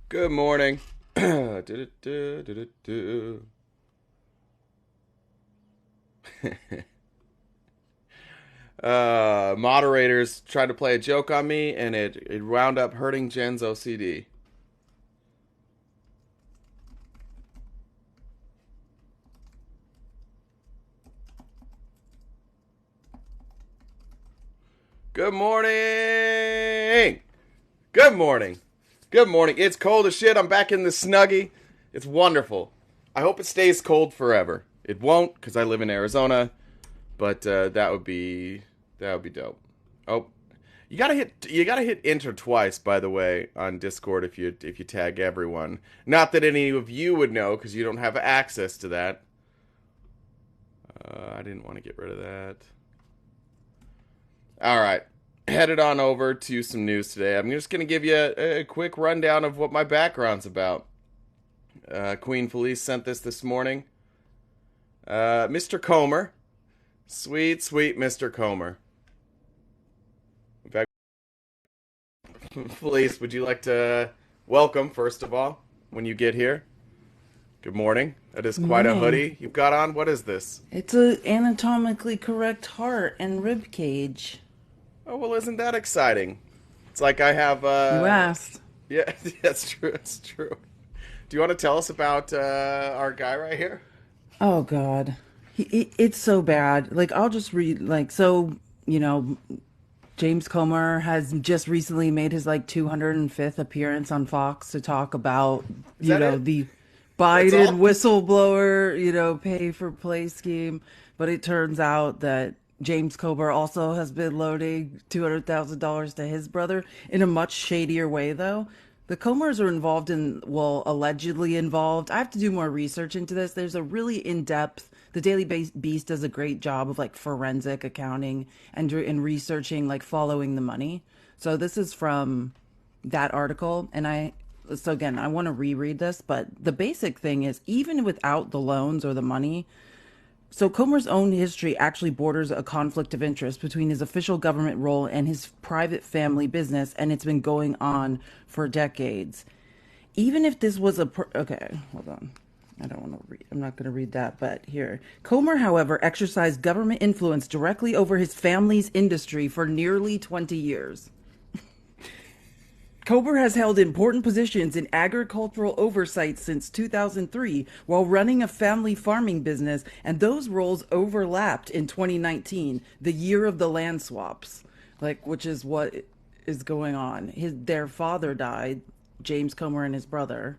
Good morning. Du-du-du-du-du-du. Moderators tried to play a joke on me, and it wound up hurting Jen's OCD. Good morning. Good morning. Good morning. It's cold as shit. I'm back in the snuggie. It's wonderful. I hope it stays cold forever. It won't, because I live in Arizona, but that would be dope. Oh, you gotta hit enter twice, by the way, on Discord if you tag everyone. Not that any of you would know because you don't have access to that. I didn't want to get rid of that. All right, headed on over to some news today. I'm just gonna give you a quick rundown of what my background's about. Queen Felice sent this morning. Mr. Comer, sweet sweet Mr. Comer. In fact, Felice, would you like to welcome, first of all, when you get here? Good morning. That is quite a Morning. hoodie you've got on. What is this? It's a anatomically correct heart and rib cage. Oh, well, isn't that exciting? It's like I have, You asked. yeah, that's true. That's true. Do you want to tell us about our guy right here? Oh God, it's so bad. Like I'll just read. Like so, you know, James Comer has just recently made his like 205th appearance on Fox to talk about Is that it? the That's Biden all? whistleblower pay for play scheme. But it turns out that James Comer also has been loaning $200,000 to his brother in a much shadier way, though. The Comers are involved in, well, allegedly involved. I have to do more research into this. There's a really in depth. The Daily Beast does a great job of like forensic accounting and researching, like following the money. So this is from that article, and so again, I want to reread this, but the basic thing is even without the loans or the money, so Comer's own history actually borders a conflict of interest between his official government role and his private family business, and it's been going on for decades. Even if this was okay, hold on. I don't want to read. I'm not going to read that, but here. Comer, however, exercised government influence directly over his family's industry for nearly 20 years. Kober has held important positions in agricultural oversight since 2003 while running a family farming business, and those roles overlapped in 2019, the year of the land swaps, like which is what is going on. Their father died, James Comer and his brother,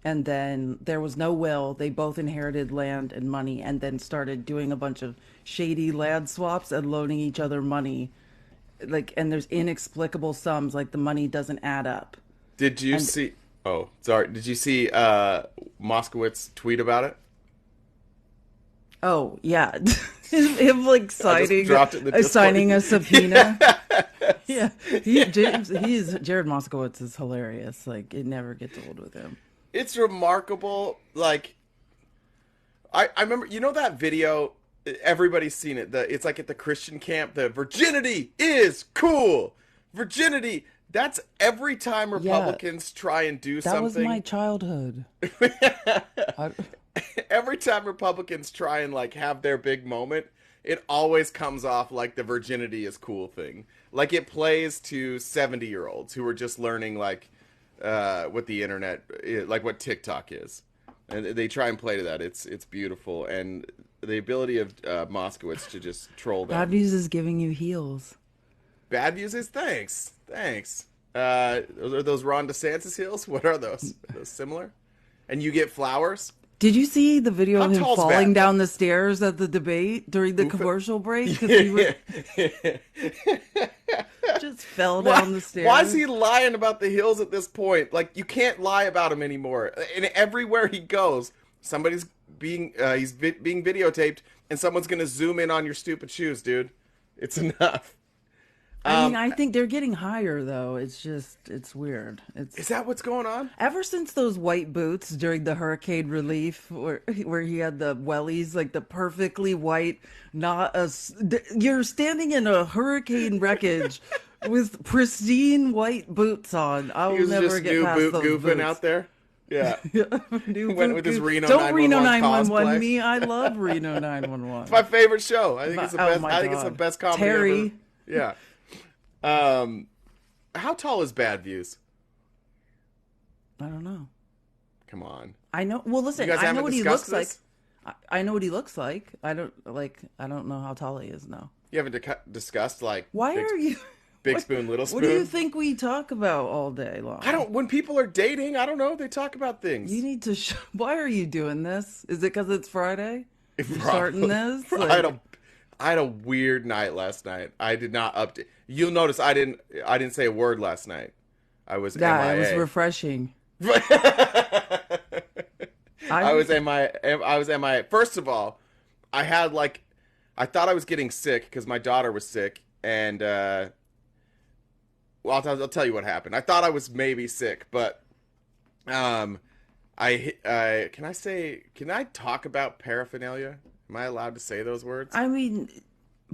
and then there was no will. They both inherited land and money and then started doing a bunch of shady land swaps and loaning each other money, like, and there's inexplicable sums, like the money doesn't add up. Did you And see? Oh, sorry. Did you see Moskowitz tweet about it? oh yeah, him like I just signing dropped it in the Discord. signing a subpoena. Yeah, he's Jared Moskowitz is hilarious. Like it never gets old with him. It's remarkable. Like I remember, that video. Everybody's seen it. It's like at the Christian camp. The virginity is cool. Virginity. That's every time Yeah, Republicans try and do that was my something. childhood. I, Every time Republicans try and like have their big moment, it always comes off like the virginity is cool thing. Like it plays to 70-year-olds who are just learning like what the internet, like what TikTok is, and they try and play to that. It's beautiful, and the ability of Moskowitz to just troll Bad them. news is giving you heels. Bad news is thanks. Are those Ron DeSantis heels? What are those? Are those similar? And you get flowers. Did you see the video How of him tall's falling bad? down the stairs at the debate during the Who? commercial break? Because he was just fell why? down the Why is stairs. he lying about the hills at this point? Like you can't lie about him anymore. And everywhere he goes, somebody's being videotaped, and someone's gonna zoom in on your stupid shoes, dude. It's enough. I mean, Um, I think they're getting higher though. It's weird. is It's that what's going on? ever since those white boots during the hurricane relief, where he had the wellies, like the perfectly white, not a. You're standing in a hurricane wreckage, with pristine white boots on. I He will was never just get new past boot those goofing boots. out there. Yeah. New Went boot with his goose. Reno Don't Reno 911 911 cosplay. me. I love Reno It's my 911. favorite show. I think it's the Oh best. my I think it's the God. best comedy ever. Terry. Yeah. Um, how tall is Bad Views? I don't know. Come on. I know. Well, You listen, guys I know haven't what he discussed looks like. this? I know what he looks like. I don't know how tall he is now. You haven't discussed like Why are you big what, spoon, little what do you spoon? think we talk about all day I long? don't. When people are dating, I don't know. They talk about You things. need to why are you doing this? Is it because it's Friday? You're starting Probably. this? I had a I had a weird night last night. I did not update. You'll notice I didn't say a word last night. I was Yeah, it was MIA. refreshing. I I was MIA. First of all, I had like I thought I was getting sick because my daughter was sick, and well, I'll tell you what happened. I thought I was maybe sick, but um, can I talk about paraphernalia? Am I allowed to say those words? I mean,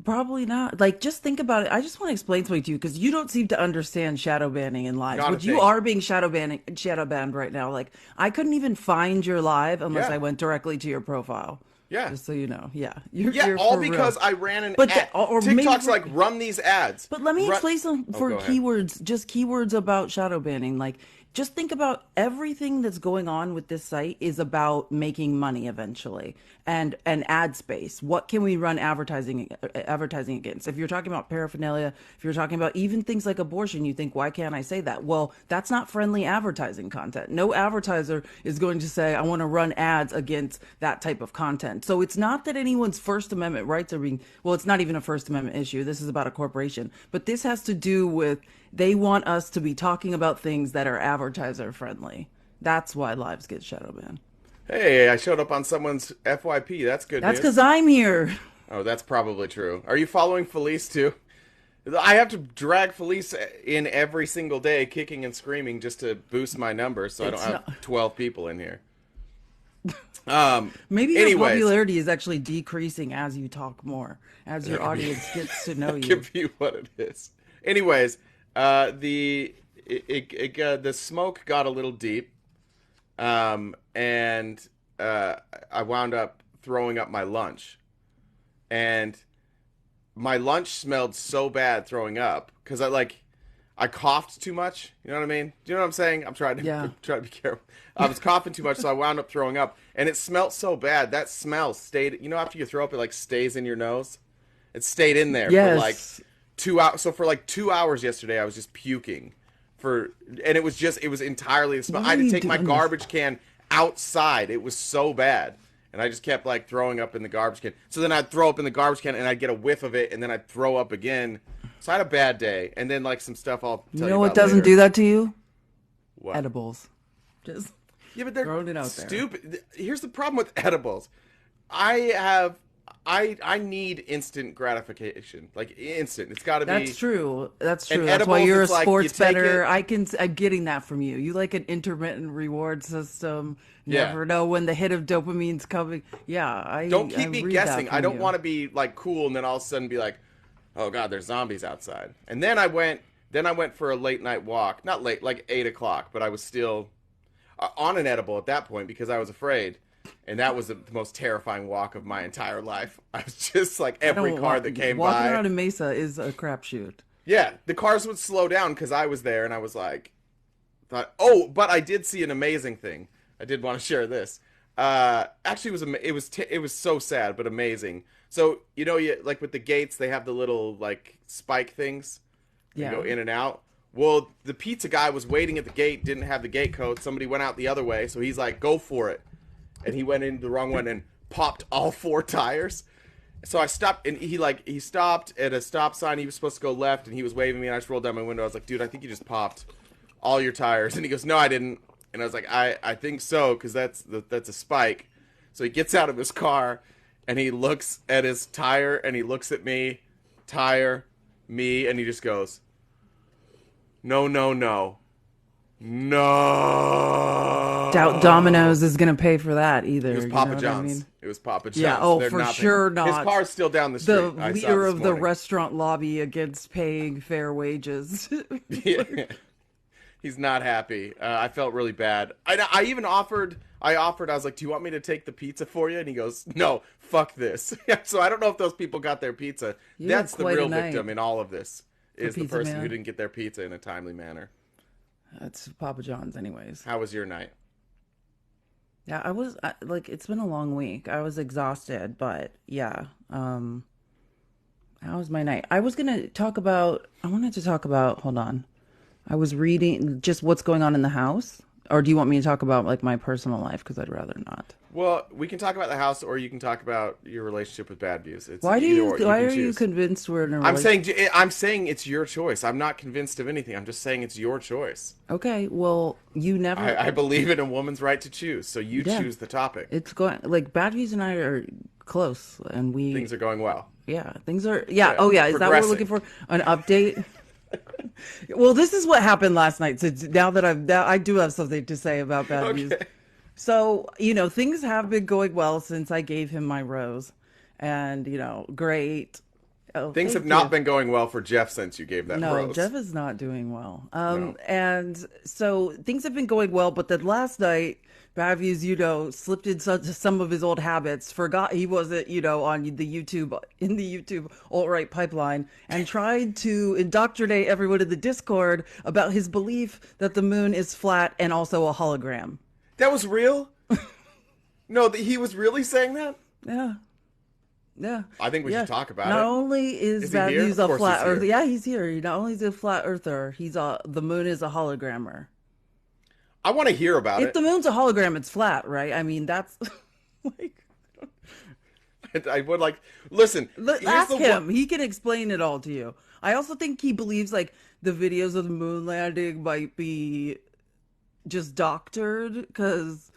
probably not. Like, just think about it. I just want to explain something to you because you don't seem to understand shadow banning in lives, Not a which you thing. are being shadow banned right now. Like, I couldn't even find your live unless Yeah, I went directly to your profile. yeah. Just so you know. Yeah, Yeah, you're all for because real. I ran an But ad. or maybe TikTok's like run these ads. But let me Run. explain some Oh, for go ahead. keywords, just keywords about shadow banning. Like, just think about everything that's going on with this site is about making money eventually, and ad space. What can we run advertising against? If you're talking about paraphernalia, if you're talking about even things like abortion, you think, why can't I say that? Well, that's not friendly advertising content. No advertiser is going to say, I want to run ads against that type of content. So it's not that anyone's First Amendment rights are being, well, it's not even a First Amendment issue. This is about a corporation. But this has to do with they want us to be talking about things that are advertiser friendly. That's why lives get shadow banned. Hey, I showed up on someone's FYP. That's good That's news. because I'm here. Oh, that's probably true. Are you following Felice too? I have to drag Felice in every single day, kicking and screaming, just to boost my numbers, so I don't It's have not. 12 people in here. Um. Maybe your Anyways, popularity is actually decreasing as you talk more, as your audience gets to know that you. could be what it is. Anyways, the smoke got a little deep, and I wound up throwing up my lunch, and my lunch smelled so bad throwing up because I coughed too much. You know what I mean? Do you know what I'm saying? I'm trying to Yeah. try to be careful. I was coughing too much, so I wound up throwing up, and it smelled so bad. That smell stayed. You know, after you throw up, it like stays in your nose. It stayed in there for like Yes. 2 hours. So for like 2 hours yesterday, I was just puking and it was entirely the smell. Why I had are to you take my doing this? garbage can outside. It was so bad. And I just kept like throwing up in the garbage can. So then I'd throw up in the garbage can and I'd get a whiff of it and then I'd throw up again. So I had a bad day. And then like some stuff I'll You tell know you what about doesn't later. do that to you? What? Edibles. Just Yeah, but they're throwing it out there. stupid. Here's the problem with edibles. I need instant gratification. Like instant. It's got to be. That's true. That's true. And That's why edibles, you're a it's like, you sports take bettor. it- I'm getting that from you. You like an intermittent reward system. Yeah. Never know when the hit of dopamine's coming. Yeah, Don't I keep me read that guessing. I from don't you. want to be like cool and then all of a sudden be like, "Oh God, there's zombies outside." And then I went. Then I went for a late night walk. Not late, like 8 o'clock, but I was still on an edible at that point because I was afraid. And that was the most terrifying walk of my entire life. I was just like I don't every car want- that came walking by. around in Mesa is a crapshoot. Yeah, the cars would slow down because I was there, and I was like, thought, oh, but I did see an amazing thing. I did want to share this. Actually, it was so sad, but amazing. So you know, like with the gates, they have the little like spike things. You Yeah. go in and out. Well, the pizza guy was waiting at the gate, didn't have the gate code. Somebody went out the other way, so he's like, "Go for it," and he went in the wrong one and popped all four tires. So I stopped, and he stopped at a stop sign. He was supposed to go left, and he was waving me, and I just rolled down my window. I was like, "Dude, I think you just popped all your tires." And he goes, "No, I didn't." And I was like, "I think so, because that's a spike." So he gets out of his car, and he looks at his tire, and he looks at me, tire, me, and he just goes, "No, no, no, no." Doubt Domino's is gonna pay for that either. It was You Papa know what I John's. mean? It was Papa Yeah. John's. Oh, They're for not sure paying. His not. car's still down the The street. I saw leader this of the morning. restaurant lobby against paying fair wages. Yeah. He's not happy. I felt really bad. I even offered. I was like, "Do you want me to take the pizza for you?" And he goes, "No, fuck this." So I don't know if those people got their pizza. You had That's the quite a real night victim in all of this. for Is the Pizza person who Man. didn't get their pizza in a timely manner. That's Papa John's, anyways. How was your night? Yeah, like it's been a long week. I was exhausted, but yeah. How was my night? I wanted to talk about, hold on. I was reading just what's going on in the house, or do you want me to talk about like my personal life? Because I'd rather not. Well, we can talk about the house, or you can talk about your relationship with Bad Views. It's Why do either you? or. You Why can are you choose. convinced we're in a I'm relationship? saying it's your choice. I'm not convinced of anything. I'm just saying it's your choice. Okay, well, you never. I believe in a woman's right to choose, so you Yeah. choose the topic. It's going like Bad Views and I are close, and Things are going well. yeah, things are yeah. Yeah, Oh yeah, is that what we're progressing. looking for? An update? Well, this is what happened last night. So now that I do have something to say about Bad Views. Okay. So, things have been going well since I gave him my rose. And, great. Oh, Things have thank not you. been going well for Jeff since you gave that No, rose. Jeff is not doing well. No. And so things have been going well, but then last night, Bad Views, slipped into some of his old habits, forgot he wasn't, on in the YouTube alt-right pipeline, and tried to indoctrinate everyone in the Discord about his belief that the moon is flat and also a hologram. That was real? No, he was really saying that? Yeah. Yeah. I think we Yeah. should talk about Not it. only is Is he Bad here? Views Of a course flat he's here. earther. Yeah, he's here. Not only is he a flat earther, the moon is a hologrammer. I want to hear about If the moon's a hologram, it's flat, right? I mean, that's like it. I would like listen. Here's ask the him. He can explain it all to you. I also think he believes like the videos of the moon landing might be just doctored because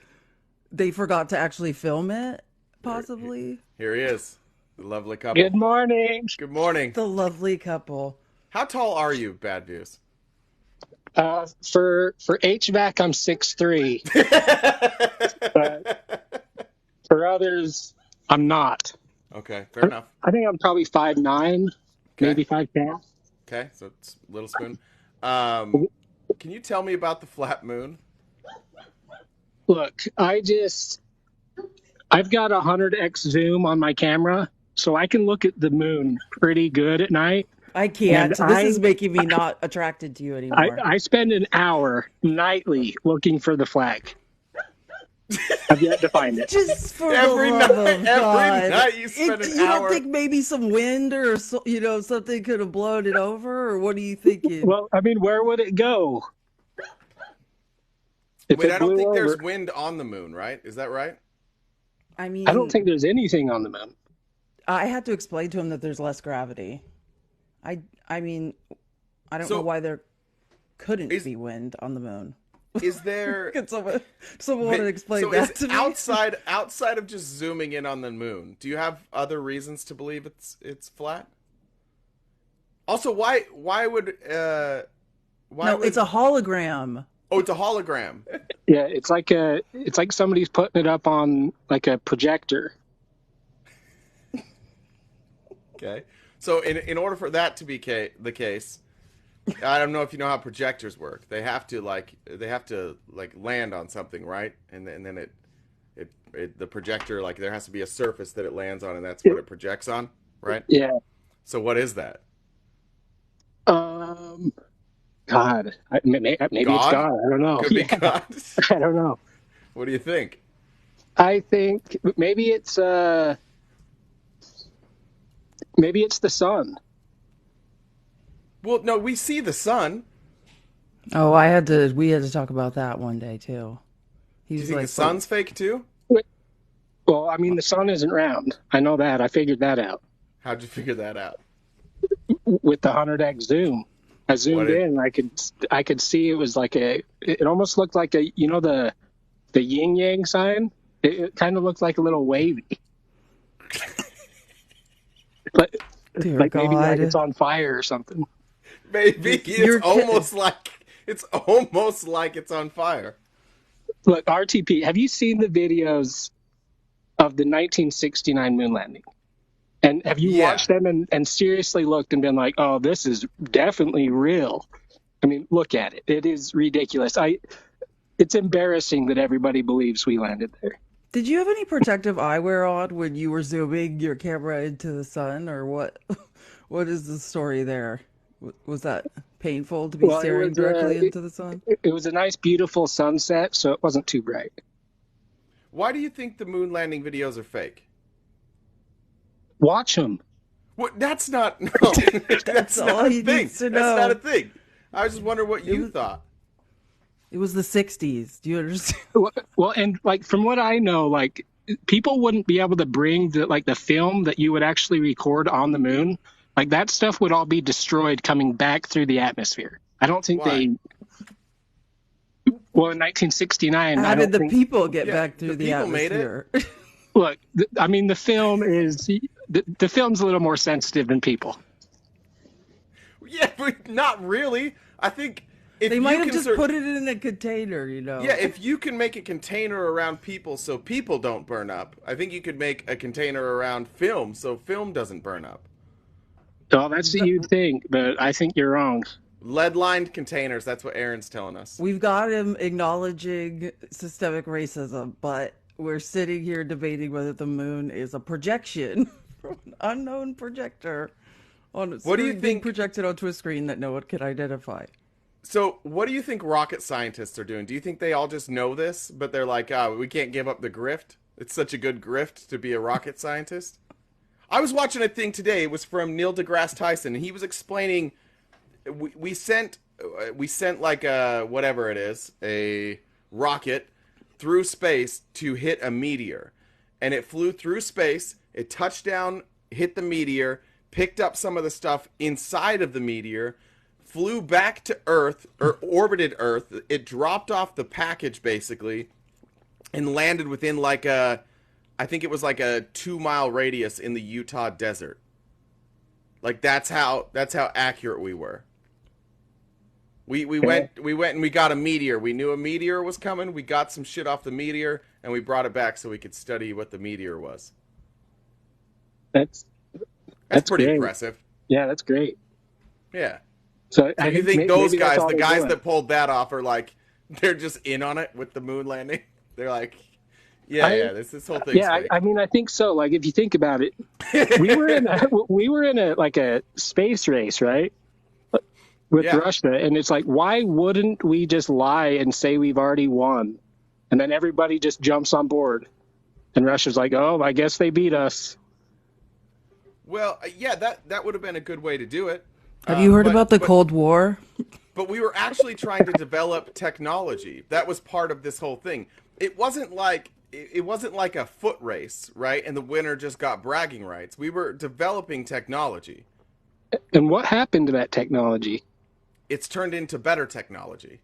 they forgot to actually film it, possibly. Here he is, the lovely couple. Good morning. Good morning. The lovely couple. How tall are you, Bad Views? For HVAC, I'm 6'3", but for others, I'm not. Okay, fair enough. I think I'm probably 5'9", maybe 5'10". Okay, so it's Little Spoon. Can you tell me about the flat moon? Look, I've got 100x zoom on my camera, so I can look at the moon pretty good at night. I can't. And This is making me not attracted to you anymore. I spend an hour nightly looking for the flag. I've yet to find it. Just for Every the love night- of every God. night you spend an You hour- don't think maybe some wind or something could have blown it over, or what are you thinking? Well, I mean, where would it go? If Wait, it I don't blew think there's over- wind on the moon, right? Is that right? I mean, I don't think there's anything on the moon. I had to explain to him that there's less gravity. I mean, I don't So- know why there couldn't Is- be wind on the moon. Is there? Could someone want to explain so that is to me? outside of just zooming in on the moon, do you have other reasons to believe it's flat? Also, why would No, it's a hologram. oh, it's a hologram. Yeah, it's like somebody's putting it up on like a projector. Okay, so in order for that to be the case, I don't know if you know how projectors work. They have to land on something, right? And then the projector, like, there has to be a surface that it lands on, and that's what it projects on, right? Yeah. So what is that? God, maybe it's God? God. I don't know. Could be Yeah, God. I don't know. What do you think? I think maybe it's the sun. Well, no, we see the sun. Oh, we had to talk about that one day too. Do you He's think like, the sun's fake too? Well, I mean, the sun isn't round. I know that. I figured that out How'd you figure that out? with the 100x zoom. I zoomed did- in. I could see it was like it almost looked like the yin yang sign. It kind of looked like a little wavy. But Dear like maybe like God. it's on fire or something. Maybe You're it's almost like it's on fire. Look, RTP, have you seen the videos of the 1969 moon landing? And have you Yeah. watched them and seriously looked and been like, oh, this is definitely real? I mean, look at it. It is ridiculous. It's embarrassing that everybody believes we landed there. Did you have any protective eyewear on when you were zooming your camera into the sun, or what? What is the story there? Was that painful to be Well, staring directly into the sun? it was a nice, beautiful sunset, so it wasn't too bright. Why do you think the moon landing videos are fake? Watch them. What? That's not. No, That's all not a he thing. needs to That's not a know. thing. I was just wondering what you thought. It was the 60s. Do you understand? Well, and like from what I know, like people wouldn't be able to bring the film that you would actually record on the moon. Like that stuff would all be destroyed coming back through the atmosphere. I don't think Why? Well, in 1969, How I did don't the think. people get Yeah, back through the the people made it. atmosphere? Look, I mean, the film's a little more sensitive than people. Yeah, but not really. I think if They you might have can just cer- put it in a container, you know. yeah, if you can make a container around people so people don't burn up, I think you could make a container around film so film doesn't burn up. Well, that's what you'd think, but I think you're wrong. Lead-lined containers. That's what Aaron's telling us. We've got him acknowledging systemic racism, but we're sitting here debating whether the moon is a projection from an unknown projector on a What do you screen being think- projected onto a screen that no one can identify. So, what do you think rocket scientists are doing? Do you think they all just know this, but they're like, we can't give up the grift? It's such a good grift to be a rocket scientist. I was watching a thing today. It was from Neil deGrasse Tyson, and he was explaining. We sent like a whatever it is, a rocket through space to hit a meteor, and it flew through space. It touched down, hit the meteor, picked up some of the stuff inside of the meteor, flew back to Earth or orbited Earth. It dropped off the package basically, and landed within I think it was like a 2-mile radius in the Utah desert. Like that's how accurate we were. We went and we got a meteor. We knew a meteor was coming. We got some shit off the meteor and we brought it back so we could study what the meteor was. That's pretty great. impressive. Yeah, that's great. Yeah. So So you think those maybe that's guys, all the they're guys doing. that pulled that off, are like they're just in on it with the moon landing? They're like, yeah, this whole thing's Yeah, fake. I mean, I think so. Like, if you think about it, we were in a space race, right, with Yeah. Russia, and it's like, why wouldn't we just lie and say we've already won, and then everybody just jumps on board, and Russia's like, oh, I guess they beat us. Well, yeah, that would have been a good way to do it. Have you heard but- about the but- Cold War? But we were actually trying to develop technology. That was part of this whole thing. It wasn't like a foot race, right? And the winner just got bragging rights. We were developing technology. And what happened to that technology? It's turned into better technology.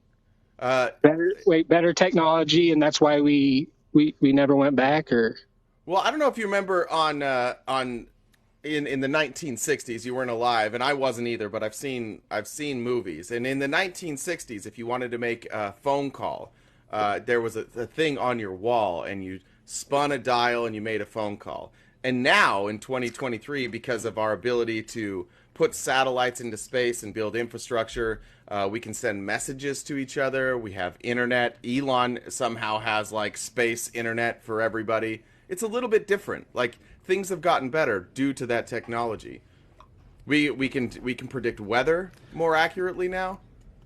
Better technology, and that's why we never went back, or Well, I don't know if you remember in the 1960s. You weren't alive, and I wasn't either. But I've seen movies. And in the 1960s, if you wanted to make a phone call, there was a thing on your wall, and you spun a dial and you made a phone call. And now in 2023, because of our ability to put satellites into space and build infrastructure, we can send messages to each other. We have internet. Elon somehow has like space internet for everybody. It's a little bit different. Like things have gotten better due to that technology. We can predict weather more accurately now.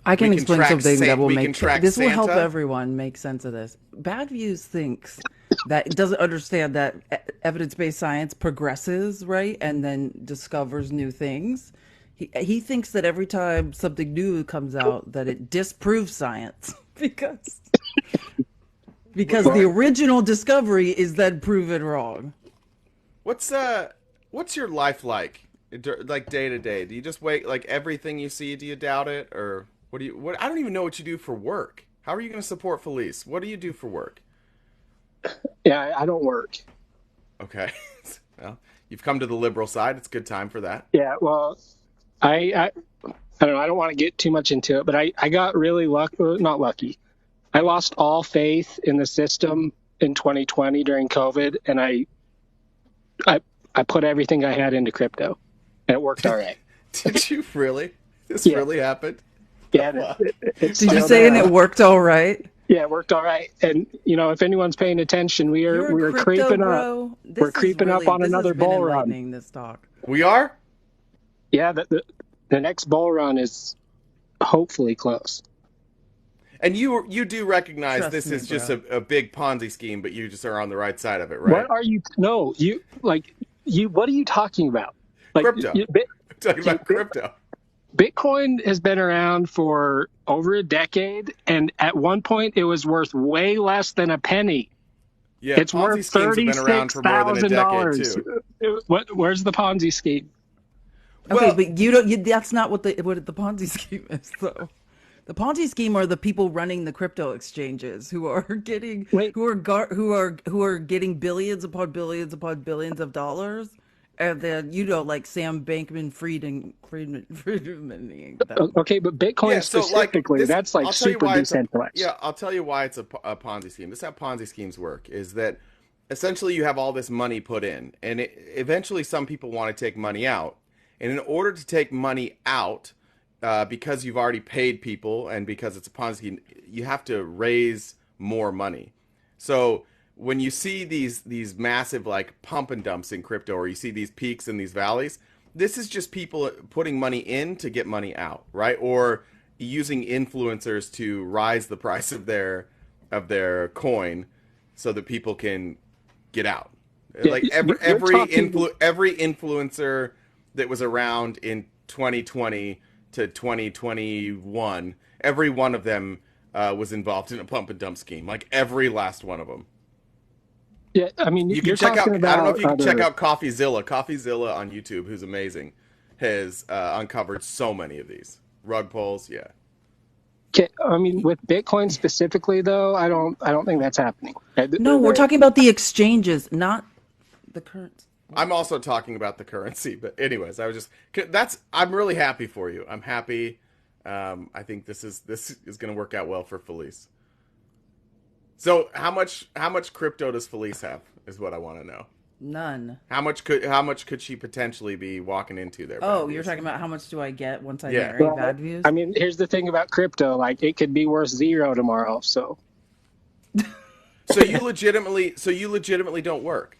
I can We can explain track something Sa- that will we can make track this will help Santa. everyone make sense of this. Bad Views thinks that it doesn't understand that evidence-based science progresses, right, and then discovers new things. He thinks that every time something new comes out, that it disproves science because the original discovery is then proven wrong. What's your life like? Like day to day? Do you just wait, like everything you see, do you doubt it? Or what I don't even know what you do for work. How are you going to support Felice? What do you do for work? yeah, I don't work. Okay. Well, you've come to the liberal side. It's a good time for that. Yeah, well, I don't know. I don't want to get too much into it, but I got really not lucky. I lost all faith in the system in 2020 during COVID, and I I put everything I had into crypto, and it worked all right. Did you really? This Yeah, really happened? The yeah, and fuck? it's Did you still say and there. it worked all right? Yeah, it worked all right. And if anyone's paying attention, You're a we are crypto creeping up. bro. We're creeping up on This has another been bull run. enlightening, this talk. We are? Yeah, the next bull run is hopefully close. And you do recognize Trust this me, is just bro. a big Ponzi scheme, but you just are on the right side of it, What right? are you? No, what are you talking about? Like, Crypto. I'm talking about crypto. Bitcoin has been around for over a decade, and at one point it was worth way less than a penny. Yeah, It's Ponzi worth schemes have been around for more than a decade $36,000. too. Where's the Ponzi scheme? Okay, Well, but you don't. That's not what the Ponzi scheme is, though. The Ponzi scheme are the people running the crypto exchanges who are getting Wait. who are getting billions upon billions of dollars, and then like Sam Friedman them. Okay, but Bitcoin yeah, so like specifically, this, that's like I'll tell you super why it's a decentralized. yeah, I'll tell you why it's a Ponzi scheme. This is how Ponzi schemes work: is that essentially you have all this money put in, and eventually some people want to take money out, and in order to take money out, because you've already paid people and because it's a Ponzi scheme, you have to raise more money. So when you see these massive like pump and dumps in crypto, or you see these peaks and these valleys, this is just people putting money in to get money out, right? Or using influencers to rise the price of their coin so that people can get out. Yeah, Like you're talking. every influencer that was around in 2020 to 2021, every one of them was involved in a pump and dump scheme. Like every last one of them. Yeah, I mean, You can you're check talking out. I don't know if about you can check other. out CoffeeZilla. CoffeeZilla on YouTube, who's amazing, has uncovered so many of these rug pulls. Yeah. Okay, I mean, with Bitcoin specifically, though, I don't think that's happening. No, we're talking about the exchanges, not the current. I'm also talking about the currency, but anyways, I was just that's. I'm really happy for you. I'm happy. I think this is going to work out well for Felice. So how much crypto does Felice have? Is what I want to know. None. How much could she potentially be walking into there? Oh, Bad you're news? talking about how much do I get once I Yeah. marry? Well, Bad views. I mean, here's the thing about crypto: like, it could be worth zero tomorrow. So, So you legitimately don't work.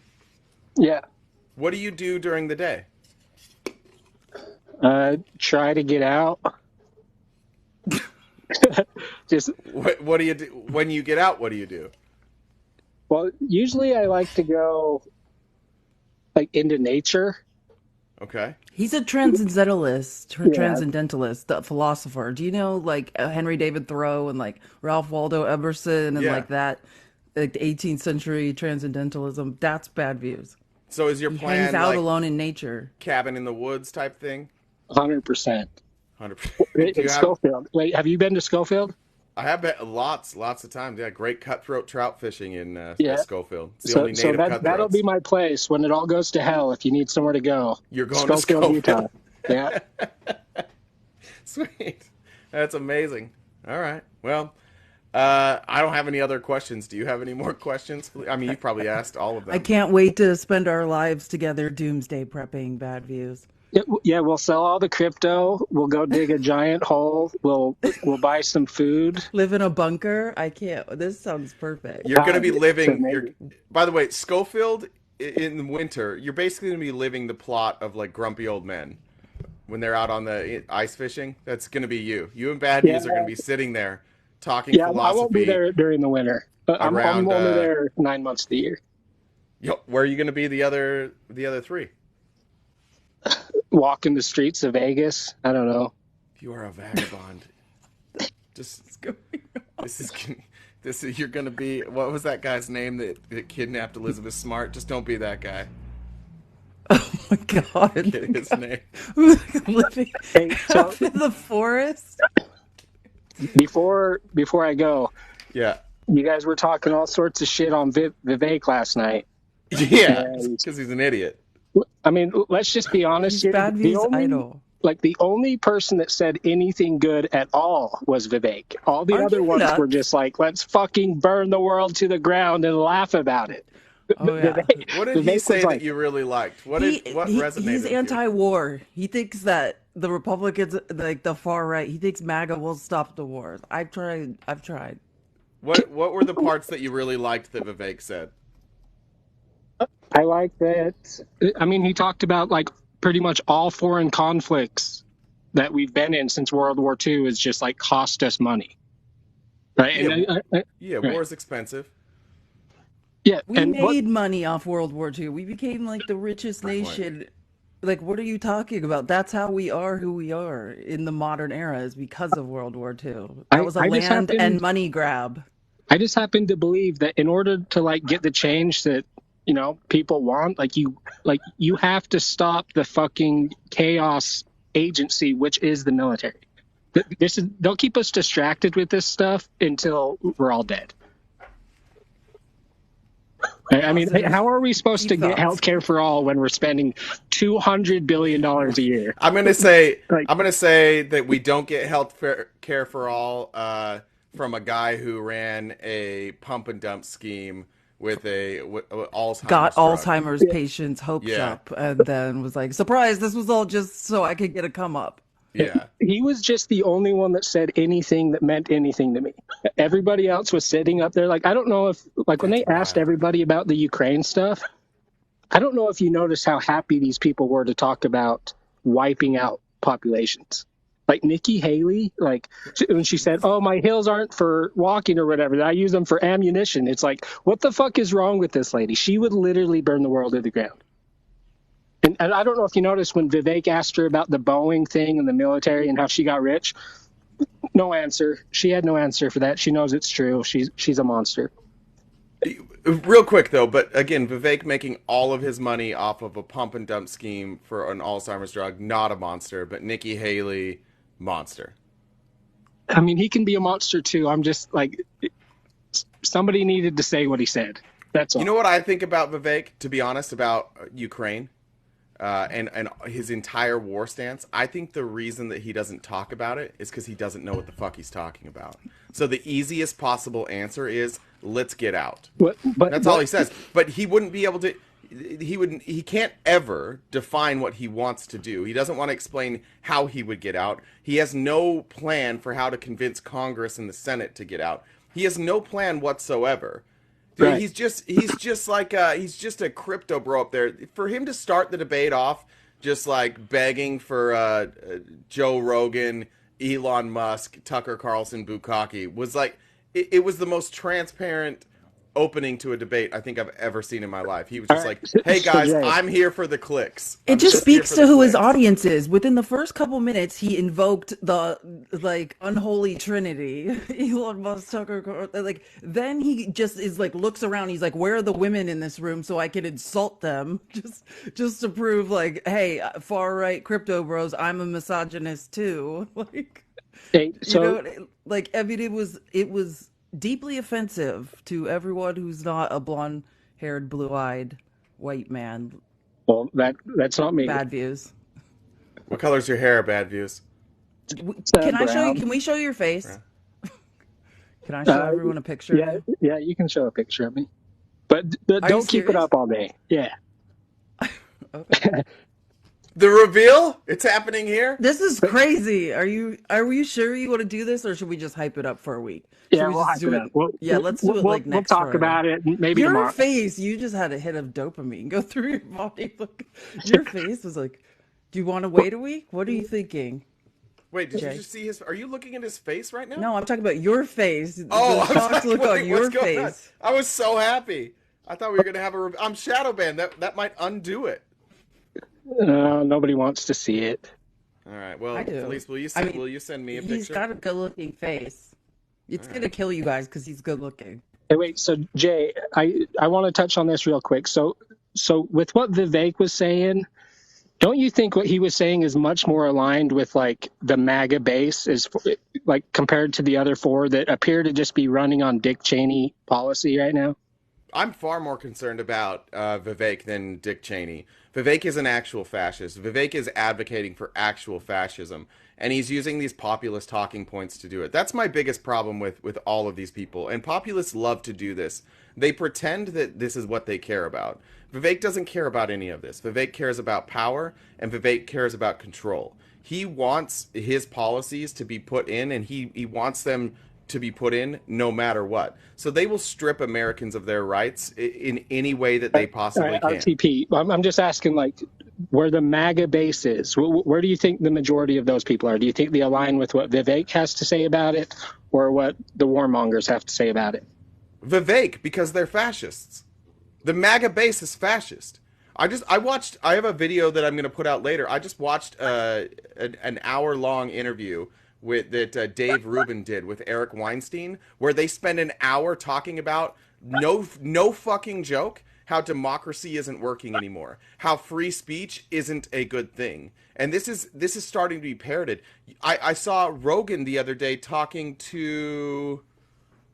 yeah, What do you do during the day? try to get out. Just What do you do when you get out? What do you do? well, usually I like to go like into nature. Okay. He's a transcendentalist, Yeah, the philosopher. Do you know like Henry David Thoreau and like Ralph Waldo Emerson and Yeah. like that, like the 18th century transcendentalism? That's Bad views. So is your He hangs plan out like alone in nature. cabin in the woods type thing? 100%. 100%. Do you In have? Schofield. Wait, have you been to Schofield? I have bet lots of times. Yeah, great cutthroat trout fishing in Yeah. Schofield. It's the only So native that'll cutthroats. be my place when it all goes to hell. If you need somewhere to go, You're going to Schofield, Utah. Schofield. Yeah. Sweet. That's amazing. All right. Well, I don't have any other questions. Do you have any more questions? I mean, you've probably asked all of I them. can't wait to spend our lives together doomsday prepping Bad views. Yeah, we'll sell all the crypto. We'll go dig a giant hole. We'll buy some food. Live in a bunker? I can't. This sounds perfect. You're going to be It's living. amazing. By the way, Schofield in the winter. You're basically going to be living the plot of like Grumpy Old Men when they're out on the ice fishing. That's going to be you. You and Bad Yeah, News are going to be sitting there talking yeah. I won't be philosophy there during the winter. But I'm around. only there 9 months of the year. Where are you going to be the other three? Walking the streets of Vegas. I don't know. You are a vagabond. Just What's going on? this is this is you're going to be. What was that guy's name that kidnapped Elizabeth Smart? Just don't be that guy. Oh my God. Get his name. Living Hey, so out in the forest? before I go, Yeah. you guys were talking all sorts of shit on Vivek last night. Yeah. And Because he's an idiot. I mean, let's just be honest He's here. Bad The views only idol. like the only person that said anything good at all was Vivek. All the Aren't other you ones were nuts? just like, let's fucking burn the world to the ground and laugh about it. Oh yeah. What did he Vivek was say that like, you really liked? What He's resonated with you? anti-war. He thinks that the Republicans, like the far right, he thinks MAGA will stop the wars. I've tried. I've tried. What were the parts that you really liked that Vivek said? I like that. I mean, he talked about like pretty much all foreign conflicts that we've been in since World War II is just like cost us money. Right. Yeah, yeah, Right. war is expensive. Yeah. We And what made money off World War II. We became like the richest Good point. nation. Like, what are you talking about? That's how we are who we are in the modern era is because of World War II. That was a I just land and happen money grab. I just happen to believe that in order to like get the change that people want, like you have to stop the fucking chaos agency, which is the military. They'll keep us distracted with this stuff until we're all dead. I mean, Positive, how are we supposed deep to get thoughts. healthcare for all when we're spending $200 billion a year? Like, I'm gonna say that we don't get care for all from a guy who ran a pump and dump scheme with a Got Alzheimer's drug. Alzheimer's patients' hopes Yeah, up and then was like, surprise, this was all just so I could get a come up. yeah. he was just the only one that said anything that meant anything to me. Everybody else was sitting up there like, I don't know if, like, when That's they asked wild. everybody about the Ukraine stuff, I don't know if you noticed how happy these people were to talk about wiping out populations. Like Nikki Haley, like when she said, "Oh, my hills aren't for walking or whatever. I use them for ammunition." It's like, what the fuck is wrong with this lady? She would literally burn the world to the ground. And I don't know if you noticed when Vivek asked her about the Boeing thing and the military and how she got rich. No answer. She had no answer for that. She knows it's true. She's a monster. Real quick though, but again, Vivek making all of his money off of a pump and dump scheme for an Alzheimer's drug, not a monster, but Nikki Haley, monster. I mean, he can be a monster too. I'm just like, somebody needed to say what he said. That's You all. know what I think about Vivek, to be honest, about Ukraine and his entire war stance? I think the reason that he doesn't talk about it is because he doesn't know what the fuck he's talking about. So the easiest possible answer is, let's get out. That's all he says. But he wouldn't be able to. He can't ever define what he wants to do. He doesn't want to explain how he would get out. He has no plan for how to convince Congress and the Senate to get out. He has no plan whatsoever. Dude, Right. he's just a crypto bro up there. For him to start the debate off just like begging for Joe Rogan, Elon Musk, Tucker Carlson, Bukaki was like it was the most transparent opening to a debate I think I've ever seen in my life. He was All just right. like, "Hey So guys, Jay, I'm here for the clicks. It I'm just just here speaks for to the who his clicks." audience is. Within the first couple minutes, he invoked the like unholy trinity, Elon Musk, Tucker, like then he just is like looks around. He's like, "Where are the women in this room so I can insult them?" Just to prove like, "Hey, far right crypto bros, I'm a misogynist too." Like, hey, you so know, like I mean, it was deeply offensive to everyone who's not a blonde-haired, blue-eyed white man. well, that's not me. Bad views. What color's your hair, Bad Views? It's Can I show you? brown. Can we show your face? Yeah. Can I show Uh, everyone a picture of yeah, you? yeah, you can show a picture of me, but Are you don't keep it serious? up all day. Yeah. Okay. The reveal? It's happening here? This is crazy. Are you sure you want to do this or should we just hype it up for a week? Should Yeah, we we'll just hype do it it? up. We'll Yeah, we'll let's do we'll, it we'll like we'll next talk Friday. about it maybe Your tomorrow. face, you just had a hit of dopamine go through your body. Look, your face was like, do you want to wait a week? What are you thinking, Wait, did you Jay? just see his are you looking at his face right now? No, I'm talking about your face. Oh, The I was shocked like, look on wait, what's your going on? face. I was so happy. I thought we were gonna have I'm shadow banned. That might undo it. Nobody wants to see it. All right. Well, I do. Felice, I mean, will you send me a he's picture? got a good-looking face. It's All gonna right. kill you guys because he's good-looking. Hey, wait. So Jay, I want to touch on this real quick. So with what Vivek was saying, don't you think what he was saying is much more aligned with like the MAGA base is like compared to the other four that appear to just be running on Dick Cheney policy right now? I'm far more concerned about Vivek than Dick Cheney. Vivek is an actual fascist. Vivek is advocating for actual fascism, and he's using these populist talking points to do it. That's my biggest problem with all of these people. And populists love to do this. They pretend that this is what they care about. Vivek doesn't care about any of this. Vivek cares about power, and Vivek cares about control. He wants his policies to be put in, and he wants them to be put in no matter what. So they will strip Americans of their rights in any way that they possibly can. RTP, I'm just asking, like, where the MAGA base is, where do you think the majority of those people are? Do you think they align with what Vivek has to say about it, or what the warmongers have to say about it? Vivek, because they're fascists. The MAGA base is fascist. I have a video that I'm going to put out later. I just watched an hour-long interview that Dave Rubin did with Eric Weinstein, where they spend an hour talking about, no fucking joke, how democracy isn't working anymore, how free speech isn't a good thing. And this is starting to be parroted. I saw Rogan the other day talking to...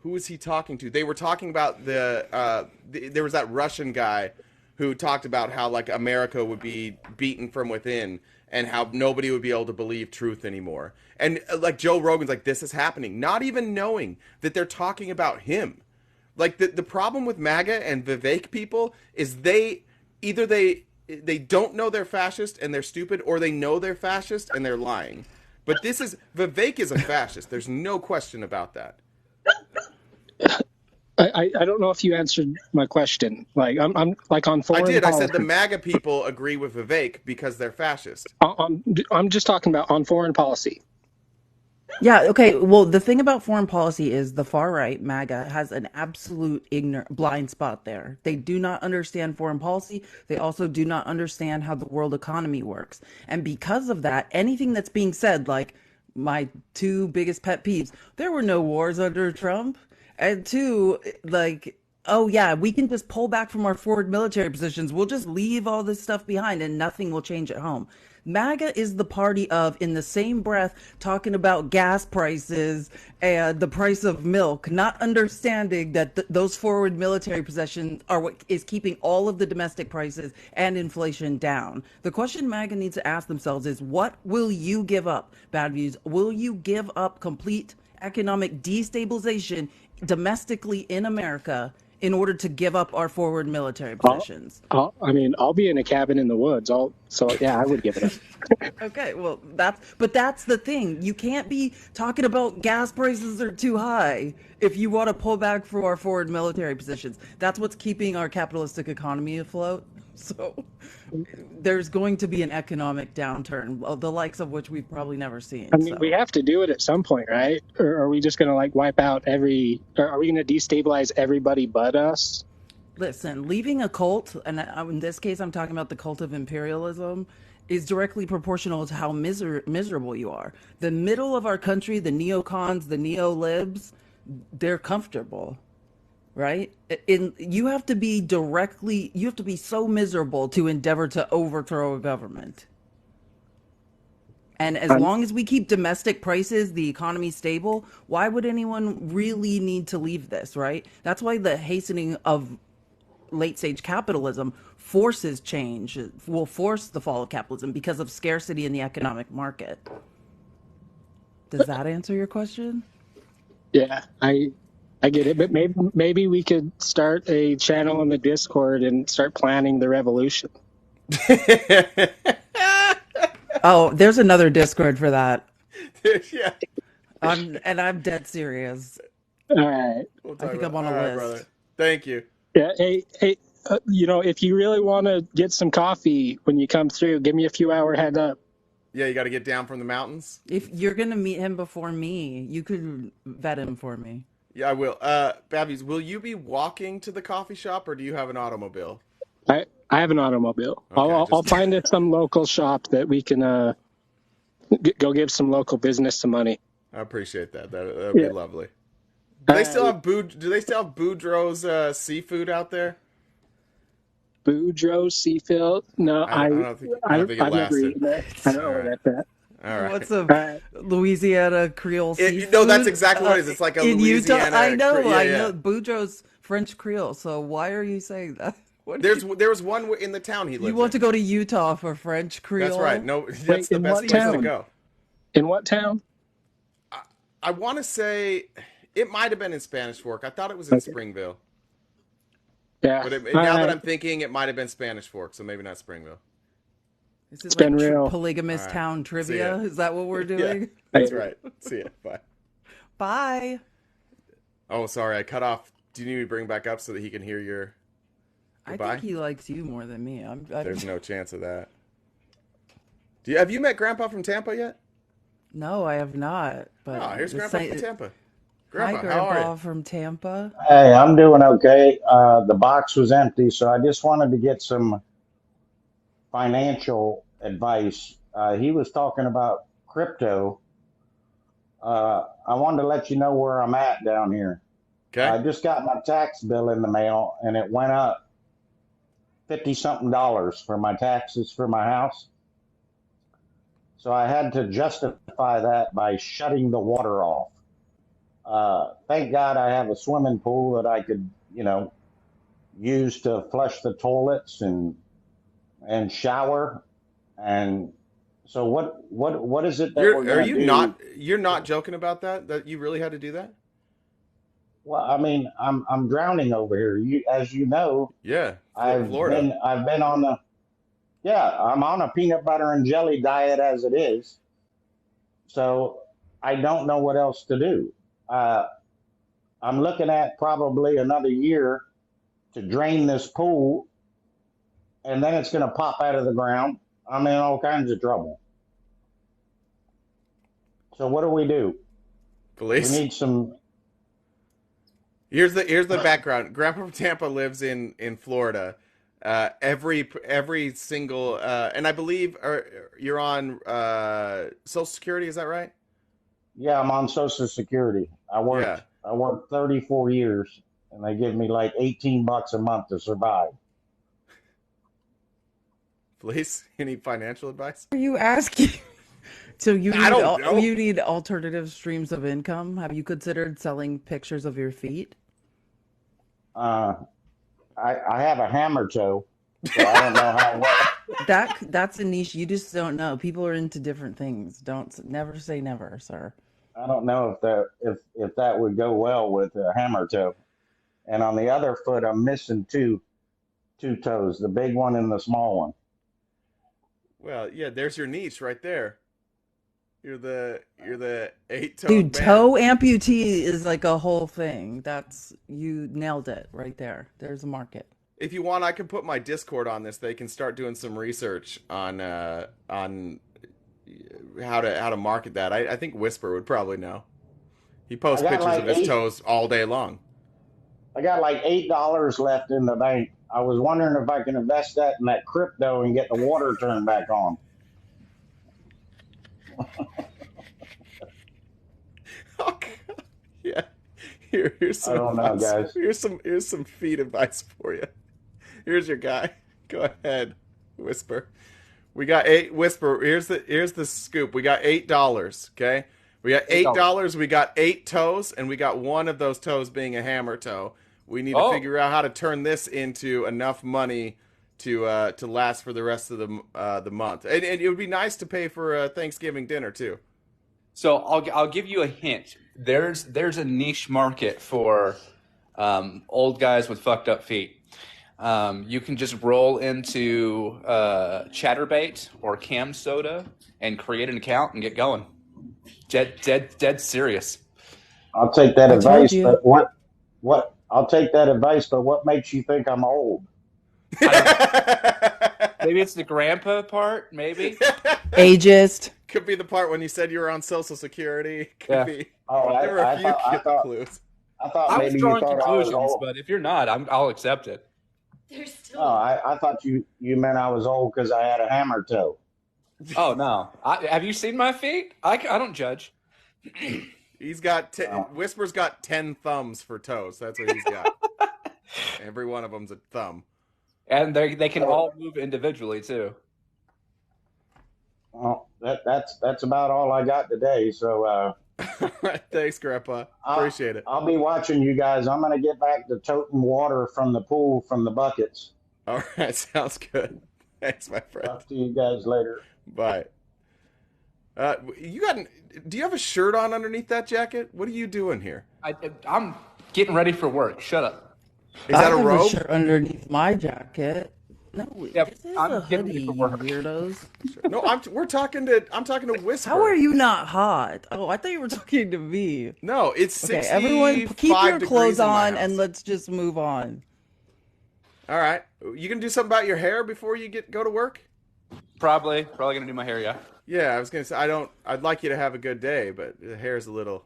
Who was he talking to? They were talking about there was that Russian guy who talked about how, like, America would be beaten from within and how nobody would be able to believe truth anymore. And like Joe Rogan's like, this is happening, not even knowing that they're talking about him. Like the problem with MAGA and Vivek people is they don't know they're fascist and they're stupid, or they know they're fascist and they're lying. But Vivek is a fascist. There's no question about that. I don't know if you answered my question. Like, I'm like on foreign I did. policy. I said the MAGA people agree with Vivek because they're fascist. I'm just talking about on foreign policy. Yeah, okay. Well, the thing about foreign policy is the far right, MAGA, has an absolute blind spot there. They do not understand foreign policy. They also do not understand how the world economy works. And because of that, anything that's being said, like my two biggest pet peeves, there were no wars under Trump. And two, like, oh yeah, we can just pull back from our forward military positions. We'll just leave all this stuff behind and nothing will change at home. MAGA is the party of, in the same breath, talking about gas prices and the price of milk, not understanding that those forward military possessions are what is keeping all of the domestic prices and inflation down. The question MAGA needs to ask themselves is, what will you give up, Bad Views? Will you give up complete economic destabilization domestically in America in order to give up our forward military positions? I'll be in a cabin in the woods. So yeah, I would give it up. Okay, well, that's the thing. You can't be talking about gas prices are too high if you want to pull back from our forward military positions. That's what's keeping our capitalistic economy afloat. So there's going to be an economic downturn, the likes of which we've probably never seen. I mean, we have to do it at some point, right? Or are we just going to like wipe out are we going to destabilize everybody but us? Listen, leaving a cult, and in this case I'm talking about the cult of imperialism, is directly proportional to how miserable you are. The middle of our country, the neocons, the neo-libs, they're comfortable, right? You have to be so miserable to endeavor to overthrow a government. And as long as we keep domestic prices, the economy stable, why would anyone really need to leave this, right? That's why the hastening of late stage capitalism forces change, will force the fall of capitalism because of scarcity in the economic market. Does that answer your question? Yeah, I get it, but maybe we could start a channel on the Discord and start planning the revolution. Oh, there's another Discord for that. Yeah. I'm dead serious. All right. I think I'm on a list. Brother. Thank you. Yeah. Hey, if you really want to get some coffee when you come through, give me a few hour head up. Yeah, you got to get down from the mountains. If you're gonna meet him before me, you could vet him for me. Yeah, I will. Babbies, will you be walking to the coffee shop, or do you have an automobile? I have an automobile. Okay, I'll find some local shop that we can go give some local business some money. I appreciate that. That'd be lovely. Do they still have Boudreaux's seafood out there? Boudreaux's seafood? No, I don't think it lasted. I don't know where that's at. All right. What's a Louisiana Creole seafood? No, that's exactly what it is. It's like a in Louisiana. Utah. I know. Yeah. Boudreaux's French Creole. So why are you saying that? What There was one in the town he lives you want in. to go to Utah for French Creole? That's right. No, that's Wait, the in best what place to town? go. In what town? I want to say it might have been in Spanish Fork. I thought it was in Okay. Springville. Yeah. But All now that right. I'm thinking, it might have been Spanish Fork, so maybe not Springville. This is It's like been real. polygamous All right. town See trivia. ya. Is that what we're Yeah, doing? that's right. See ya. Bye. Bye. Oh, sorry, I cut off. Do you need me to bring back up so that he can hear your I goodbye? think he likes you more than me. There's no chance of that. Have you met Grandpa from Tampa yet? No, I have not. But Oh, here's the Grandpa site- from Tampa. Hi, Grandpa, how Grandpa are from Tampa. Hey, I'm doing okay. The box was empty, so I just wanted to get some financial advice. He was talking about crypto. I wanted to let you know where I'm at down here. you? I Okay. just got my tax bill in the mail, and it went up 50 something dollars for my taxes for my house. So I had to justify that by shutting the water off. Thank God I have a swimming pool that I could, use to flush the toilets and shower. And so what is it that we're Are gonna you do? not? You're not joking about that? That you really had to do that? Well, I mean, I'm drowning over here. As you know, Yeah, I've Florida. been on I'm on a peanut butter and jelly diet as it is. So I don't know what else to do. Uh, I'm looking at probably another year to drain this pool, and then it's going to pop out of the ground. I'm in all kinds of trouble. So what do? We Police. need some. Here's the background. Grandpa from Tampa lives in Florida. Every single and I believe you're on Social Security. Is that right? Yeah, I'm on Social Security. Yeah. I worked 34 years, and they give me like $18 a month to survive. Police. You need financial advice? Are you asking? So I don't know. you need alternative streams of income? Have you considered selling pictures of your feet? Uh, I have a hammer toe, so I don't know how well. That's a niche you just don't know. People are into different things. Never say never, sir. I don't know if that would go well with a hammer toe. And on the other foot, I'm missing two toes, the big one and the small one. Well, yeah. There's your niche right there. You're the 8-toed Dude, man. toe amputee is like a whole thing. You nailed it right there. There's a market. If you want, I can put my Discord on this. They can start doing some research on how to market that. I think Whisper would probably know. He posts I got pictures like of his toes all day long. I got like $8 left in the bank. I was wondering if I can invest that in that crypto and get the water turned back on. Oh, God. Yeah. Here's some I don't know, advice. guys. Here's some feed advice for you. Here's your guy. Go ahead, Whisper. We got Whisper. Here's the scoop. We got $8. Okay. We got $8. We got 8 toes, and we got one of those toes being a hammer toe. We need to figure out how to turn this into enough money to last for the rest of the month. And it would be nice to pay for Thanksgiving dinner too. So I'll give you a hint. There's a niche market for old guys with fucked up feet. You can just roll into ChatterBait or Cam Soda and create an account and get going. Dead serious. I'll take that I told advice, you. but what? I'll take that advice, but what makes you think I'm old? Maybe it's the grandpa part. Maybe. Ageist. Could be the part when you said you were on Social Security. Could Yeah. be. Oh, There were a few clues. I thought I was maybe you drawing thought I was conclusions, old. but if you're not, I'll accept it. There's still. Oh, I thought you meant I was old because I had a hammer toe. Oh no! Have you seen my feet? I don't judge. He's got Wow. Whisper's got 10 thumbs for toes. That's what he's got. Every one of them's a thumb. And they can all move individually too. Well, that's about all I got today. So All right, thanks, Grandpa. Appreciate it. I'll be watching you guys. I'm gonna get back to toting water from the pool from the buckets. All right, sounds good. Thanks, my friend. Talk to you guys later. Bye. You got? Do you have a shirt on underneath that jacket? What are you doing here? I'm getting ready for work. Shut up. Is that I a have robe? shirt underneath my jacket. No, Yep, this is I'm a getting ready hoodie, for you work. weirdos. No, I'm talking to Whisper. How are you not hot? Oh, I thought you were talking to me. No, it's Okay, 65 everyone, keep your degrees clothes in my on house. and let's just move on. All right, you gonna do something about your hair before you go to work? Probably gonna do my hair. Yeah. Yeah, I was gonna say I'd like you to have a good day, but the hair's a little.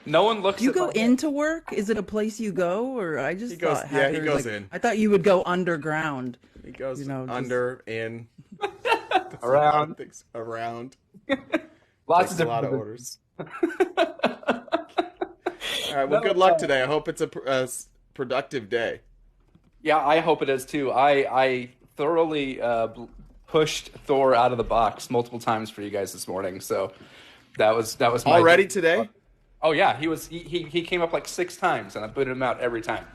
No one looks. You at go my into work? Is it a place you go, or I just He goes- thought yeah, he hackers, goes like, in. I thought you would go underground. He goes You know, just- under in around. things around. Lots Takes of a lot of different orders. All right. Well, good luck today. I hope it's a productive day. Yeah, I hope it is too. I thoroughly pushed Thor out of the box multiple times for you guys this morning. So that was my Already today? Oh yeah, he came up like 6 times, and I booted him out every time.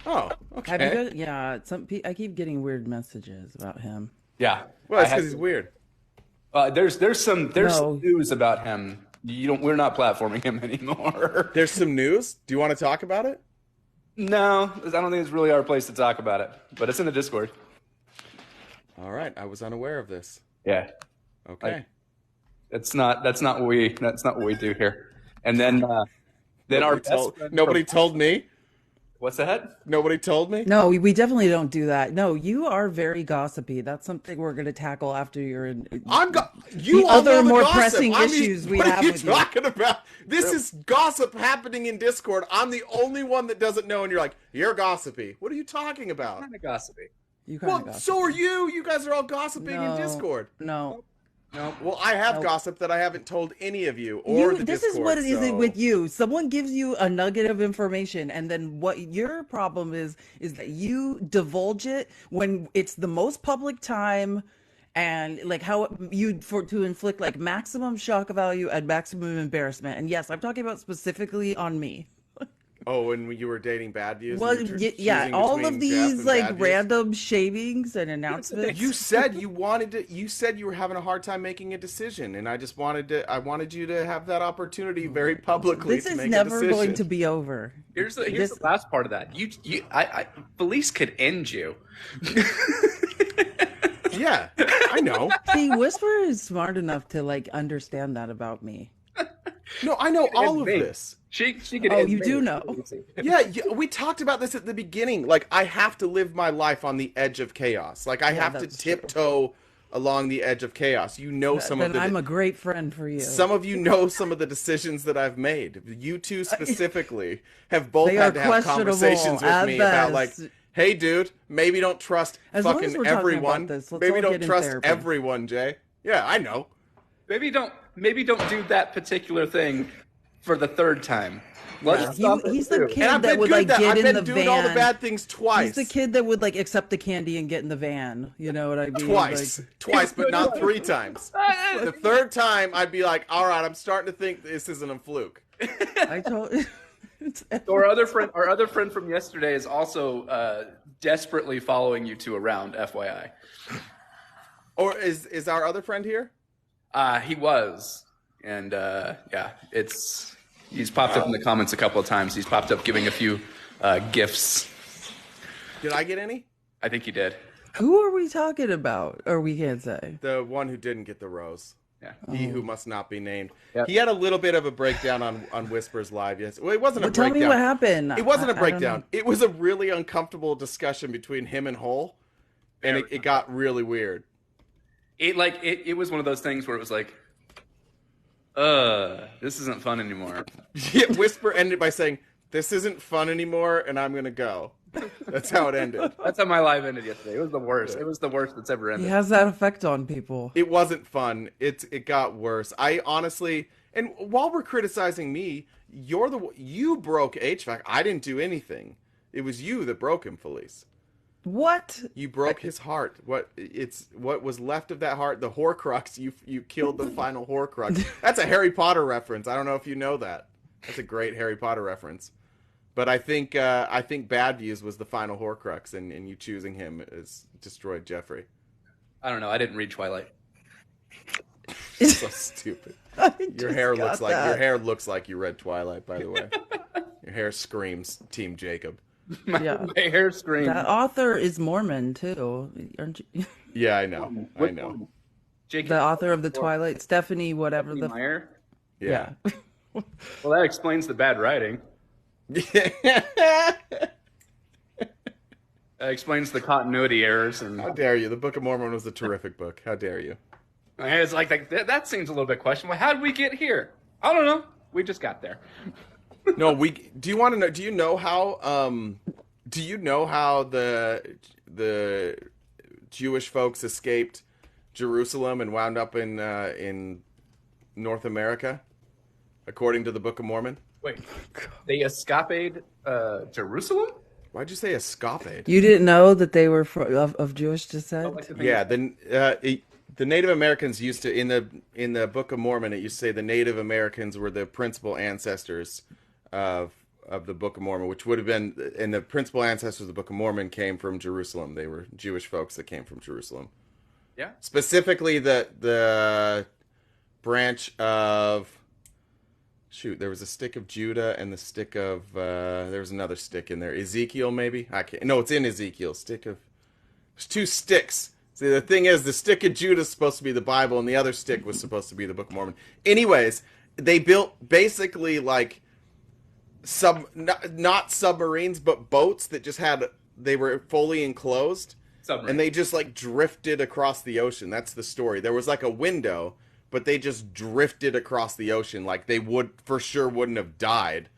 Oh, Have you okay. got, yeah, I keep getting weird messages about him. Yeah. Well, it's I had because he's weird. There's some No. news about him. We're not platforming him anymore. There's some news. Do you want to talk about it? No, I don't think it's really our place to talk about it. But it's in the Discord. All right. I was unaware of this. Yeah. Okay. That's not what we do here. And then our best friend Nobody from- told me. What's that? Nobody told me. No, we definitely don't do that. No, you are very gossipy. That's something we're going to tackle after you're in. You The all other know the more gossip. pressing I mean, issues we what have are you with you. talking about? This is gossip happening in Discord. I'm the only one that doesn't know, and you're like, you're gossipy. What are you talking about? Kind of gossipy. You kind of Well, gossip. so are you. You guys are all gossiping in No, Discord. No. No. Well, I have Nope. gossip that I haven't told any of you or the This Discord. is what it is so- with you. Someone gives you a nugget of information, and then what your problem is that you divulge it when it's the most public time, and like to inflict like maximum shock value and maximum embarrassment. And yes, I'm talking about specifically on me. Oh, when you were dating Bad Views? Well, and you were yeah, choosing all between of Jeff these and like Bad Views? random shavings and announcements. You said you wanted to. You said you were having a hard time making a decision, and I just wanted to. I wanted you to have that opportunity very publicly. This to is make never a decision. going to be over. Here's the This- last part of that. Felice could end you. Yeah, I know. See, Whisper is smart enough to like understand that about me. No, I know all of me. this. She could. Oh, end you me. do know. Yeah, we talked about this at the beginning. Like, I have to live my life on the edge of chaos. Like, I have to that's true. tiptoe along the edge of chaos. You know some of Then the. I'm a great friend for you. Some of you know some of the decisions that I've made. You two specifically have both They had are to have questionable conversations with at me about like, best. hey, dude, maybe don't trust As long as fucking we're talking about everyone. this, let's Maybe all don't get in trust therapy. everyone, Jay. Yeah, I know. Maybe don't do that particular thing for the 3rd time. Let's stop it, he's the too. kid And I've that been would good like that get I've in been the doing van. all the bad things twice. He's the kid that would like accept the candy and get in the van. You know what I mean? Twice, Like, twice, but not 3 times. The 3rd time, I'd be like, all right, I'm starting to think this isn't a fluke. I told. So our other friend from yesterday is also desperately following you two around. FYI, Or is our other friend here? he was, and yeah, he's popped up in the comments a couple of times. He's popped up giving a few gifts. Did I get any? I think he did. Who are we talking about? Or we can't say. The one who didn't get the rose. Yeah. He who must not be named. Yep. He had a little bit of a breakdown on Whispers Live. Yes. Well, it wasn't a Well, tell breakdown. me what happened. It wasn't a I don't breakdown. know. It was a really uncomfortable discussion between him and Hole, and it got really weird. It was one of those things where it was like, this isn't fun anymore. Yeah, Whisper ended by saying, "This isn't fun anymore, and I'm gonna go." That's how it ended. That's how my live ended yesterday. It was the worst. It was the worst that's ever He ended. has that effect on people. It wasn't fun. It got worse. I honestly, and while we're criticizing me, you broke HVAC. I didn't do anything. It was you that broke him, Felice. What? You broke his heart. What was left of that heart? The Horcrux. You killed the final Horcrux. That's a Harry Potter reference. I don't know if you know that. That's a great Harry Potter reference. But I think Bad Views was the final Horcrux, and you choosing him has destroyed Jeffrey. I don't know. I didn't read Twilight. So stupid. Your hair looks like that. your hair looks like you read Twilight. By the way, your hair screams Team Jacob. Yeah. My hair screams. That author is Mormon too, aren't you? Yeah, I know. I What- know. Jacob The author of the Twilight, Stephanie, whatever the. Meyer. Yeah. Well, that explains the bad writing. That explains the continuity errors. And How dare you? The Book of Mormon was a terrific book. How dare you? it's like that seems a little bit questionable. How did we get here? I don't know. We just got there. No, do you want to know? Do you know how? Do you know how the Jewish folks escaped Jerusalem and wound up in North America, according to the Book of Mormon? Wait, they escaped Jerusalem? Why'd you say escapade? You didn't know that they were of Jewish descent? Yeah, then the Native Americans used to in the Book of Mormon. It used to say the Native Americans were the principal ancestors of the Book of Mormon, which would have been, and the principal ancestors of the Book of Mormon came from Jerusalem. They were Jewish folks that came from Jerusalem. Yeah. Specifically, the branch of. Shoot, there was a stick of Judah and the stick of there was another stick in there. Ezekiel, maybe? I can't. No, it's in Ezekiel. There's two sticks. See, the thing is, the stick of Judah is supposed to be the Bible, and the other stick was supposed to be the Book of Mormon. Anyways, they built basically like not submarines, but boats that just they were fully enclosed, Submarine. and they just like drifted across the ocean. That's the story. There was like a window, but they just drifted across the ocean. Like they wouldn't have died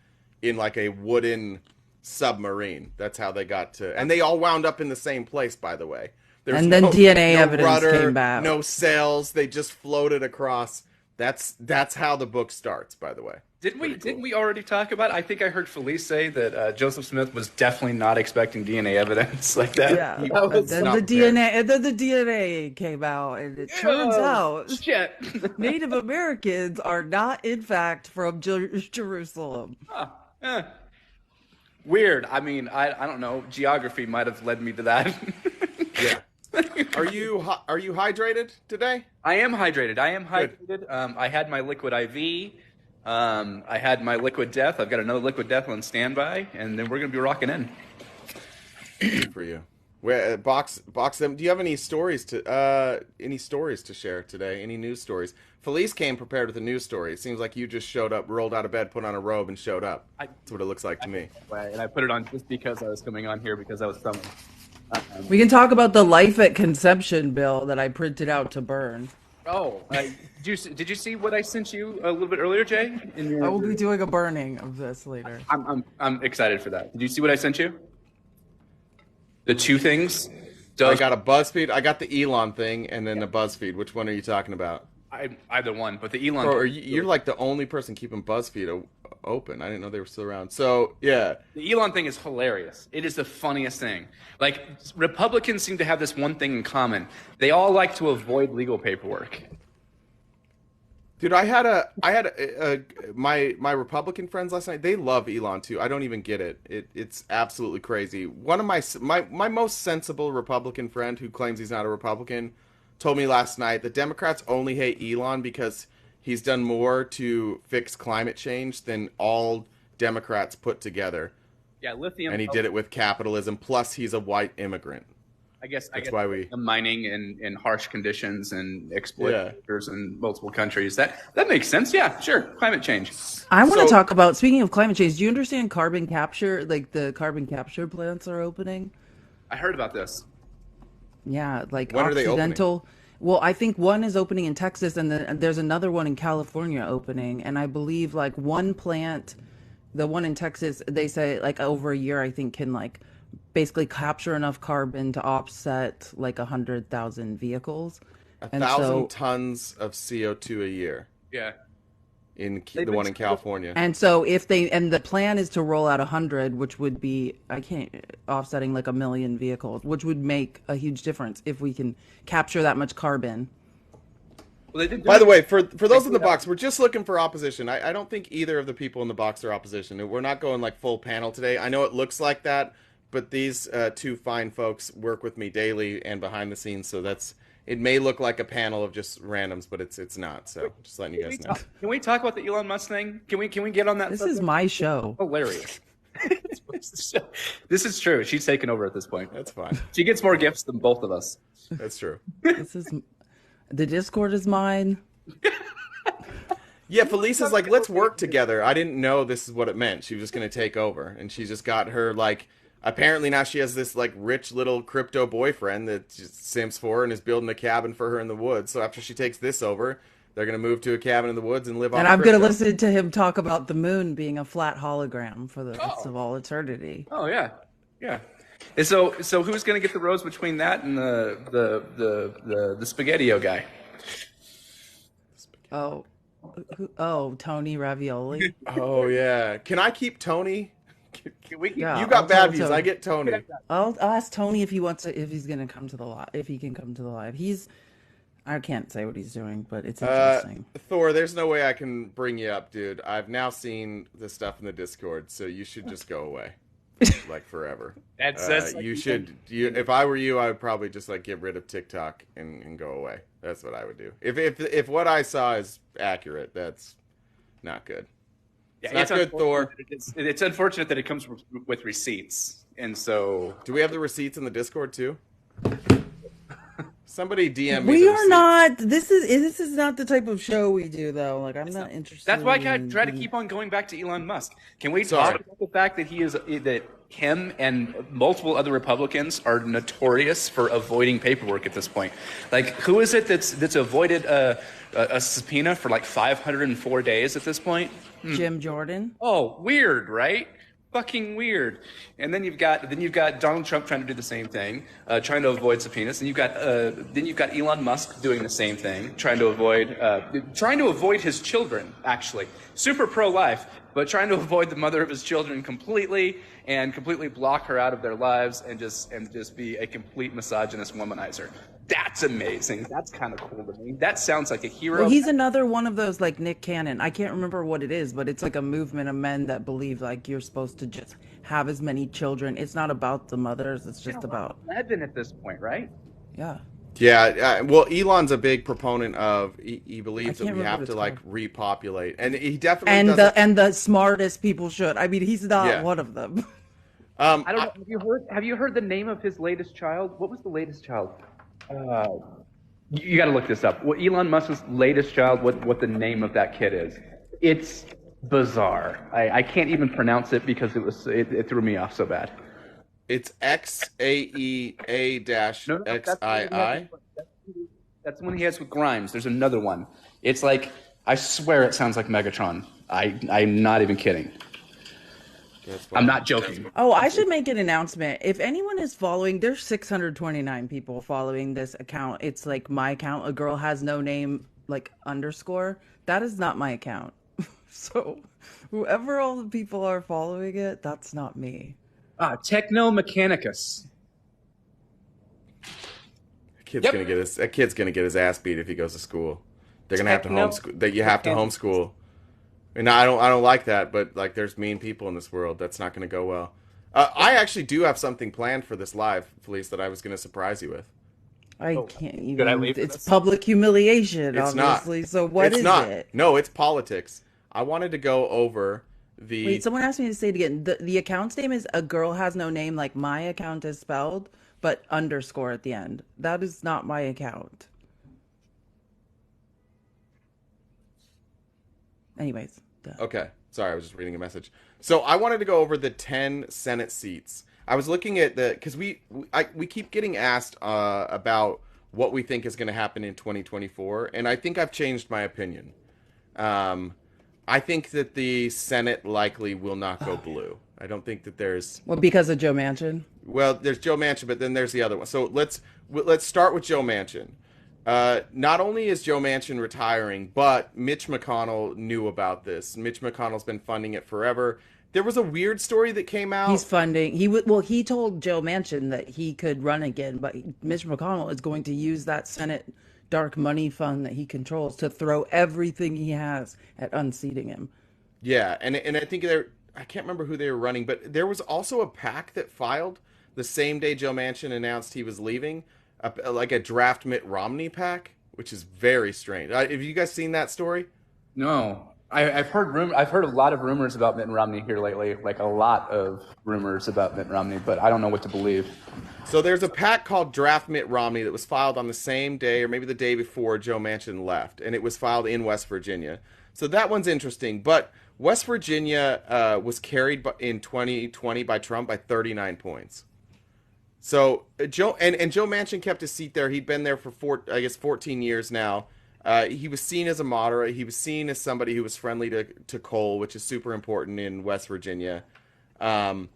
in like a wooden submarine. That's how they got to, and they all wound up in the same place, by the way. There's And then DNA evidence rudder, came back. No sails. They just floated across. That's how the book starts, by the way. Didn't we already talk about it? I think I heard Felice say that Joseph Smith was definitely not expecting DNA evidence like that. Yeah. That was Then not the DNA, and then the DNA came out, and it turns out shit. Native Americans are not, in fact, from Jerusalem. Weird. I mean, I don't know. Geography might have led me to that. Yeah. Are you hydrated today? I am hydrated. I had my liquid IV. I had my liquid death. I've got another liquid death on standby, and then we're gonna be rocking in. Good for you. Where box them? Do you have any stories to share today? Any news stories? Felice came prepared with a news story. It seems like you just showed up, rolled out of bed, put on a robe, and showed up. That's what it looks like to me. And I put it on just because I was coming on here because I was summoned. We can talk about the life at conception bill that I printed out to burn. Oh, did you see what I sent you a little bit earlier, Jay? I will be doing a burning of this later. I'm excited for that. Did you see what I sent you? The two things. I got a BuzzFeed. I got the Elon thing, and then the BuzzFeed. Which one are you talking about? Either one, but the Elon. Or you're like the only person keeping BuzzFeed open. I didn't know they were still around. So yeah, the Elon thing is hilarious. It is the funniest thing. Like Republicans seem to have this one thing in common. They all like to avoid legal paperwork. dude, I had my Republican friends last night. They love Elon too. I don't even get it. It's absolutely crazy. One of my most sensible Republican friend who claims he's not a Republican told me last night that Democrats only hate Elon because he's done more to fix climate change than all Democrats put together. Yeah, lithium. And he did it with capitalism. Plus, he's a white immigrant. I guess why we mining in harsh conditions and exploiters in multiple countries. That makes sense. Yeah, sure. Climate change. I want to talk about, speaking of climate change, do you understand carbon capture? Like the carbon capture plants are opening? I heard about this. Yeah, like when Occidental. Are they opening? Well, I think one is opening in Texas, and there's another one in California opening. And I believe like one plant, the one in Texas, they say like over a year, I think can like basically capture enough carbon to offset like 100,000 vehicles. 1,000 tons of CO2 a year. Yeah. In the one in California. And so the plan is to roll out 100, which would be, offsetting like 1 million vehicles, which would make a huge difference if we can capture that much carbon. Well, they did. By the way, for those in the box, we're just looking for opposition. I don't think either of the people in the box are opposition. We're not going like full panel today. I know it looks like that, but these two fine folks work with me daily and behind the scenes, so it may look like a panel of just randoms, but it's not. So just letting you guys know. Can we talk about the Elon Musk thing? Can we get on that? This subject? is my show. Hilarious. This is true. She's taken over at this point. That's fine. She gets more gifts than both of us. That's true. This is the Discord is mine. Yeah, Felicia's like, let's work together. I didn't know this is what it meant. She was just going to take over. And she just got her, like, apparently now she has this, like, rich little crypto boyfriend that just simps for her and is building a cabin for her in the woods. So after she takes this over, they're going to move to a cabin in the woods and live on And I'm crypto. going to listen to him talk about the moon being a flat hologram for the rest of all eternity. Oh yeah, yeah. And so who's going to get the rose between that and the Spaghetti-O guy? Oh, Tony Ravioli. Oh, yeah. Can I keep Tony? Yeah, You got I'll bad tell views. Tony. I get Tony. I'll ask Tony if he wants to, if he's going to come to the live, if he can come to the live. I can't say what he's doing, but it's interesting. Thor, there's no way I can bring you up, dude. I've now seen the stuff in the Discord, so you should just go away. Like forever. That's you should. If I were you, I would probably just like get rid of TikTok and go away. That's what I would do. If what I saw is accurate, that's not good. Yeah, It's not good, Thor. It's unfortunate that it comes with receipts, and so Do we have the receipts in the Discord too? Somebody DM me. We the are receipts. not. This is not the type of show we do, though. Like, I'm not interested. that's why I in- try to keep on going back to Elon Musk. Can we Sorry. talk about the fact that him and multiple other Republicans are notorious for avoiding paperwork at this point? Like, who is it that's avoided a subpoena for like 504 days at this point? Jim Jordan. Oh, weird, right? Fucking weird. And then you've got Donald Trump trying to do the same thing, trying to avoid subpoenas. And you've got Elon Musk doing the same thing, trying to avoid his children. Actually, super pro-life, but trying to avoid the mother of his children completely and completely block her out of their lives and just be a complete misogynist womanizer. That's amazing. That's kind of cool to me. That sounds like a hero. Well, he's another one of those like Nick Cannon. I can't remember what it is, but it's like a movement of men that believe like you're supposed to just have as many children. It's not about the mothers. It's just about Levin at this point, right? yeah. Yeah, well, Elon's a big proponent of. He believes that can't we remember have what to it's like called. repopulate, and he definitely And doesn't. the smartest people should. I mean, he's not Yeah. one of them. I don't know. Have you heard the name of his latest child? What was the latest child? You got to look this up. What Elon Musk's latest child? What the name of that kid is? It's bizarre. I can't even pronounce it because it threw me off so bad. It's XAEA dash No, that's the one he XII. has- That's the one he has with Grimes. There's another one. It's like, I swear it sounds like Megatron. I'm not even kidding. I'm not joking. Oh, I should make an announcement. If anyone is following, there's 629 people following this account. It's like my account, a girl has no name, like underscore. That is not my account. So whoever all the people are following it, that's not me. Techno Mechanicus. That kid's gonna get his ass beat if he goes to school. They're gonna have to Techno- homeschool. That you have to homeschool. And I don't like that, but like there's mean people in this world. That's not gonna go well. I actually do have something planned for this live, Felice, that I was gonna surprise you with. I can't even. Did I leave for It's this? public humiliation, It's obviously. not. So what it's is not. it? No, it's politics. I wanted to go over the. Wait, someone asked me to say it again. The account's name is a girl has no name, like my account is spelled, but underscore at the end. That is not my account. Anyways. Duh. Okay. Sorry, I was just reading a message. So I wanted to go over the 10 Senate seats. I was looking at because we keep getting asked about what we think is going to happen in 2024, and I think I've changed my opinion. I think that the Senate likely will not go blue. I don't think that there's Well, because of Joe Manchin. there's Joe Manchin, but then there's the other one. So let's start with Joe Manchin. Not only is Joe Manchin retiring, but Mitch McConnell knew about this. Mitch McConnell's been funding it forever. There was a weird story that came out. He's funding. He told Joe Manchin that he could run again, but Mitch McConnell is going to use that Senate dark money fund that he controls to throw everything he has at unseating him. Yeah, and I think I can't remember who they were running, but there was also a PAC that filed the same day Joe Manchin announced he was leaving, like a draft Mitt Romney PAC, which is very strange. Have you guys seen that story? No, I've heard I've heard a lot of rumors about Mitt Romney here lately, like a lot of rumors about Mitt Romney, but I don't know what to believe. So there's a PAC called Draft Mitt Romney that was filed on the same day or maybe the day before Joe Manchin left, and it was filed in West Virginia. So that one's interesting, but West Virginia was carried in 2020 by Trump by 39 points. So Joe Manchin kept his seat there. He'd been there for 14 years now. He was seen as a moderate. He was seen as somebody who was friendly to coal, which is super important in West Virginia. But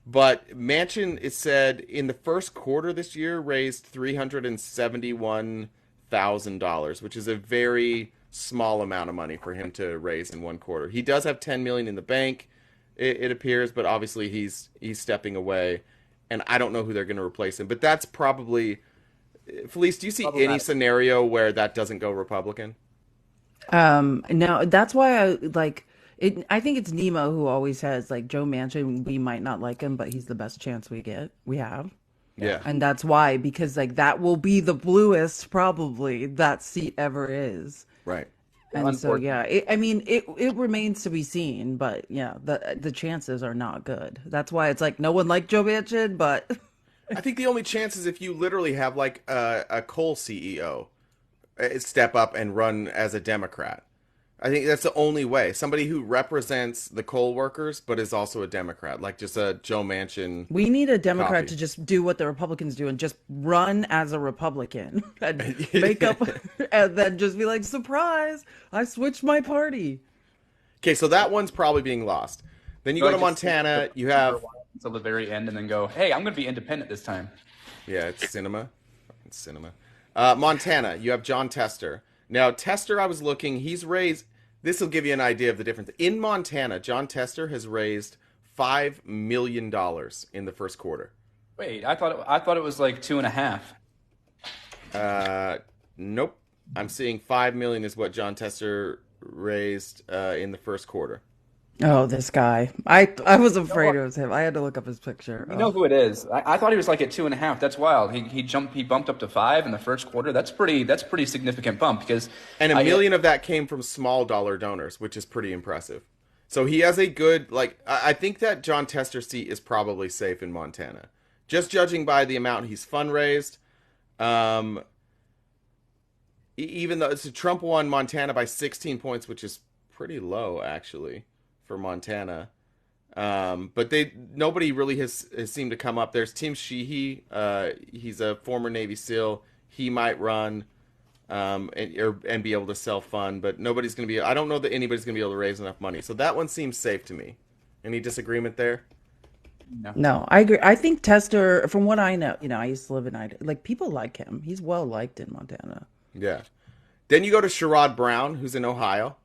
Manchin, it said, in the first quarter this year, raised $371,000, which is a very small amount of money for him to raise in one quarter. He does have $10 million in the bank, it appears, but obviously he's stepping away, and I don't know who they're going to replace him. But that's probably, Felice, do you see any scenario where that doesn't go Republican? No, that's why I like it. I think it's Nemo who always says like Joe Manchin, we might not like him, but he's the best chance we have. Yeah. And that's why, because like that will be the bluest probably that seat ever is. Right. And so, yeah, it remains to be seen, but yeah, the chances are not good. That's why it's like no one liked Joe Manchin, but I think the only chance is if you literally have like a coal CEO step up and run as a Democrat. I think that's the only way. Somebody who represents the coal workers, but is also a Democrat, like just a Joe Manchin. We need a Democrat copy. to just do what the Republicans do and just run as a Republican and make up and then just be like, surprise, I switched my party. Okay, so that one's probably being lost. Then you go to Montana, you have... Until the very end and then go, hey, I'm going to be independent this time. Yeah, it's cinema. It's cinema. Montana, you have John Tester. Now, Tester, I was looking, he's raised... This will give you an idea of the difference. In Montana, John Tester has raised $5 million in the first quarter. Wait, I thought it was like 2.5. Nope. I'm seeing $5 million is what John Tester raised in the first quarter. Oh, this guy. I was afraid it was him. I had to look up his picture. You know who it is. I thought he was like at 2.5. That's wild. He bumped up to 5 in the first quarter. That's pretty significant bump because And $1 million of that came from small dollar donors, which is pretty impressive. So he has a good, like, I think that John Tester's seat is probably safe in Montana. Just judging by the amount he's fundraised. Even though Trump won Montana by 16 points, which is pretty low, actually, for Montana. But nobody really has seemed to come up. There's Tim Sheehy. He's a former Navy SEAL. He might run and be able to self-fund, but nobody's going to be... I don't know that anybody's going to be able to raise enough money. So that one seems safe to me. Any disagreement there? No, I agree. I think Tester, from what I know, I used to live in Idaho. Like, people like him. He's well liked in Montana. Yeah. Then you go to Sherrod Brown, who's in Ohio.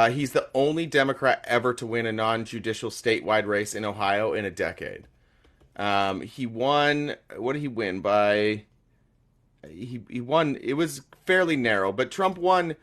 He's the only Democrat ever to win a non-judicial statewide race in Ohio in a decade. He won... What did he win by? He won... It was fairly narrow, but Trump won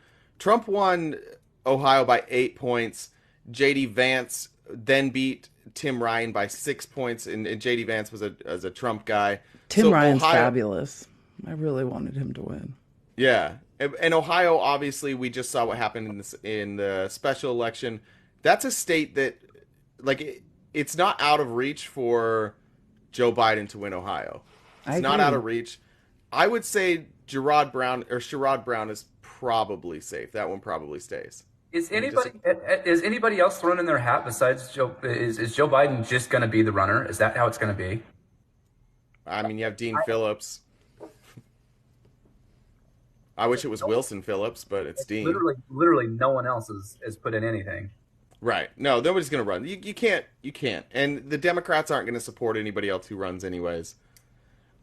Ohio by 8 points. J.D. Vance then beat Tim Ryan by 6 points, and J.D. Vance was a Trump guy. Tim Ryan's fabulous. I really wanted him to win. Yeah. And Ohio, obviously, we just saw what happened in the special election. That's a state that, like, it's not out of reach for Joe Biden to win Ohio. It's not out of reach. I would say Sherrod Brown is probably safe. That one probably stays. Is anybody else thrown in their hat besides Joe? Is Joe Biden just going to be the runner? Is that how it's going to be? I mean, you have Dean Phillips. I wish it was Wilson Phillips, but it's Dean. Literally, no one else has put in anything. Right. No, nobody's going to run. You can't. And the Democrats aren't going to support anybody else who runs anyways.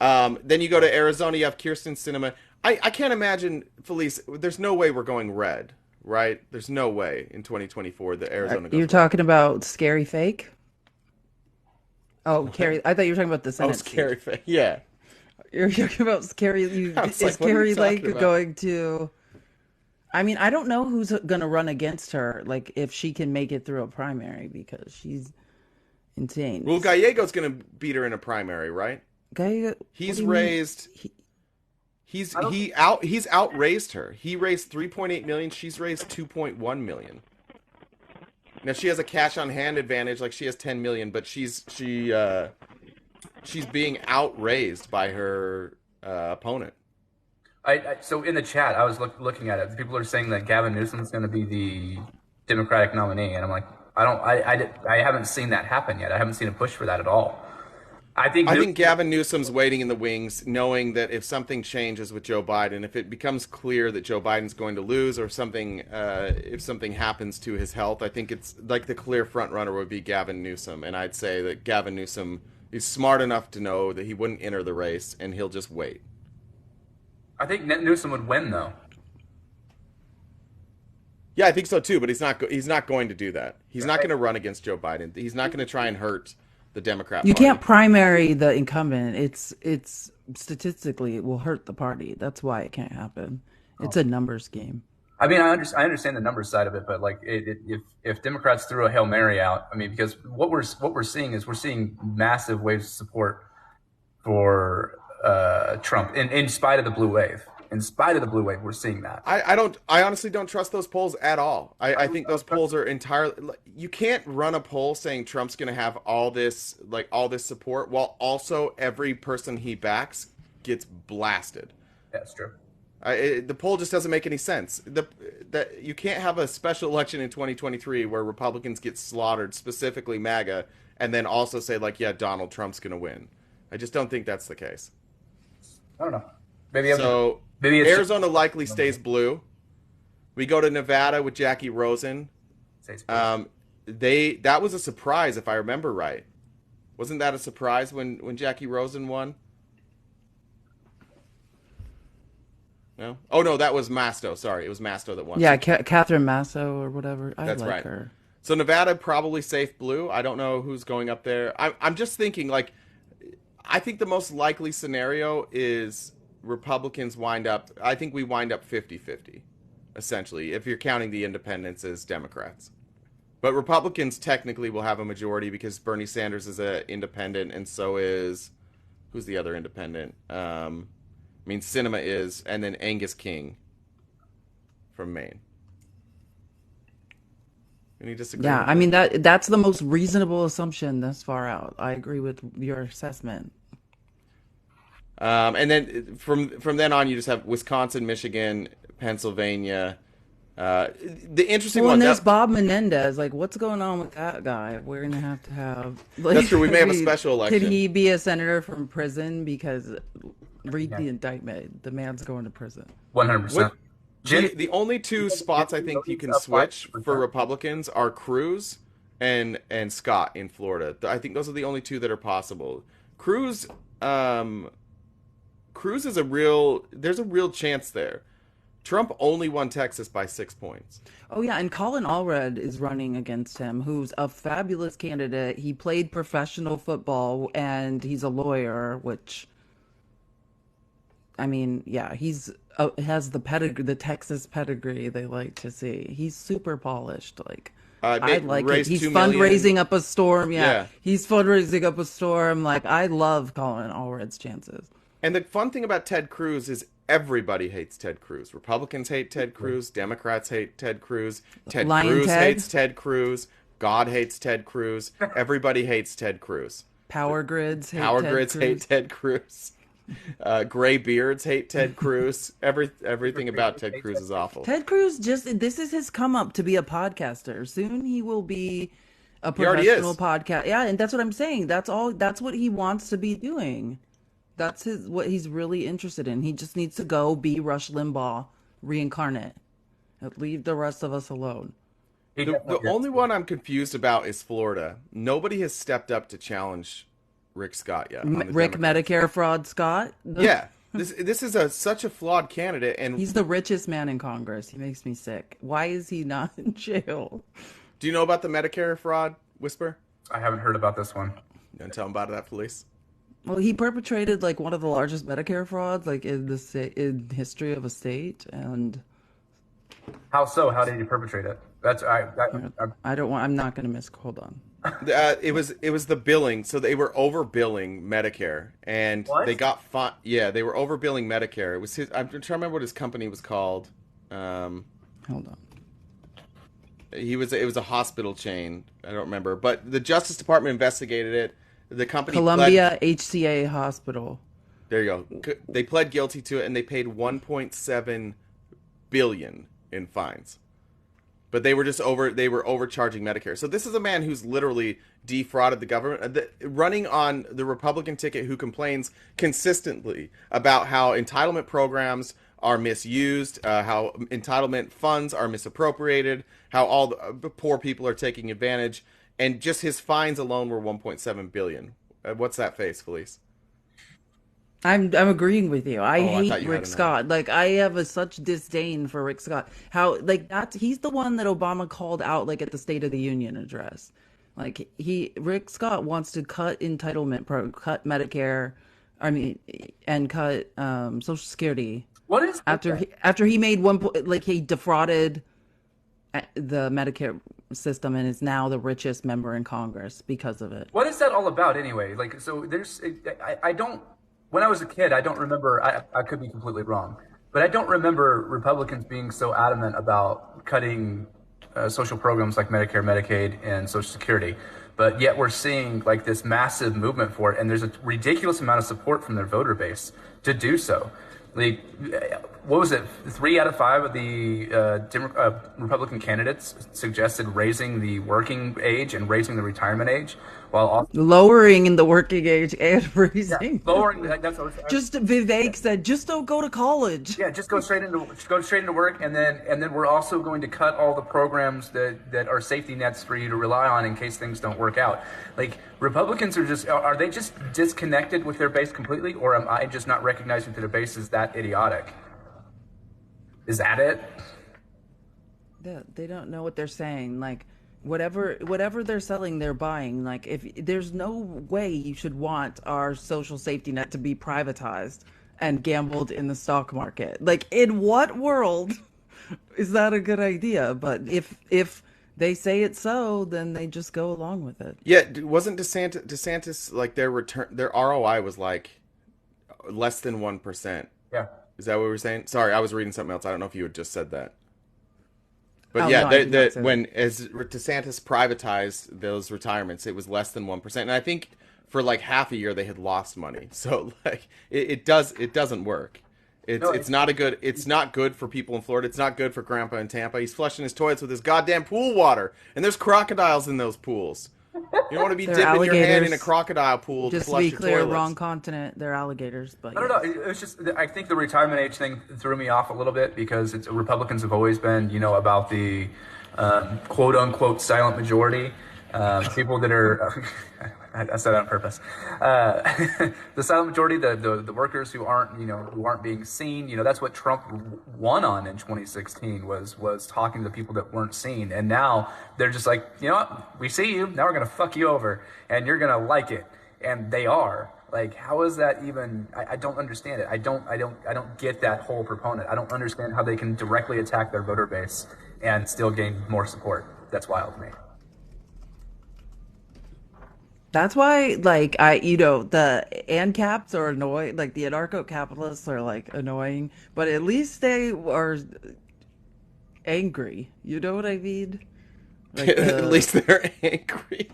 Then you go to Arizona, you have Kyrsten Sinema. I can't imagine, Felice, there's no way we're going red, right? There's no way in 2024 that Arizona goes You're red. talking about Scary Fake? Oh, Carrie, I thought you were talking about the Senate Scary Fake. Yeah. You're talking about Carrie. I was Is like, what are you Carrie talking like about? going to? I mean, I don't know who's gonna run against her. Like, if she can make it through a primary because she's insane. Well, Gallego's going to beat her in a primary, right? Guy, what He's do you mean? raised. He, He's I don't. he's outraised her. He raised 3.8 million. She's raised 2.1 million. Now she has a cash on hand advantage, like she has 10 million, but she's being outraised by her opponent. So in the chat, I was looking at it. People are saying that Gavin Newsom's going to be the Democratic nominee, and I'm like, I haven't seen that happen yet. I haven't seen a push for that at all. I think Gavin Newsom's waiting in the wings, knowing that if something changes with Joe Biden, if it becomes clear that Joe Biden's going to lose, or something, if something happens to his health, I think it's like the clear front runner would be Gavin Newsom, and I'd say that Gavin Newsom is smart enough to know that he wouldn't enter the race, and he'll just wait. I think Newsom would win though. Yeah, I think so too, but he's not going to do that. He's not going to run against Joe Biden. He's not going to try and hurt the Democrat you Party. can't primary the incumbent. It's statistically it will hurt the party. That's why it can't happen. It's a numbers game. I mean, I understand the numbers side of it, but like, if Democrats threw a Hail Mary out, I mean, because what we're seeing is we're seeing massive waves of support for Trump in spite of the blue wave. In spite of the blue wave, we're seeing that. I honestly don't trust those polls at all. I think those polls are entirely. You can't run a poll saying Trump's going to have all this support while also every person he backs gets blasted. That's true. The poll just doesn't make any sense. That you can't have a special election in 2023 where Republicans get slaughtered, specifically MAGA, and then also say like, yeah, Donald Trump's going to win. I just don't think that's the case. I don't know. Maybe it's Arizona likely stays blue. We go to Nevada with Jackie Rosen. That was a surprise if I remember right. Wasn't that a surprise when Jackie Rosen won? No? Oh no, that was Masto. Sorry, it was Masto that won. Yeah, Catherine Masso or whatever. I That's like right. her. So Nevada probably safe blue. I don't know who's going up there. I'm just thinking like, I think the most likely scenario is Republicans wind up. I think we wind up 50-50, essentially, if you're counting the independents as Democrats. But Republicans technically will have a majority because Bernie Sanders is an independent, and so is who's the other independent? I mean, Sinema is, and then Angus King from Maine. Any disagreement? Yeah, I mean that's the most reasonable assumption this far out. I agree with your assessment. And then from then on, you just have Wisconsin, Michigan, Pennsylvania. The interesting Well, one. and there's Bob Menendez. Like, what's going on with that guy? We're gonna have to have. Like, That's true. We may have a I mean, special election. Could he be a senator from prison? Because read the indictment. The man's going to prison. 100%. The only two spots I think you can switch for Republicans are Cruz and Scott in Florida. I think those are the only two that are possible. Cruz is there's a real chance there. Trump only won Texas by 6 points. Oh yeah, and Colin Allred is running against him, who's a fabulous candidate. He played professional football and he's a lawyer, which I mean, yeah, he's has the pedigree, the Texas pedigree they like to see. He's super polished. Like I like it. He's fundraising up a storm. Yeah, he's fundraising up a storm. Like I love Colin Allred's chances. And the fun thing about Ted Cruz is everybody hates Ted Cruz. Republicans hate Ted Cruz. Democrats hate Ted Cruz. Ted Cruz hates Ted Cruz. God hates Ted Cruz. Everybody hates Ted Cruz. Power grids hate Ted Cruz. Gray beards hate Ted Cruz. Everything about Ted Cruz is awful. Ted Cruz this is his come up to be a podcaster. Soon he will be a He already is. professional podcast. Yeah, and that's what I'm saying. That's what he wants to be doing. That's what he's really interested in. He just needs to go be Rush Limbaugh reincarnate. Leave the rest of us alone. The only one I'm confused about is Florida. Nobody has stepped up to challenge Rick Scott yet. Rick Medicare fraud Scott? Yeah. This is such a flawed candidate, and he's the richest man in Congress. He makes me sick. Why is he not in jail? Do you know about the Medicare fraud, Whisper? I haven't heard about this one. You want to tell him about that, police? Well, he perpetrated like one of the largest Medicare frauds like in history of a state, and How so? How did he perpetrate it? That's you know, I don't want. I'm not going to miss. Hold on. It was the billing. So they were overbilling Medicare, and they what? got Yeah, they were overbilling Medicare. It was his. I'm trying to remember what his company was called. Um, Hold on. It was a hospital chain. I don't remember, but the Justice Department investigated it. The company pled. Columbia HCA Hospital. There you go. They pled guilty to it, and they paid 1.7 billion in fines. But they were overcharging Medicare. So this is a man who's literally defrauded the government, running on the Republican ticket, who complains consistently about how entitlement programs are misused, how entitlement funds are misappropriated, how all the poor people are taking advantage, and just his fines alone were 1.7 billion. What's that face, Felice? I'm agreeing with you. I Oh, I hate thought you had Rick another. Scott. Like I have such disdain for Rick Scott. How like that's he's the one that Obama called out like at the State of the Union address. Like Rick Scott wants to cut Medicare, I mean, and cut Social Security What is okay? after he made like he defrauded the Medicare system and is now the richest member in Congress because of it. What is that all about anyway? Like, so there's, I don't, when I was a kid, I don't remember, I could be completely wrong, but I don't remember Republicans being so adamant about cutting social programs like Medicare, Medicaid, and Social Security. But yet we're seeing like this massive movement for it, and there's a ridiculous amount of support from their voter base to do so. Like, what was it? 3 out of 5 of the Republican candidates suggested raising the working age and raising the retirement age, while also Lowering in the working age and yeah, raising. lowering. That's what Just Vivek said, just don't go to college. yeah, just go straight into work, and then we're also going to cut all the programs that are safety nets for you to rely on in case things don't work out. Like Republicans are they just disconnected with their base completely, or am I just not recognizing that their base is that idiotic? Is that it? They don't know what they're saying. Like whatever they're selling, they're buying. Like if there's no way you should want our social safety net to be privatized and gambled in the stock market. Like in what world is that a good idea? But if they say it's so, then they just go along with it. Yeah, wasn't DeSantis like their ROI was like less than 1%? Yeah. Is that what we were saying? Sorry, I was reading something else. I don't know if you had just said that. But Oh yeah, no, I did not say that. when as DeSantis privatized those retirements, it was less than 1%, and I think for like half a year they had lost money. So like it doesn't work. No, It's not good for people in Florida. It's not good for Grandpa in Tampa. He's flushing his toilets with his goddamn pool water, and there's crocodiles in those pools. You don't want to be They're dipping your hand in a alligators. crocodile pool to Just to flush be your clear, toilets. wrong continent. They're alligators, but I don't know. yes. It's just I think the retirement age thing threw me off a little bit because Republicans have always been, about the quote unquote silent majority, people that are. I said that on purpose. The silent majority, the workers who aren't being seen. That's what Trump won on in 2016 was talking to the people that weren't seen, and now they're just like, you know what, we see you. Now we're gonna fuck you over, and you're gonna like it, and they are. Like, how is that even? I don't understand it. I don't get that whole proponent. I don't understand how they can directly attack their voter base and still gain more support. That's wild to me. That's why, like, the ANCAPs are annoying, like, the anarcho-capitalists are, like, annoying, but at least they are angry. You know what I mean? Like, At least they're angry.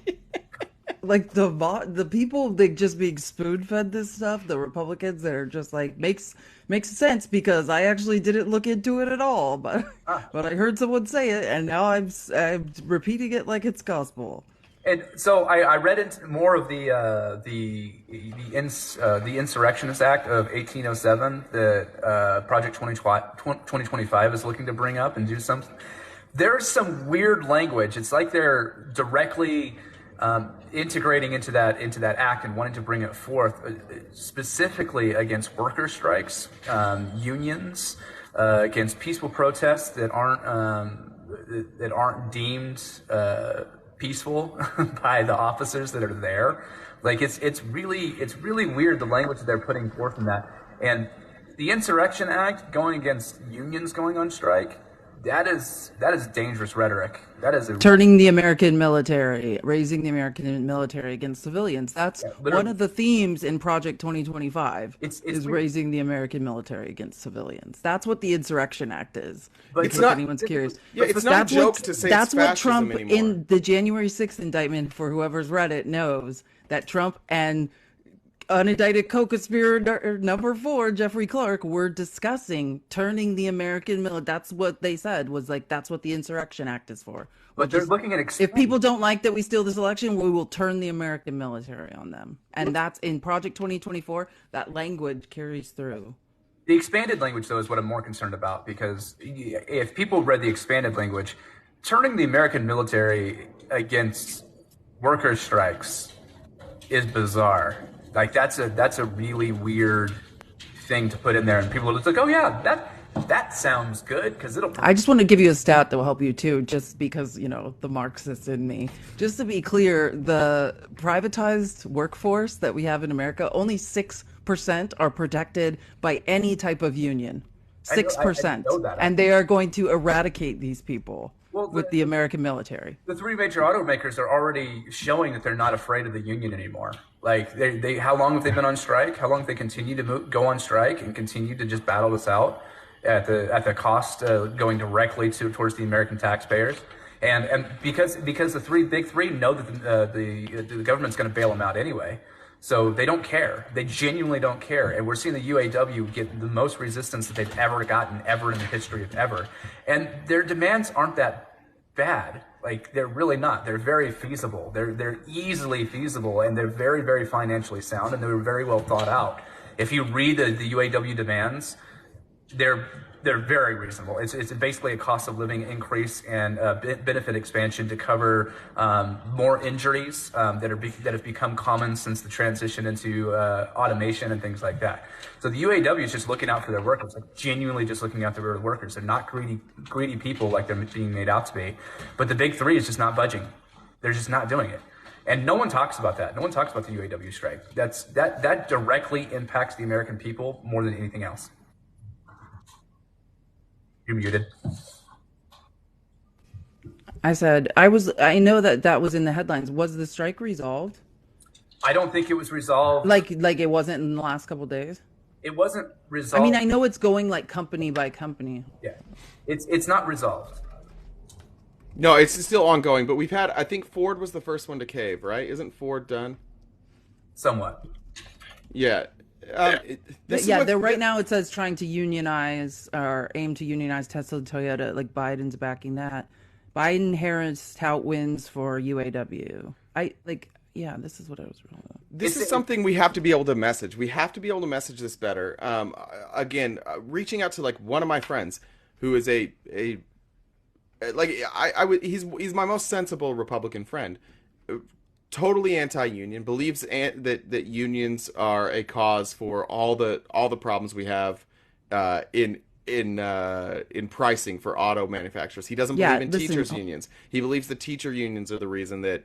the people, they just being spoon-fed this stuff, the Republicans that are just, like, makes sense because I actually didn't look into it at all, but, Ah. but I heard someone say it, and now I'm repeating it like it's gospel. And so I read into more of the Insurrectionist Act of 1807 that Project 2025 is looking to bring up and do something. There's some weird language. It's like they're directly integrating into that act and wanting to bring it forth specifically against worker strikes, unions, against peaceful protests that aren't deemed peaceful by the officers that are there. Like it's really weird the language that they're putting forth in that. And the Insurrection Act going against unions going on strike, that is dangerous rhetoric. That is turning the American military, raising the American military against civilians. That's one of the themes in Project 2025 is raising the American military against civilians. That's what the Insurrection Act is. But it's if not, anyone's curious. Yeah, it's not a joke to say that's it's what Trump anymore. in the January 6th indictment, for whoever's read it, knows that Trump and unindicted co-conspirator number 4, Jeffrey Clark, were discussing turning the American military. That's what they said, was like, that's what the Insurrection Act is for. But they're looking at if people don't like that we steal this election, we will turn the American military on them. And that's in Project 2024. That language carries through. The expanded language, though, is what I'm more concerned about, because if people read the expanded language, turning the American military against worker strikes is bizarre. Like that's a really weird thing to put in there, and people are just like, oh yeah, that sounds good, because it'll. I just want to give you a stat that will help you too, just because, you know, the Marxist in me. Just to be clear, the privatized workforce that we have in America, only 6% are protected by any type of union. 6%, and they are going to eradicate these people with the American military. The 3 major automakers are already showing that they're not afraid of the union anymore. Like they how long have they been on strike? How long have they continued to go on strike and continue to just battle this out at the cost going directly towards the American taxpayers? And because the big three know that the government's going to bail them out anyway. So they don't care. They genuinely don't care. And we're seeing the UAW get the most resistance that they've ever gotten, ever in the history of ever. And their demands aren't that bad. Like, they're really not. They're very feasible. They're easily feasible, and they're very, very financially sound, and they're very well thought out. If you read the UAW demands, they're very reasonable. It's basically a cost of living increase and benefit expansion to cover more injuries that have become common since the transition into automation and things like that. So the UAW is just looking out for their workers, like genuinely just looking out for their workers. They're not greedy people like they're being made out to be. But the big three is just not budging. They're just not doing it. And no one talks about that. No one talks about the UAW strike. That directly impacts the American people more than anything else. You're muted. I said, I know that was in the headlines. Was the strike resolved? I don't think it was resolved. Like it wasn't in the last couple of days? It wasn't resolved. I mean, I know it's going like company by company. Yeah. It's not resolved. No, it's still ongoing, but I think Ford was the first one to cave, right? Isn't Ford done? Somewhat. Yeah. Right now it says trying to unionize or aim to unionize Tesla and Toyota. Like, Biden's backing that. Biden Harris tout wins for UAW. This is what I was reading. This is something we have to be able to message. We have to be able to message this better. Reaching out to like one of my friends who is he's my most sensible Republican friend. Totally anti-union, believes that unions are a cause for all the problems we have in pricing for auto manufacturers. He doesn't believe in teachers' unions. He believes the teacher unions are the reason that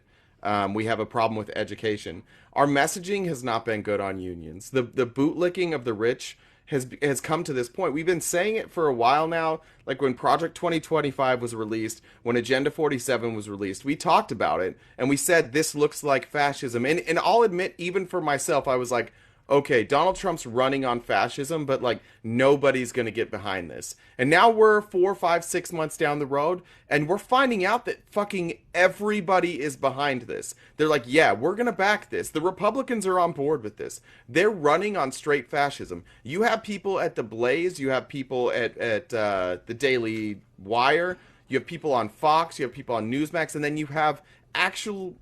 we have a problem with education. Our messaging has not been good on unions. The bootlicking of the rich has come to this point. We've been saying it for a while now. Like when Project 2025 was released, when Agenda 47 was released, we talked about it and we said this looks like fascism. And I'll admit, even for myself, I was like, okay, Donald Trump's running on fascism, but like nobody's going to get behind this. And now we're 4, 5, 6 months down the road and we're finding out that fucking everybody is behind this. They're like, yeah, we're going to back this. The Republicans are on board with this. They're running on straight fascism. You have people at the Blaze, you have people at the Daily Wire, you have people on Fox, you have people on Newsmax, and then you have actual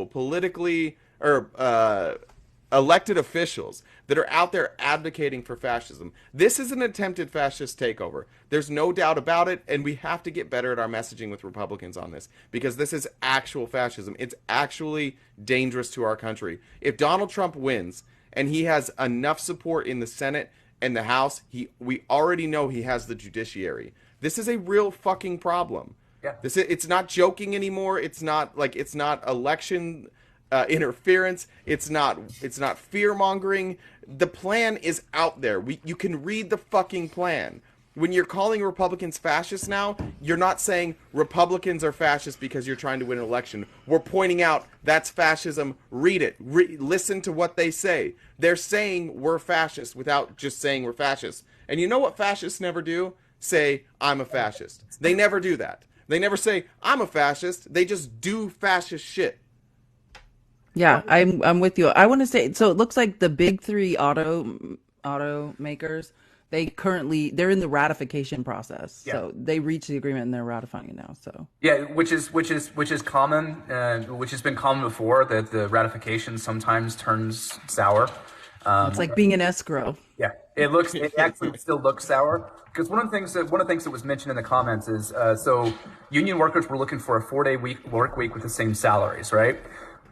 politically elected officials that are out there advocating for fascism. This is an attempted fascist takeover. There's no doubt about it, and we have to get better at our messaging with Republicans on this, because this is actual fascism. It's actually dangerous to our country. If Donald Trump wins and he has enough support in the Senate and the House, we already know he has the judiciary. This is a real fucking problem. Yeah. It's not joking anymore. It's not election interference. It's not fear mongering. The plan is out there. You can read the fucking plan. When you're calling Republicans fascists now, you're not saying Republicans are fascists because you're trying to win an election. We're pointing out that's fascism. Read it. Listen to what they say. They're saying we're fascists without just saying we're fascists. And you know what fascists never do? Say, I'm a fascist. They never do that. They never say, I'm a fascist. They just do fascist shit. Yeah, I'm with you. I want to say, so it looks like the big three automakers, they're in the ratification process. Yeah. So they reached the agreement and they're ratifying it now. So Yeah, which is common, which has been common before, that the ratification sometimes turns sour. it's like being an escrow. Yeah, it actually still looks sour, because one of the things that was mentioned in the comments is so union workers were looking for a 4-day work week with the same salaries, right?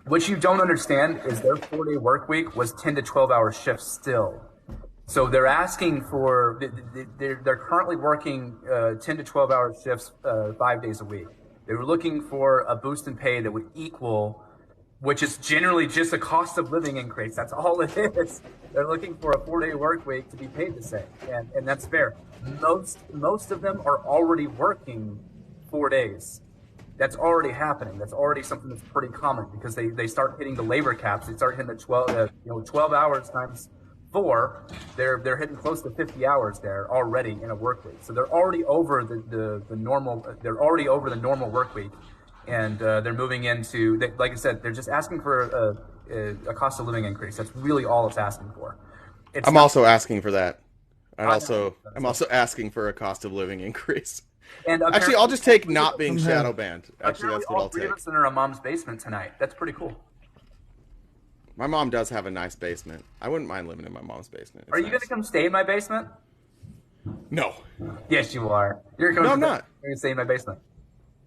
What you don't understand is their 4-day work week was 10 to 12 hour shifts still. So they're asking for, they're currently working 10 to 12 hour shifts 5 days a week. They were looking for a boost in pay that would equal, which is generally just a cost of living increase. That's all it is. They're looking for a 4-day work week to be paid the same, and that's fair. Most of them are already working 4 days. That's already happening. That's already something that's pretty common, because they start hitting the labor caps. They start hitting the 12 hours times 4. They're hitting close to 50 hours there already in a work week. So they're already over the normal. They're already over the normal work week, and they're moving into, like I said, they're just asking for a cost of living increase. That's really all it's asking for. I'm also asking for that. I'm also asking for a cost of living increase. And actually, I'll just take not being shadow banned. Actually, that's what I'll take. All 3 of us in our mom's basement tonight. That's pretty cool. My mom does have a nice basement. I wouldn't mind living in my mom's basement. Are you going to come stay in my basement? No. Yes, you are. You're No, I'm not. You're going to stay in my basement.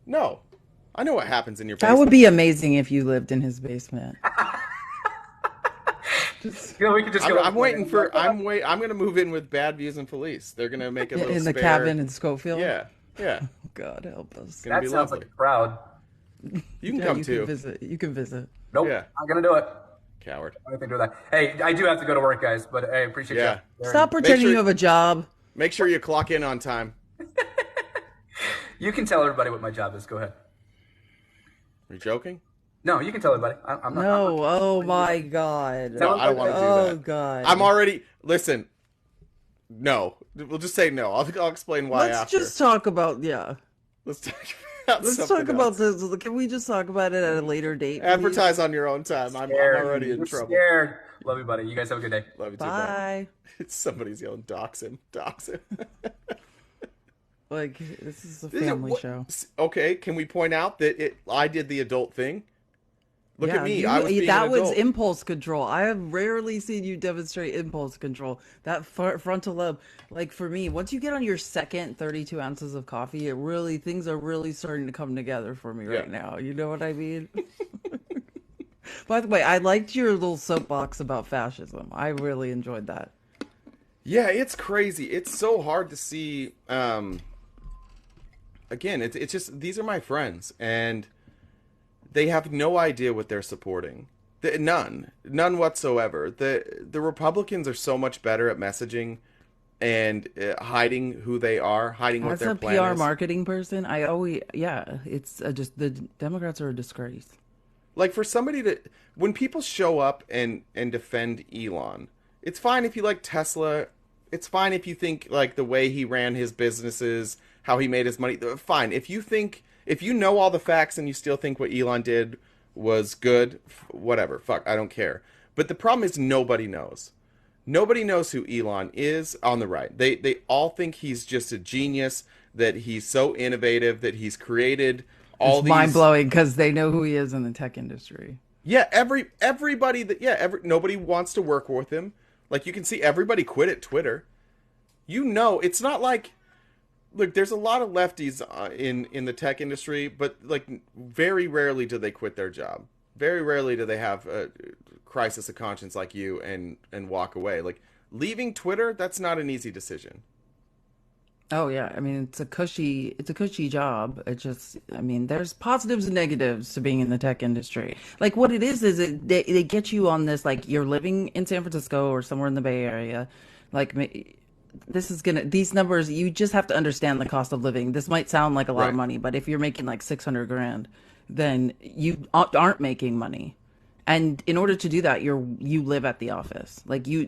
No. I know what happens in your basement. That would be amazing if you lived in his basement. We could just go. I'm waiting for. I'm going to move in with Bad Views and Felice. They're going to make a little in the spare cabin in Schofield. Yeah. God help us. Gonna be That sounds lovely. like a crowd. You can come too. You can visit. Nope. Yeah. I'm going to do it. Coward. Anything to do with that. Hey, I do have to go to work, guys, but I appreciate Yeah. you. Stop pretending sure- you have a job. Make sure you clock in on time. You can tell everybody what my job is. Go ahead. Are you joking? No, you can tell everybody. I'm not. No. Oh my God. No, I don't want to do Oh that. God. I'm already. Listen. No. We'll just say no. I'll explain why Let's after. just talk about Let's talk about Let's something talk about else. this. Can we just talk about it at a later date? please? Advertise on your own time. I'm already in You're trouble. Scared. Love you, buddy. You guys have a good day. Love you too, bye. Bye. Somebody's yelling, dox him. Dox him. Like, this is a family show. Okay, can we point out that I did the adult thing? Look at me. you- I was being that an was adult. impulse control. I have rarely seen you demonstrate impulse control. That frontal lobe, like for me, once you get on your second 32 ounces of coffee, things are really starting to come together for me right now. You know what I mean? By the way, I liked your little soapbox about fascism. I really enjoyed that. Yeah, it's crazy. It's so hard to see. Again, it's just, these are my friends, and they have no idea what they're supporting. None whatsoever. The Republicans are so much better at messaging and hiding who they are, hiding what As their a plan PR is. marketing person, it's just the Democrats are a disgrace. Like, for somebody to, when people show up and defend Elon, it's fine if you like Tesla. It's fine if you think like the way he ran his businesses, how he made his money. Fine. If you know all the facts and you still think what Elon did was good, whatever. Fuck, I don't care. But the problem is nobody knows. Nobody knows who Elon is on the right. They all think he's just a genius, that he's so innovative, that he's created all these Mind blowing because they know who he is in the tech industry. Yeah, everybody nobody wants to work with him. Like, you can see everybody quit at Twitter. You know, it's not like, look, there's a lot of lefties in the tech industry, but like very rarely do they quit their job. Very rarely do they have a crisis of conscience like you and walk away. Like, leaving Twitter, that's not an easy decision. Oh yeah, I mean it's a cushy job. It just, I mean, there's positives and negatives to being in the tech industry. Like what it is they get you on this like you're living in San Francisco or somewhere in the Bay Area. Like this is gonna these numbers you just have to understand the cost of living. This might sound like a lot of Right. money, but if you're making like 600 grand, then you aren't making money. And in order to do that, you live at the office. Like you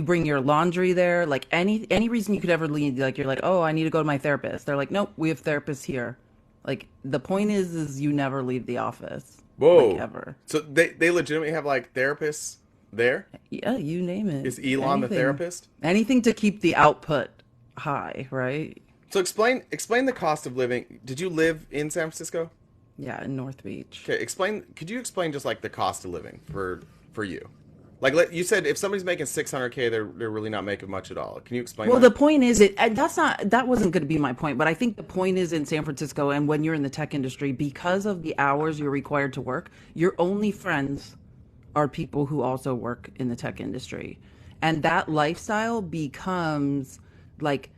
bring your laundry there. Like any reason you could ever leave. Like you're like, oh, I need to go to my therapist. They're like, nope, we have therapists here. Like the point is you never leave the office, like Whoa. ever. So they legitimately have like therapists there? Yeah, you name it. Is Elon the Anything, therapist? anything to keep the output high, right? So explain the cost of living. Did you live in San Francisco? Yeah, in North Beach. Okay, explain. Could you explain just like the cost of living for you? Like you said, if somebody's making 600K, they're really not making much at all. Can you explain Well, the that? point is, that wasn't going to be my point, but I think the point is in San Francisco and when you're in the tech industry, because of the hours you're required to work, your only friends are people who also work in the tech industry. And that lifestyle becomes like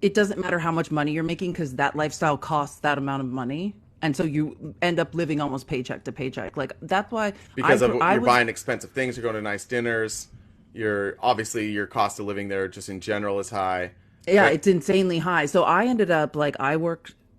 it doesn't matter how much money you're making because that lifestyle costs that amount of money. And so you end up living almost paycheck to paycheck. Like that's why Because of I you're was buying expensive things, you're going to nice dinners. You're obviously your cost of living there just in general is high. yeah, But it's insanely high. So I ended up like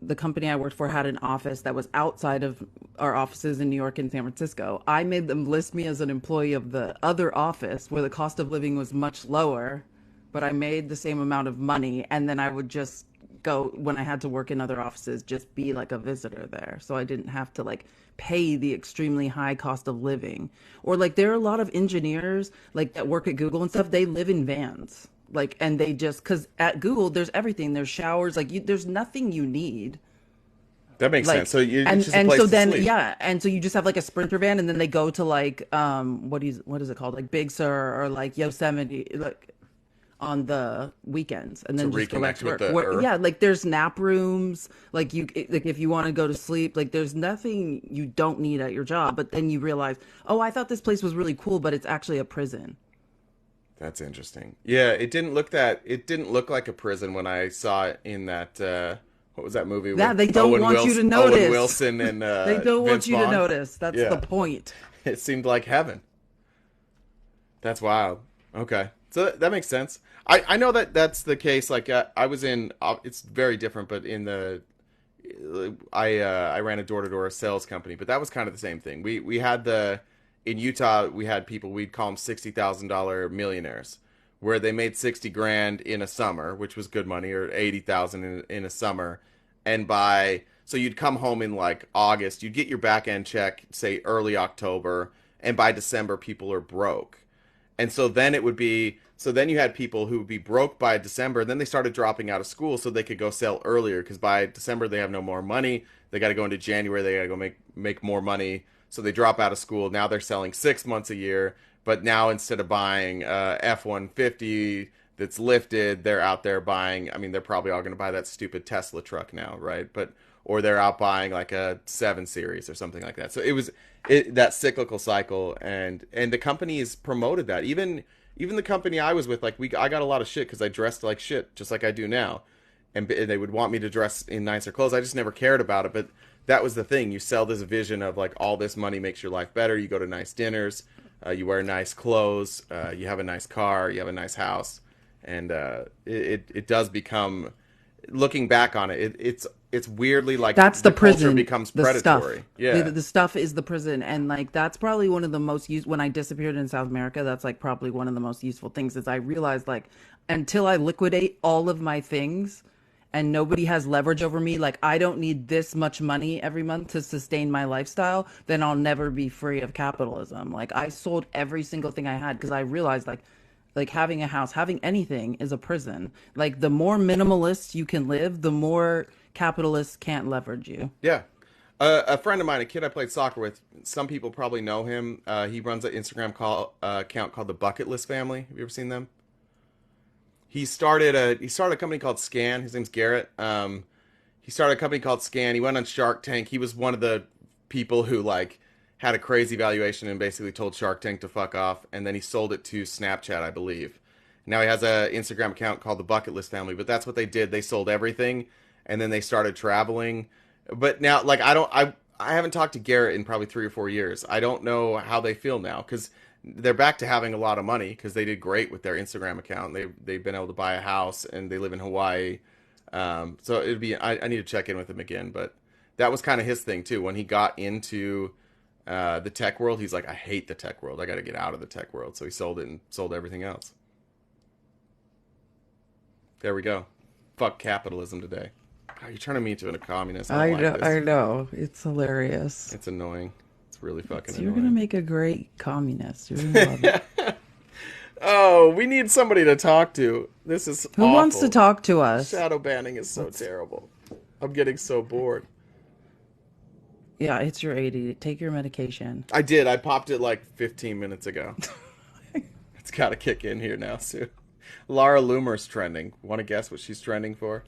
the company I worked for had an office that was outside of our offices in New York and San Francisco. I made them list me as an employee of the other office where the cost of living was much lower, but I made the same amount of money. And then I would just go when I had to work in other offices, just be like a visitor there. So I didn't have to like pay the extremely high cost of living. Or like there are a lot of engineers like that work at Google and stuff, they live in vans. Like and they just cuz at Google there's everything. There's showers, like there's nothing you need. that makes sense. Like So it's just a and place so to then sleep. yeah, and so you just have like a Sprinter van and then they go to like what is it called? Like Big Sur or like Yosemite like on the weekends and To then just go back reconnect to with work. the Where, earth. yeah, like there's nap rooms, like like if you want to go to sleep, like there's nothing you don't need at your job, but then you realize, "Oh, I thought this place was really cool, but it's actually a prison." That's interesting. Yeah, it didn't look like a prison when I saw it in that what was that movie Yeah, with they don't want you to Owen notice. Wilson and They don't want Vince you to Vaughn? notice. That's the Yeah. point. It seemed like heaven. That's wild. Okay. So that makes sense. I know that that's the case. Like I was in, it's very different, but in the, I ran a door to door sales company, but that was kind of the same thing. We had in Utah, we had people, we'd call them $60,000 millionaires, where they made 60 grand in a summer, which was good money, or 80,000 in a summer. And so you'd come home in like August, you'd get your back end check, say early October, and by December, people are broke. And so then so then you had people who would be broke by December, and then they started dropping out of school so they could go sell earlier because by December they have no more money. They got to go into January, they got to go make more money. So they drop out of school. Now they're selling 6 months a year, but now instead of buying F-150 that's lifted, they're out there buying. I mean, they're probably all going to buy that stupid Tesla truck now, right? But or they're out buying like a 7 Series or something like that. So that cyclical cycle, and the companies promoted that. Even the company I was with, like I got a lot of shit because I dressed like shit, just like I do now, and they would want me to dress in nicer clothes. I just never cared about it, but that was the thing. You sell this vision of like all this money makes your life better. You go to nice dinners, you wear nice clothes, you have a nice car, you have a nice house, and it does become, looking back on it, it's weirdly like That's the the culture prison, becomes the stuff. predatory. Yeah. The stuff is the prison. And like that's probably one of the most used when I disappeared in South America, that's like probably one of the most useful things is I realized like until I liquidate all of my things and nobody has leverage over me, like I don't need this much money every month to sustain my lifestyle, then I'll never be free of capitalism. Like I sold every single thing I had because I realized like having a house, having anything is a prison. Like the more minimalist you can live, the more capitalists can't leverage you. Yeah. A friend of mine, a kid I played soccer with, some people probably know him. He runs an Instagram account called the Bucket List Family. Have you ever seen them? He started a company called Scan. His name's Garrett. He started a company called Scan. He went on Shark Tank. He was one of the people who like had a crazy valuation and basically told Shark Tank to fuck off. And then he sold it to Snapchat, I believe. Now he has a Instagram account called the Bucket List Family, but that's what they did. They sold everything and then they started traveling. But now, like, I haven't talked to Garrett in probably 3 or 4 years. I don't know how they feel now because they're back to having a lot of money because they did great with their Instagram account. They've been able to buy a house and they live in Hawaii. So it'd be I need to check in with him again, but that was kind of his thing too. When he got into the tech world, he's like, I hate the tech world. I got to get out of the tech world. So he sold it and sold everything else. There we go. Fuck capitalism today. God, you're turning me into a communist. I don't like this. I know. It's hilarious. It's annoying. It's really fucking You're annoying. gonna make a great communist. You're gonna love it. Oh, we need somebody to talk to. This is Who wants to awful. talk to us? Shadow banning is so terrible. I'm getting so bored. Yeah, it's your 80. Take your medication. I did. I popped it like 15 minutes ago. It's got to kick in here now soon. Laura Loomer's trending. Want to guess what she's trending for?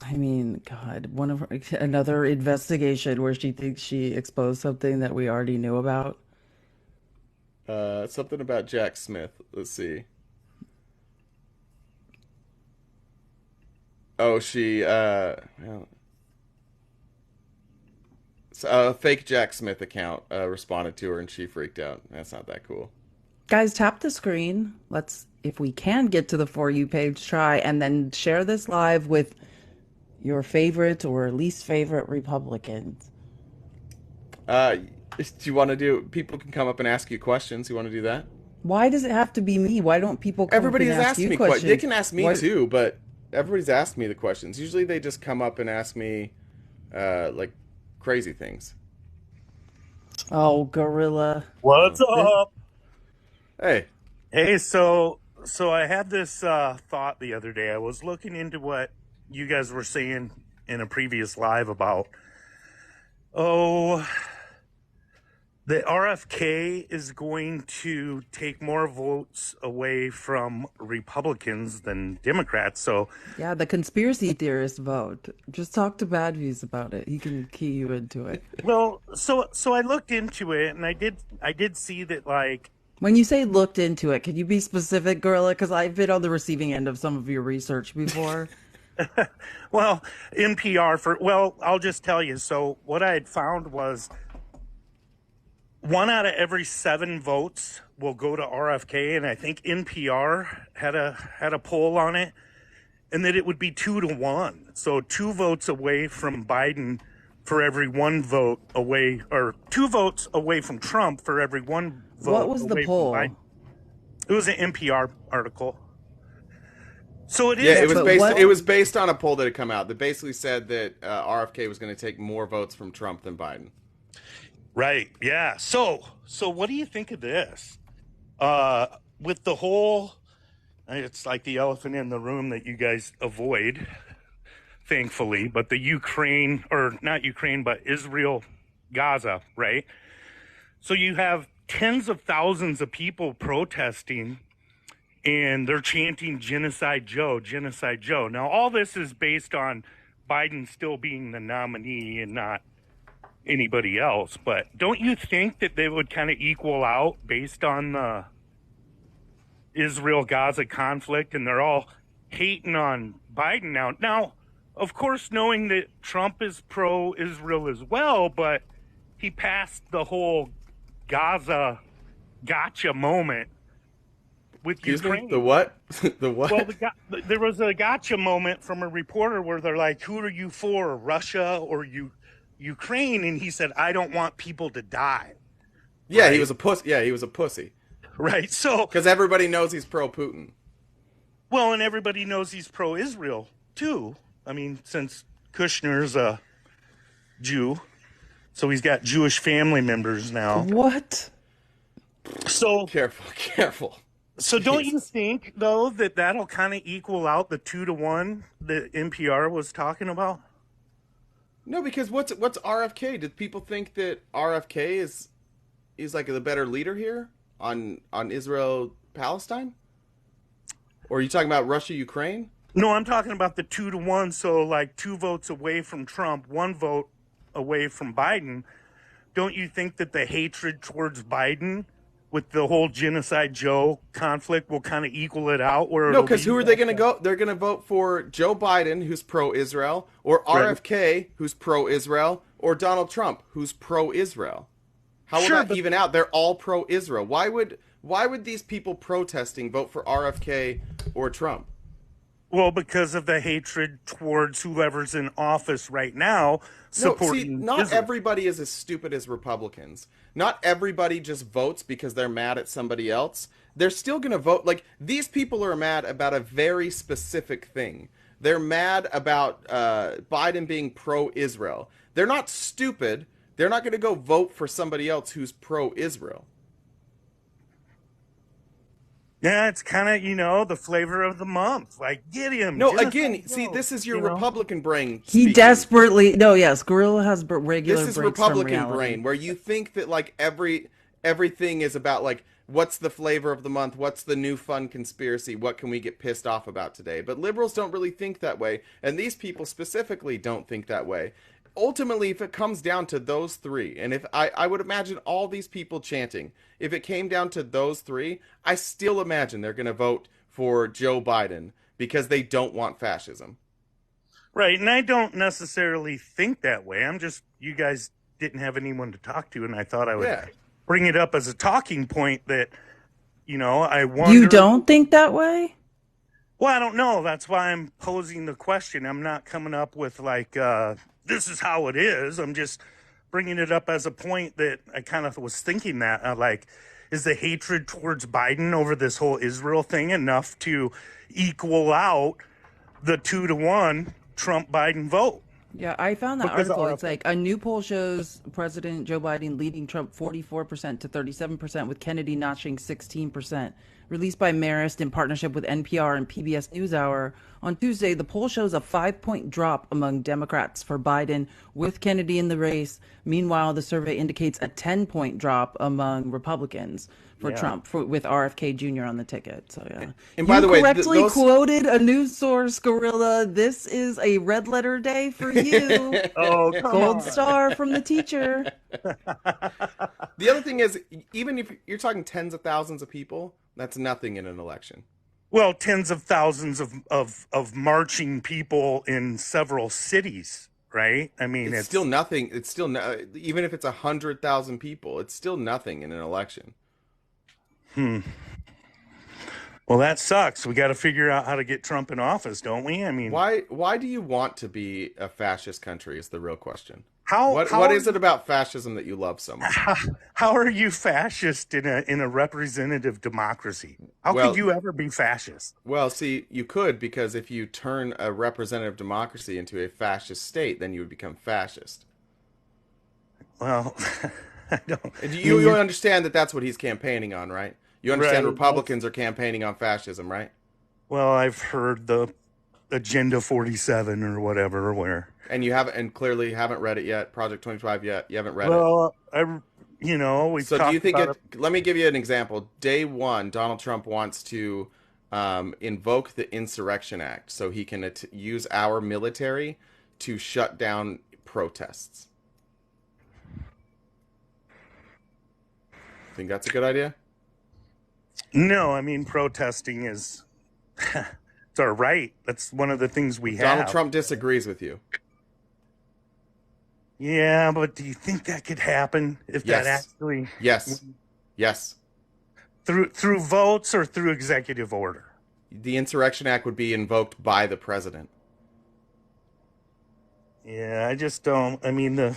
I mean, God, another investigation where she thinks she exposed something that we already knew about. Something about Jack Smith. Let's see. Oh, she well, a fake Jack Smith account responded to her and she freaked out. That's not that cool. Guys, tap the screen. Let's, if we can get to the For You page, try and then share this live with your favorite or least favorite Republicans. Do you want to do? People can come up and ask you questions. You want to do that? Why does it have to be me? Why don't people come Everybody up has and ask asked you me questions? They can ask me Why- too, but everybody's asked me the questions. Usually they just come up and ask me like crazy things. Oh, gorilla. What's up? Hey, Hey, so I had this thought the other day. I was looking into what you guys were saying in a previous live about the RFK is going to take more votes away from Republicans than Democrats. So Yeah, the conspiracy theorist vote. Just talk to Bad Views about it. He can key you into it. well, so I looked into it and I did see that, like, When you say looked into it, can you be specific, gorilla? Because I've been on the receiving end of some of your research before. well, I'll just tell you. So what I had found was 1 out of every 7 votes will go to RFK, and I think NPR had a poll on it, and that it would be 2-1. So 2 votes away from Biden for every 1 vote away, or 2 votes away from Trump for every 1 vote. What was the away from poll? Biden. It was an NPR article. So it is. yeah, it was but based. what- It was based on a poll that had come out that basically said that RFK was going to take more votes from Trump than Biden. Right. Yeah. So what do you think of this? With the whole, it's like the elephant in the room that you guys avoid, thankfully, but the Ukraine, or not Ukraine, but Israel, Gaza, right? So you have tens of thousands of people protesting, and they're chanting Genocide Joe, Genocide Joe. Now, all this is based on Biden still being the nominee and not anybody else. But don't you think that they would kind of equal out based on the Israel-Gaza conflict, and they're all hating on Biden now? Now, of course, knowing that Trump is pro-Israel as well, but he passed the whole Gaza gotcha moment with Excuse Ukraine. me? The what? The what? Well, there was a gotcha moment from a reporter where they're like, "Who are you for, Russia or Ukraine?" And he said, "I don't want people to die." yeah, he right. was a pussy. Yeah, he was a pussy Right. So, because everybody knows he's pro Putin. well, and everybody knows he's pro-Israel too. I mean, since Kushner's a Jew, so he's got Jewish family members now. What? So, Careful. So don't you think, though, that that'll kind of equal out the 2-1 that NPR was talking about? No, because what's RFK? Did people think that RFK is like the better leader here on Israel Palestine? Or are you talking about Russia Ukraine? No, I'm talking about the 2-1. So like 2 votes away from Trump, 1 vote away from Biden. Don't you think that the hatred towards Biden with the whole Genocide Joe conflict will kind of equal it out. Where No, because who are they going to go? They're going to vote for Joe Biden, who's pro-Israel, or RFK, who's pro-Israel, or Donald Trump, who's pro-Israel. How will that even out? They're all pro-Israel. Why would these people protesting vote for RFK or Trump? Well, because of the hatred towards whoever's in office right now supporting not Israel. Everybody is as stupid as Republicans. Not everybody just votes because they're mad at somebody else. They're still going to vote. Like, these people are mad about a very specific thing. They're mad about Biden being pro-Israel. They're not stupid. They're not going to go vote for somebody else who's pro-Israel. Yeah, it's kind of, the flavor of the month. Like, get him. No, again, see, this is your Republican brain speaking. He desperately... No, yes, Gorilla has regular This is Republican brain, where you think that, like, everything is about, like, what's the flavor of the month? What's the new fun conspiracy? What can we get pissed off about today? But liberals don't really think that way, and these people specifically don't think that way. Ultimately, if it comes down to those three, and if I would imagine all these people chanting, if it came down to those three, I still imagine they're going to vote for Joe Biden because they don't want fascism. Right, and I don't necessarily think that way. You guys didn't have anyone to talk to, and I thought I would bring it up as a talking point that, I wonder... You don't think that way? Well, I don't know. That's why I'm posing the question. I'm not coming up with, like... this is how it is. I'm just bringing it up as a point that I kind of was thinking that, is the hatred towards Biden over this whole Israel thing enough to equal out the 2-1 Trump-Biden vote? Yeah, I found that article. It's like a new poll shows President Joe Biden leading Trump 44% to 37%, with Kennedy notching 16%. Released by Marist in partnership with NPR and PBS NewsHour. On Tuesday, the poll shows a 5-point drop among Democrats for Biden, with Kennedy in the race. Meanwhile, the survey indicates a 10-point drop among Republicans for Trump, with RFK Jr. on the ticket. So, yeah. And by the way, correctly quoted a news source, Gorilla. This is a red letter day for you. Oh, Gold star from the teacher. The other thing is, even if you're talking tens of thousands of people, that's nothing in an election. Well, tens of thousands of marching people in several cities, right? I mean, it's still nothing. It's still even if it's 100,000 people, it's still nothing in an election. Well, that sucks. We got to figure out how to get Trump in office, don't we? I mean, why do you want to be a fascist country is the real question. What is it about fascism that you love so much? How are you fascist in a representative democracy? How could you ever be fascist? Well, see, you could, because if you turn a representative democracy into a fascist state, then you would become fascist. Well, I don't. You understand that that's what he's campaigning on, right? You understand Republicans are campaigning on fascism, right? Well, I've heard the Agenda 47 or whatever, where... And you haven't, and clearly haven't read it yet, Project 25 yet. You haven't read it. Well, So do you think let me give you an example. Day one, Donald Trump wants to invoke the Insurrection Act so he can use our military to shut down protests. Think that's a good idea? No, I mean, protesting is... it's our right. That's one of the things we have. Donald Trump disagrees with you. Yeah, but do you think that could happen if that actually... Yes. Through votes or through executive order? The Insurrection Act would be invoked by the president. Yeah, I just don't... I mean,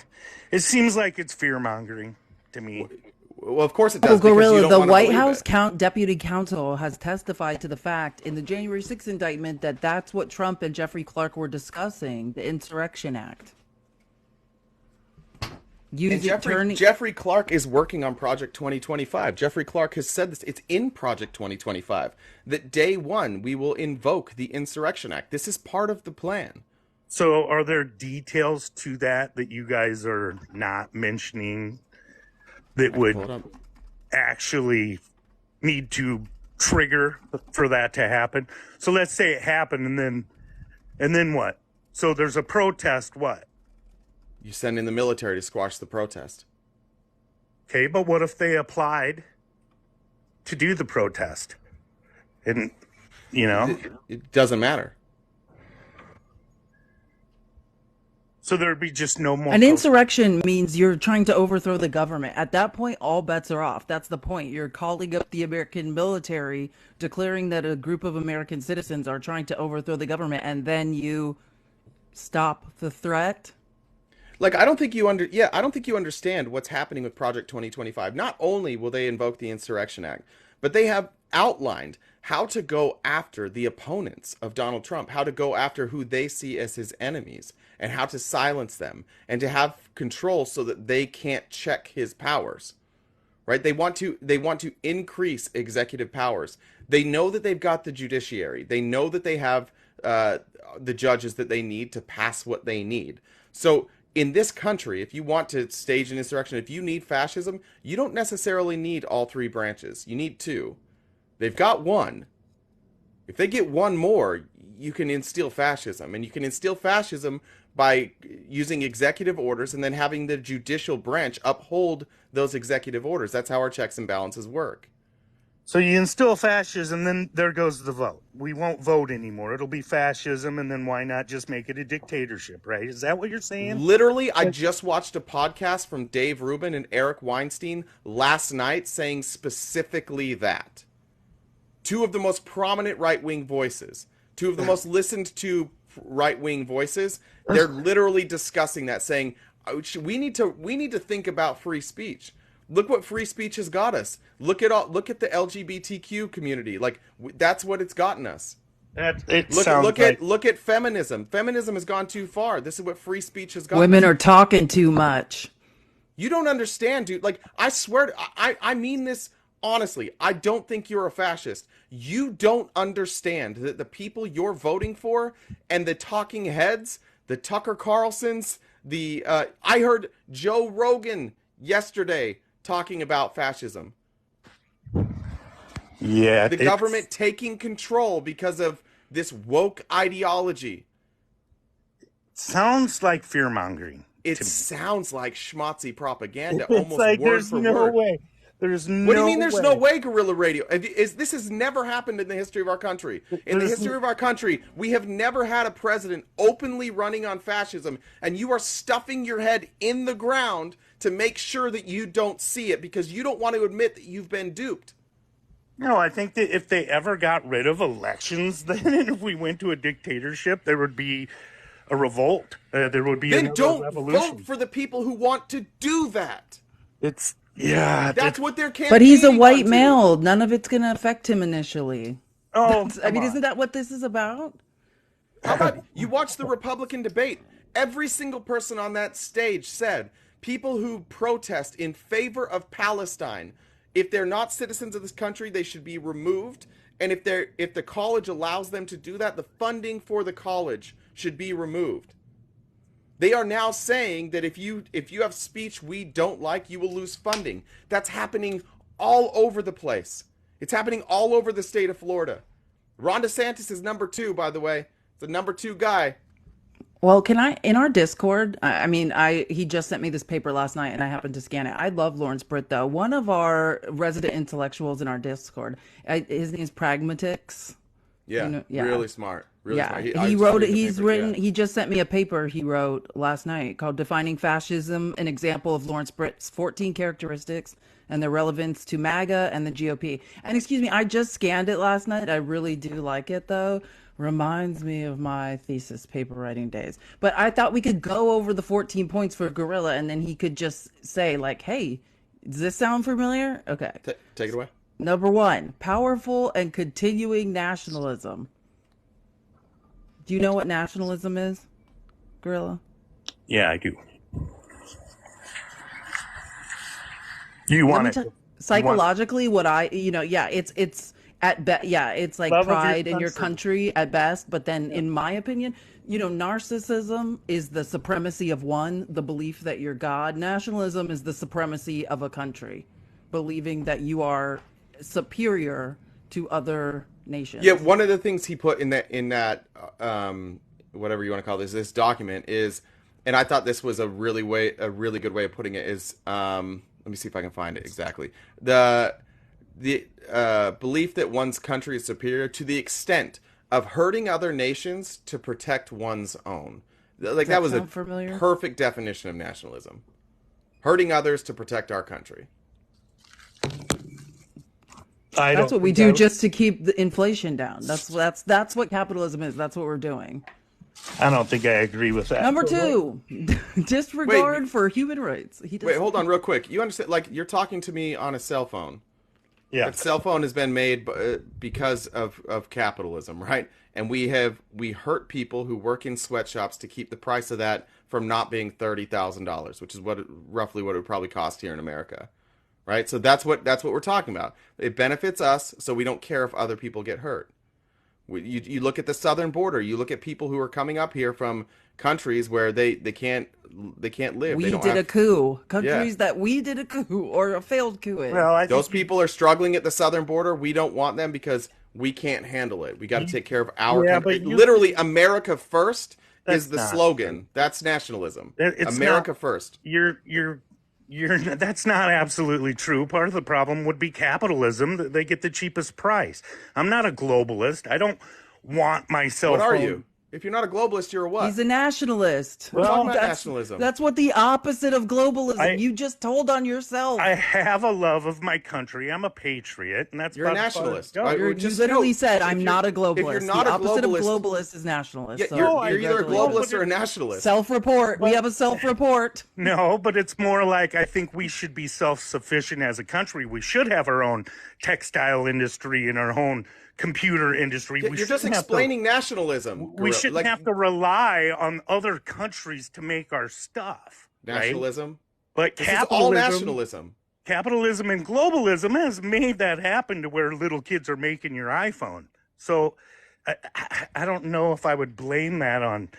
it seems like it's fear-mongering to me. Well, of course it does. Gorilla, the White House Deputy Counsel has testified to the fact in the January 6th indictment that that's what Trump and Jeffrey Clark were discussing, the Insurrection Act. Jeffrey Clark is working on Project 2025. Jeffrey Clark has said this. It's in Project 2025 that day one we will invoke the Insurrection Act. This is part of the plan. So are there details to that you guys are not mentioning that would actually need to trigger for that to happen? So let's say it happened and then what? So there's a protest, what? You send in the military to squash the protest. Okay, but what if they applied to do the protest. And, you know, It doesn't matter. so there'd be just no more An protest. insurrection means you're trying to overthrow the government. At that point, all bets are off. That's the point. You're calling up the American military, declaring that a group of American citizens are trying to overthrow the government, and then you stop the threat. Like, I don't think you understand what's happening with Project 2025. Not only will they invoke the Insurrection Act, but they have outlined how to go after the opponents of Donald Trump, how to go after who they see as his enemies, and how to silence them, and to have control so that they can't check his powers. Right? They want to increase executive powers. They know that they've got the judiciary. They know that they have the judges that they need to pass what they need. So in this country, if you want to stage an insurrection, if you need fascism, you don't necessarily need all three branches. You need two. They've got one. If they get one more, you can instill fascism. And you can instill fascism by using executive orders and then having the judicial branch uphold those executive orders. That's how our checks and balances work. So you instill fascism, then there goes the vote. We won't vote anymore. It'll be fascism, and then why not just make it a dictatorship, right? Is that what you're saying? Literally, I just watched a podcast from Dave Rubin and Eric Weinstein last night saying specifically that. Two of the most prominent right-wing voices, two of the most listened to right-wing voices, they're literally discussing that, saying we need to think about free speech. Look what free speech has got us. Look at the LGBTQ community. Like, that's what it's gotten us. Look at feminism. Feminism has gone too far. This is what free speech has gotten Women us. are talking too much. You don't understand, dude. Like, I swear, I mean this honestly. I don't think you're a fascist. You don't understand that the people you're voting for and the talking heads, the Tucker Carlsons, I heard Joe Rogan yesterday talking about fascism. Yeah. The government taking control because of this woke ideology. Sounds like fear-mongering. It to me. sounds like schmotzy propaganda, It's almost like word there's for no word. way. There's no What do you mean there's way. no way, Guerrilla Radio? This has never happened in the history of our country. In the There's history of our country, we have never had a president openly running on fascism, and you are stuffing your head in the ground to make sure that you don't see it because you don't want to admit that you've been duped. No, I think that if they ever got rid of elections, then if we went to a dictatorship, there would be a revolt. There would be Then another don't revolution. vote for the people who want to do that. That's what they're campaigning But he's a white onto. male. None of it's going to affect him initially. Oh, I mean, come isn't on. that what this is about? How about you watch the Republican debate? Every single person on that stage said people who protest in favor of Palestine, if they're not citizens of this country, they should be removed. And if the college allows them to do that, the funding for the college should be removed. They are now saying that if you have speech we don't like, you will lose funding. That's happening all over the place. It's happening all over the state of Florida. Ron DeSantis is number 2, by the way. The number 2 guy. Well, can I, in our Discord, he just sent me this paper last night and I happened to scan it. I love Lawrence Britt, though. One of our resident intellectuals in our Discord, his name is Pragmatics. Yeah, You know, yeah. really smart. Really Yeah, smart. I he just wrote read it. the He's paper, written. yeah. He just sent me a paper he wrote last night called "Defining Fascism: An Example of Lawrence Britt's 14 Characteristics and Their Relevance to MAGA and the GOP." And excuse me, I just scanned it last night. I really do like it, though. Reminds me of my thesis paper writing days. But I thought we could go over the 14 points for Gorilla, and then he could just say, like, "Hey, does this sound familiar?" Okay. Take it away. Number 1, powerful and continuing nationalism. Do you know what nationalism is, Gorilla? Yeah, I do. You Let want me it? tell psychologically what it's at best, yeah, it's like Love of your pride in your country. country at best, but then in my opinion, narcissism is the supremacy of one, the belief that you're God. Nationalism is the supremacy of a country, believing that you are superior to other nations. Yeah, one of the things he put in that whatever you want to call this document is, and I thought this was a really good way of putting it is, let me see if I can find it exactly. the belief that one's country is superior to the extent of hurting other nations to protect one's own. Like that was a familiar? perfect definition of nationalism. Hurting others to protect our country. That's what we do just to keep the inflation down. That's what capitalism is. That's what we're doing. I don't think I agree with that. Number 2, disregard for human rights. Wait, hold on real quick. You understand, like, you're talking to me on a cell phone. Yeah. That cell phone has been made because of capitalism, right? And we hurt people who work in sweatshops to keep the price of that from not being $30,000, which is roughly what it would probably cost here in America, right? So that's what we're talking about. It benefits us, so we don't care if other people get hurt. You look at the southern border. You look at people who are coming up here from countries where they can't live. We did a coup. Countries that we did a coup or a failed coup in. Well, those people are struggling at the southern border. We don't want them because we can't handle it. We got to take care of our country. Literally, America first is the slogan. That's nationalism. America first. That's not absolutely true. Part of the problem would be capitalism. They get the cheapest price. I'm not a globalist. I don't want myself. What are you? If you're not a globalist, you're a what? He's a nationalist. We're talking about nationalism. That's what the opposite of globalism. You just told on yourself. I have a love of my country. I'm a patriot, and that's you're a nationalist. You literally said I'm not a globalist. If you're not the opposite of globalist is nationalist. Yeah, you're either a globalist or a nationalist. Self-report. We have a self-report. No, but it's more like I think we should be self-sufficient as a country. We should have our own textile industry and our own computer industry. You're just explaining nationalism. We shouldn't have to rely on other countries to make our stuff. Nationalism? Right? But this is all nationalism. Capitalism and globalism has made that happen to where little kids are making your iPhone. So I don't know if I would blame that on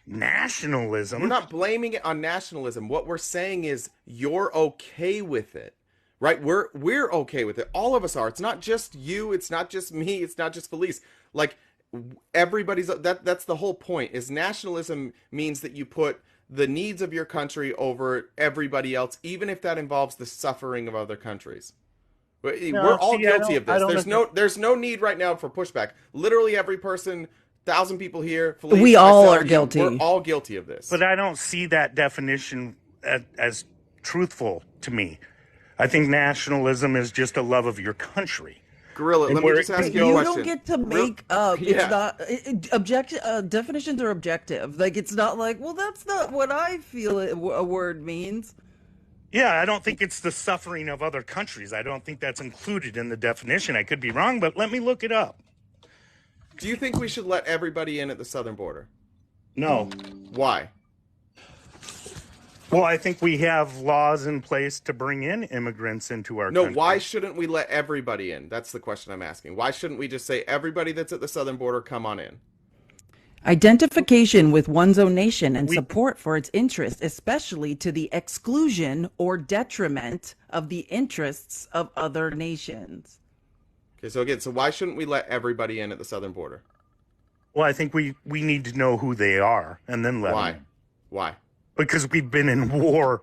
nationalism. We're not blaming it on nationalism. What we're saying is you're okay with it. Right, we're okay with it. All of us are. It's not just you. It's not just me. It's not just Felice. Like everybody's. That's the whole point. Is nationalism means that you put the needs of your country over everybody else, even if that involves the suffering of other countries. We're all guilty of this. There's no need right now for pushback. Literally every person, 1,000 people here. Felice, we all are guilty. We're all guilty of this. But I don't see that definition as truthful to me. I think nationalism is just a love of your country. Gorilla, let me just ask you a question. You don't get to make up. Yeah. It's not definitions are objective. Like it's not like, well, that's not what I feel a word means. Yeah, I don't think it's the suffering of other countries. I don't think that's included in the definition. I could be wrong, but let me look it up. Do you think we should let everybody in at the southern border? No. Why? Well, I think we have laws in place to bring in immigrants into our country. No, why shouldn't we let everybody in? That's the question I'm asking. Why shouldn't we just say everybody that's at the southern border, come on in? Identification with one's own nation and support for its interests, especially to the exclusion or detriment of the interests of other nations. Okay, so why shouldn't we let everybody in at the southern border? Well, I think we need to know who they are and then let them in. Why? Because we've been in war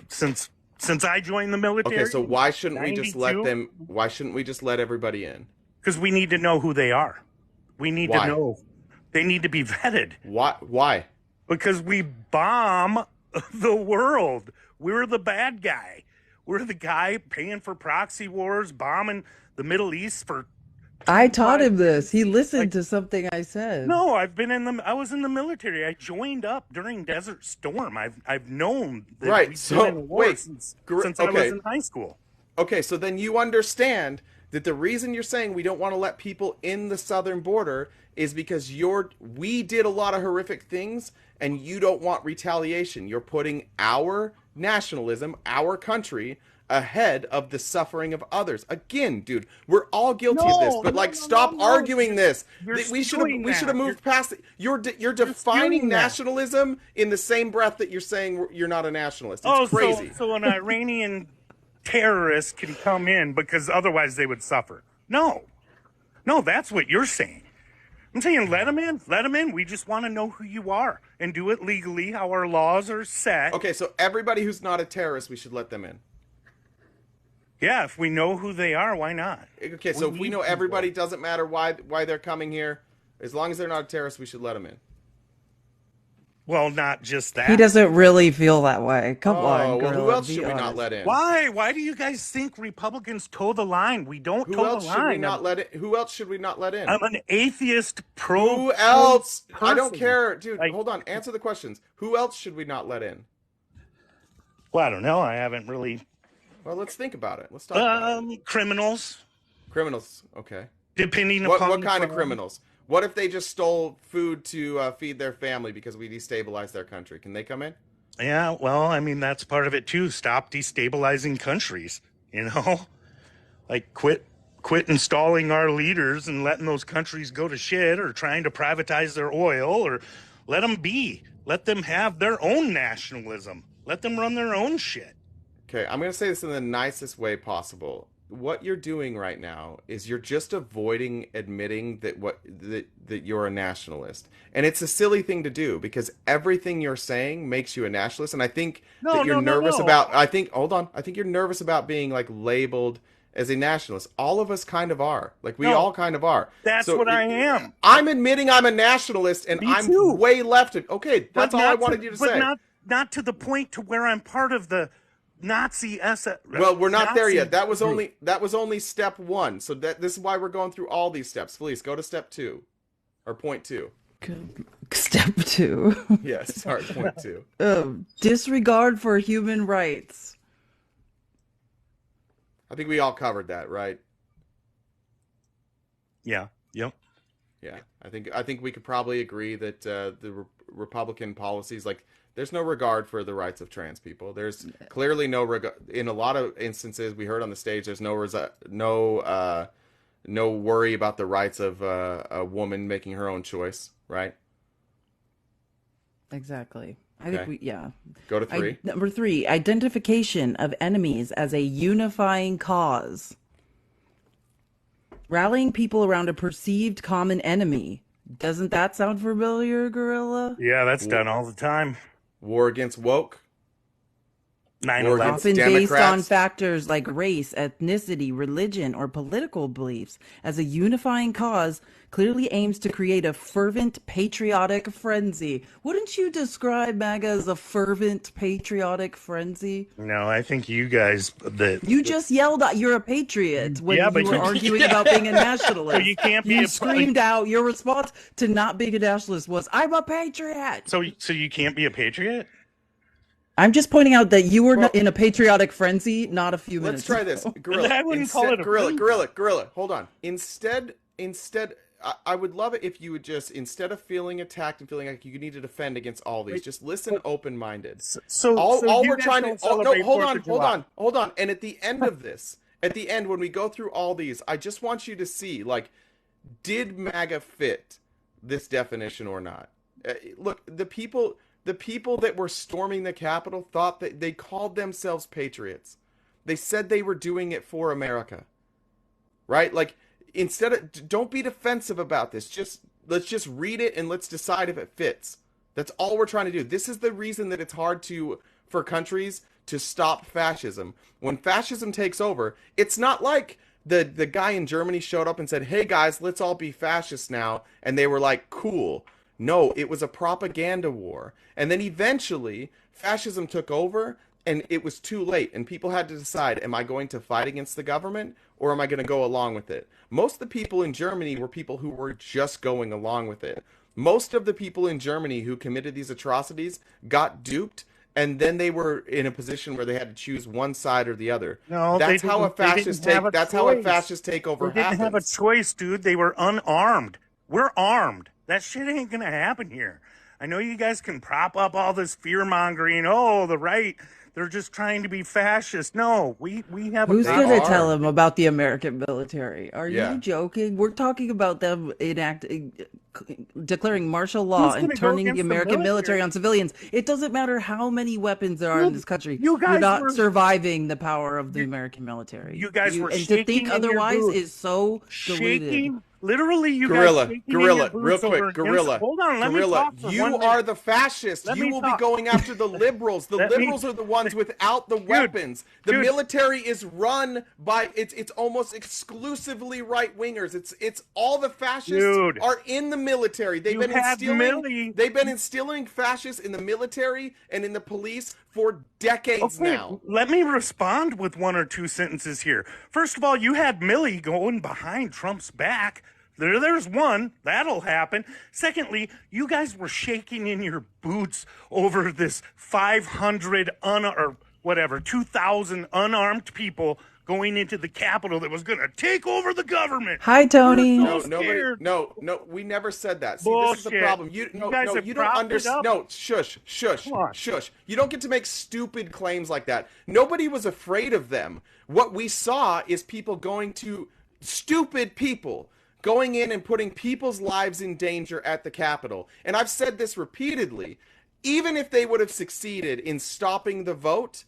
since I joined the military. Okay, so why shouldn't we just let them? Why shouldn't we just let everybody in? Because we need to know who they are. We need to know. They need to be vetted. Why? Because we bomb the world. We're the bad guy. We're the guy paying for proxy wars, bombing the Middle East for. I taught him this. He listened to something I said. No, I was in the military. I joined up during Desert Storm. I've known that we've been in war since I was in high school. Okay, so then you understand that the reason you're saying we don't want to let people in the southern border is because we did a lot of horrific things and you don't want retaliation. You're putting our nationalism, our country, ahead of the suffering of others. Again, dude, we're all guilty of this, but stop arguing this. We should have moved past it. You're defining nationalism in the same breath that you're saying you're not a nationalist. It's crazy. So an Iranian terrorist can come in because otherwise they would suffer. No, that's what you're saying. I'm saying let them in. Let them in. We just want to know who you are and do it legally, how our laws are set. Okay, so everybody who's not a terrorist, we should let them in. Yeah, if we know who they are, why not? Okay, so if we know everybody, doesn't matter why they're coming here. As long as they're not a terrorist, we should let them in. Well, not just that. He doesn't really feel that way. Come on, well, Gorilla, who else be should we not honest. let in? Why? Why do you guys think Republicans toe the line? We don't Who toe else the should we line. not let in? Who else should we not let in? I'm an atheist pro. Who else? I don't person. care, dude. Like- Hold on. Answer the questions. Who else should we not let in? Well, I don't know. I haven't really. Well, let's think about it. Let's talk about it. Criminals, Criminals. Okay. depending What upon kind of the- criminals? What if they just stole food to feed their family because we destabilized their country? Can they come in? Yeah, well, I mean that's part of it too. Stop destabilizing countries. You know, like quit installing our leaders and letting those countries go to shit, or trying to privatize their oil, or let them be. Let them have their own nationalism. Let them run their own shit. Okay, I'm going to say this in the nicest way possible. What you're doing right now is you're just avoiding admitting that you're a nationalist. And it's a silly thing to do because everything you're saying makes you a nationalist. And I think that you're nervous about hold on. I think you're nervous about being like labeled as a nationalist. All of us kind of are. Like we all kind of are. That's So what I am. I'm admitting I'm a nationalist and Me I'm too. way left. Okay, that's But all I not wanted you to but say. not to the point to where I'm part of the Nazi SS. Well, we're not there Nazi yet. That was group. only step 1. So this is why we're going through all these steps. Felice, go to step 2 or point 2. Step 2. Yes, sorry, point 2. Disregard for human rights. I think we all covered that, right? Yeah. Yep. Yeah, I think we could probably agree that the Republican policies, like, there's no regard for the rights of trans people. There's clearly no regard. In a lot of instances, we heard on the stage, there's no worry about the rights of a woman making her own choice, right? Exactly. I Okay. think Go to 3. Number 3, identification of enemies as a unifying cause. Rallying people around a perceived common enemy. Doesn't that sound familiar, Gorilla? Yeah, that's done all the time. War against woke. 9/11. Often Democrats. based on factors like race, ethnicity, religion, or political beliefs, as a unifying cause, clearly aims to create a fervent patriotic frenzy. Wouldn't you describe MAGA as a fervent patriotic frenzy? No, I think you guys You just yelled out you're a patriot when Yeah, you but were you- arguing about being a nationalist. So you can't be You a- screamed out. Your response to not being a nationalist was, "I'm a patriot." so you can't be a patriot? I'm just pointing out that you were in a patriotic frenzy not a few minutes Let's try this. ago. Gorilla. I wouldn't call it a Gorilla. Hold on. Instead, I would love it if you would just, instead of feeling attacked and feeling like you need to defend against all these, just listen open-minded. So all you we're guys trying to, don't no, celebrate hold 4th on, of July. hold on. And at the end of this, at the end, when we go through all these, I just want you to see, like, did MAGA fit this definition or not? Look, the people that were storming the Capitol thought that they called themselves patriots. They said they were doing it for America. Right? Like, don't be defensive about this. Let's just read it and let's decide if it fits. That's all we're trying to do. This is the reason that it's hard for countries to stop fascism. When fascism takes over, it's not like the guy in Germany showed up and said, "Hey guys, let's all be fascists now." And they were like, "Cool." No, it was a propaganda war. And then eventually fascism took over and it was too late. And people had to decide, am I going to fight against the government or am I going to go along with it? Most of the people in Germany were people who were just going along with it. Most of the people in Germany who committed these atrocities got duped, and then they were in a position where they had to choose one side or the other. No, that's how a fascist takeover They didn't have a happens. choice, dude. They were unarmed. We're armed. That shit ain't gonna happen here. I know you guys can prop up all this fear mongering. Oh, the right, they're just trying to be fascist. No, we have Who's a going to are. tell him about the American military? Are Yeah. you joking? We're talking about them declaring martial law Who's and gonna go turning the against the American military military on civilians. It doesn't matter how many weapons there are in this country. you guys You're not were- surviving the power of the American military. You guys were and to shaking think in your otherwise boots. is so deluded. shaking Literally, you Gorilla, guys taking Gorilla, in your real boots over quick, an Gorilla. Hold on, let me Gorilla, talk for you 1 minute. are the fascist. Let You me will talk. be going after the liberals. The Let me- liberals are the ones without the weapons. The dude. military is run by it's almost exclusively right wingers. It's all the fascists Dude. are in the military. You had Millie. They've been instilling fascists in the military and in the police for decades now. Let me respond with 1 or 2 sentences here. First of all, you had Millie going behind Trump's back. There's one. That'll happen. Secondly, you guys were shaking in your boots over this 500 or whatever, 2,000 unarmed people going into the Capitol that was going to take over the government. Hi, Tony. No, so nobody. scared. No, we never said that. See, this is the Bullshit. problem. You guys have you don't propped it understand. up. No, shush. Come on. You don't get to make stupid claims like that. Nobody was afraid of them. What we saw is people stupid people going in and putting people's lives in danger at the Capitol. And I've said this repeatedly. Even if they would have succeeded in stopping the vote,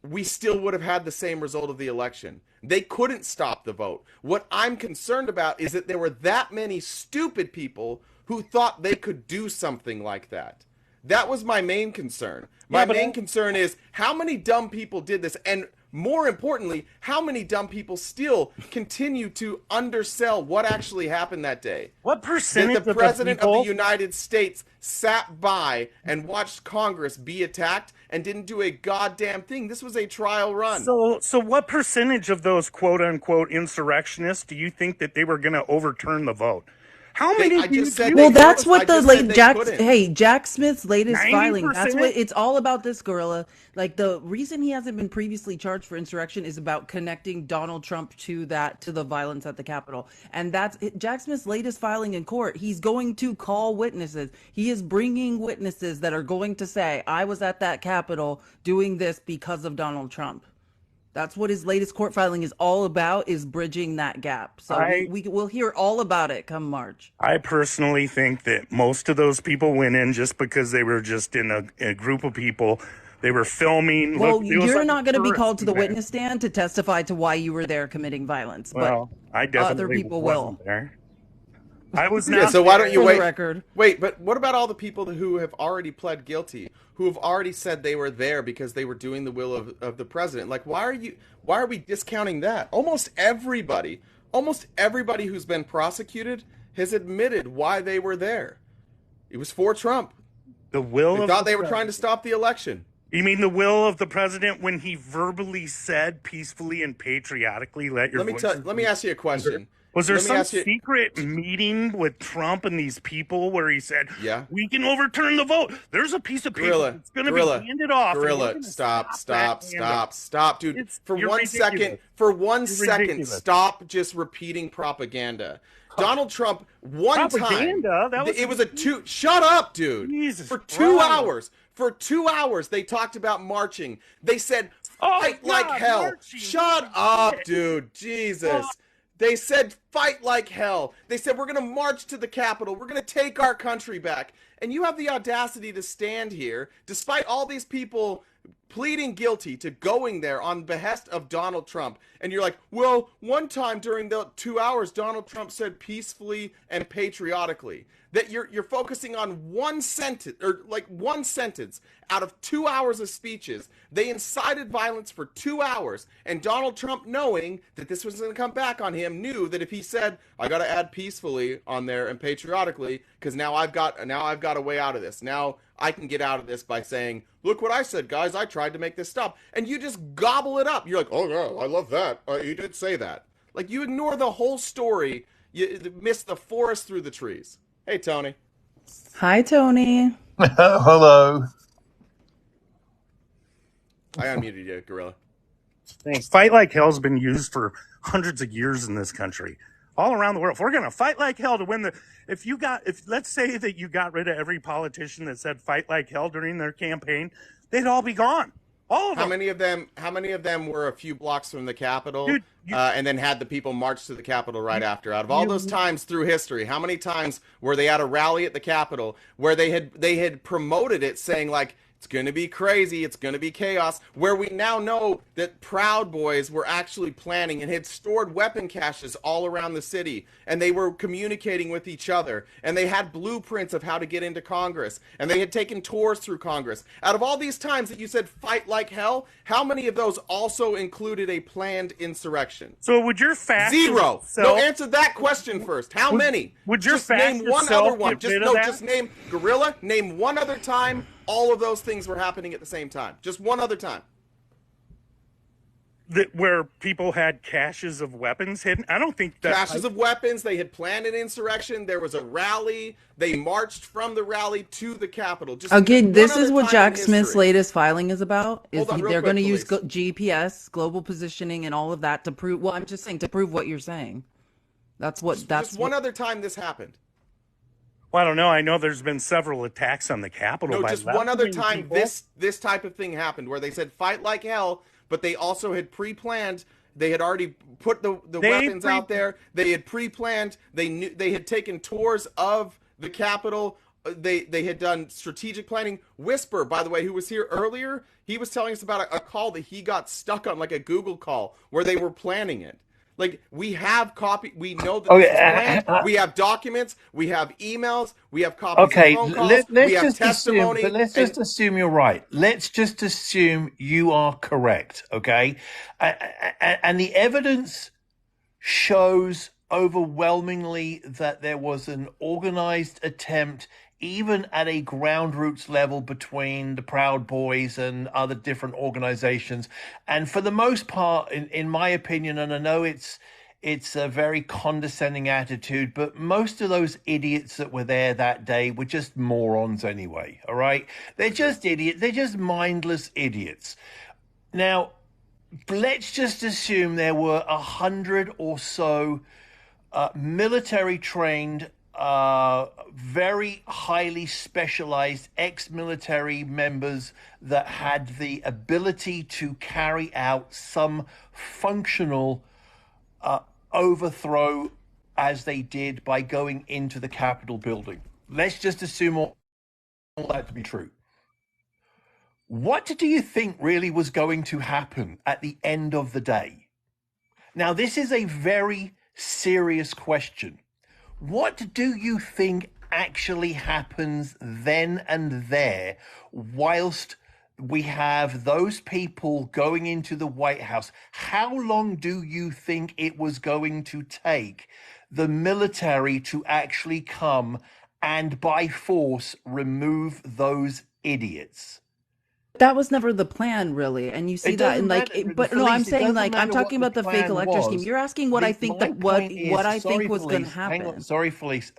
we still would have had the same result of the election. They couldn't stop the vote. What I'm concerned about is that there were that many stupid people who thought they could do something like that. That was my main concern. My main concern is how many dumb people did this, and more importantly, how many dumb people still continue to undersell what actually happened that day. What percentage That the president of the United States sat by and watched Congress be attacked and didn't do a goddamn thing. This was a trial run. So what percentage of those quote unquote insurrectionists do you think that they were going to overturn the vote? How many? I just said Well, they that's couldn't. what I the just said like they Jack. couldn't. Hey, Jack Smith's latest 90%? filing. That's what it's all about. This Gorilla. Like the reason he hasn't been previously charged for insurrection is about connecting Donald Trump to the violence at the Capitol, and that's Jack Smith's latest filing in court. He's going to call witnesses. He is bringing witnesses that are going to say, "I was at that Capitol doing this because of Donald Trump." That's what his latest court filing is all about, is bridging that gap. So we'll hear all about it come March. I personally think that most of those people went in just because they were just in a group of people. They were filming. Well, Look, it was you're like not going to be called to the event. witness stand to testify to why you were there committing violence. Well, I but definitely other people wasn't will. there. I was not. Yeah, so why don't you For the wait? record. Wait, but what about all the people who have already pled guilty, who have already said they were there because they were doing the will of the president? Like, why are we discounting that? Almost everybody who's been prosecuted has admitted why they were there. It was for Trump. The will They of thought the they were trying to stop the election. You mean the will of the president when he verbally said peacefully and patriotically, "Let your voices Let me ask you a question. Was there Let me some ask you- secret meeting with Trump and these people where he said, Yeah. we can overturn the vote? There's a piece of paper Gorilla, that's going to Gorilla, be handed off. and we're Gorilla, gonna stop, dude. You're For one ridiculous. second, ridiculous. stop just repeating propaganda. Donald Trump, one Propaganda? time, That it was a two. Shut up, dude. Jesus For 2 Christ. hours. For 2 hours, they talked about marching. They said, Oh, fight God, like hell. marching. Shut up, dude. Jesus. They said, fight like hell. They said, we're going to march to the Capitol. We're going to take our country back. And you have the audacity to stand here, despite all these people pleading guilty to going there on behest of Donald Trump. And you're like, well, one time during the 2 hours, Donald Trump said peacefully and patriotically. That you're focusing on one sentence out of 2 hours of speeches. They incited violence for 2 hours, and Donald Trump, knowing that this was going to come back on him, knew that if he said, "I got to add peacefully on there and patriotically, because now I've got a way out of this. Now I can get out of this by saying, look what I said, guys. I tried to make this stop," and you just gobble it up. You're like, "Oh yeah, I love that. You did say that." Like, you ignore the whole story. You miss the forest through the trees. Hey, Tony. Hi, Tony. Hello. I unmuted you, Gorilla. Thanks. Fight like hell's been used for hundreds of years in this country, all around the world. If we're going to fight like hell to win if let's say that you got rid of every politician that said fight like hell during their campaign, they'd all be gone. All of them. How many of them were a few blocks from the Capitol, Dude, and then had the people march to the Capitol right after? Out of all those times through history, how many times were they at a rally at the Capitol where they had promoted it, saying like, It's going to be crazy. It's going to be chaos. Where we now know that Proud Boys were actually planning and had stored weapon caches all around the city. And they were communicating with each other. And they had blueprints of how to get into Congress. And they had taken tours through Congress. Out of all these times that you said fight like hell, how many of those also included a planned insurrection? So would your fascist Zero. self, No, answer that question first. How many? would your Just name fascist one self other one. get rid of that? Just name Gorilla. Name one other time all of those things were happening at the same time. Just one other time. Where people had caches of weapons hidden? I don't think that. Caches of weapons. They had planned an insurrection. There was a rally. They marched from the rally to the Capitol. Just Again, one this other is what time Jack in Smith's history. latest filing is about. Is Hold on, real they're quick, going to use please. GPS, global positioning, and all of that to prove. Well, I'm just saying to prove what you're saying. That's what. Just one other time this happened. Well, I don't know. I know there's been several attacks on the Capitol. No, by just one other left-wing time people. this type of thing happened where they said fight like hell, but they also had pre-planned. They had already put the weapons out there. They had pre-planned. They knew they had taken tours of the Capitol. They had done strategic planning. Whisper, by the way, who was here earlier, he was telling us about a call that he got stuck on, like a Google call, where they were planning it. Like, we have copy. We know that this is planned. We have documents. We have emails. We have copies Okay, of phone calls. let's we have just testimony. assume, but let's just assume you're right. Let's just assume you are correct, okay? And the evidence shows overwhelmingly that there was an organized attempt, even at a ground roots level, between the Proud Boys and other different organizations. And for the most part, in my opinion, and I know it's a very condescending attitude, but most of those idiots that were there that day were just morons anyway, all right? They're just idiots. They're just mindless idiots. Now, let's just assume there were 100 or so military-trained, very highly specialized ex-military members that had the ability to carry out some functional overthrow as they did by going into the Capitol building. Let's just assume all that to be true. What do you think really was going to happen at the end of the day? Now, this is a very serious question. What do you think actually happens then and there whilst we have those people going into the White House? How long do you think it was going to take the military to actually come and by force remove those idiots? That was never the plan, really, and you see It that in doesn't like. matter, But no, I'm Felice, it saying doesn't like I'm matter talking what about the the fake plan elector scheme. was. You're asking what I think My that what point is, what I think sorry, was going to Felice, hang on, happen. sorry, Felice.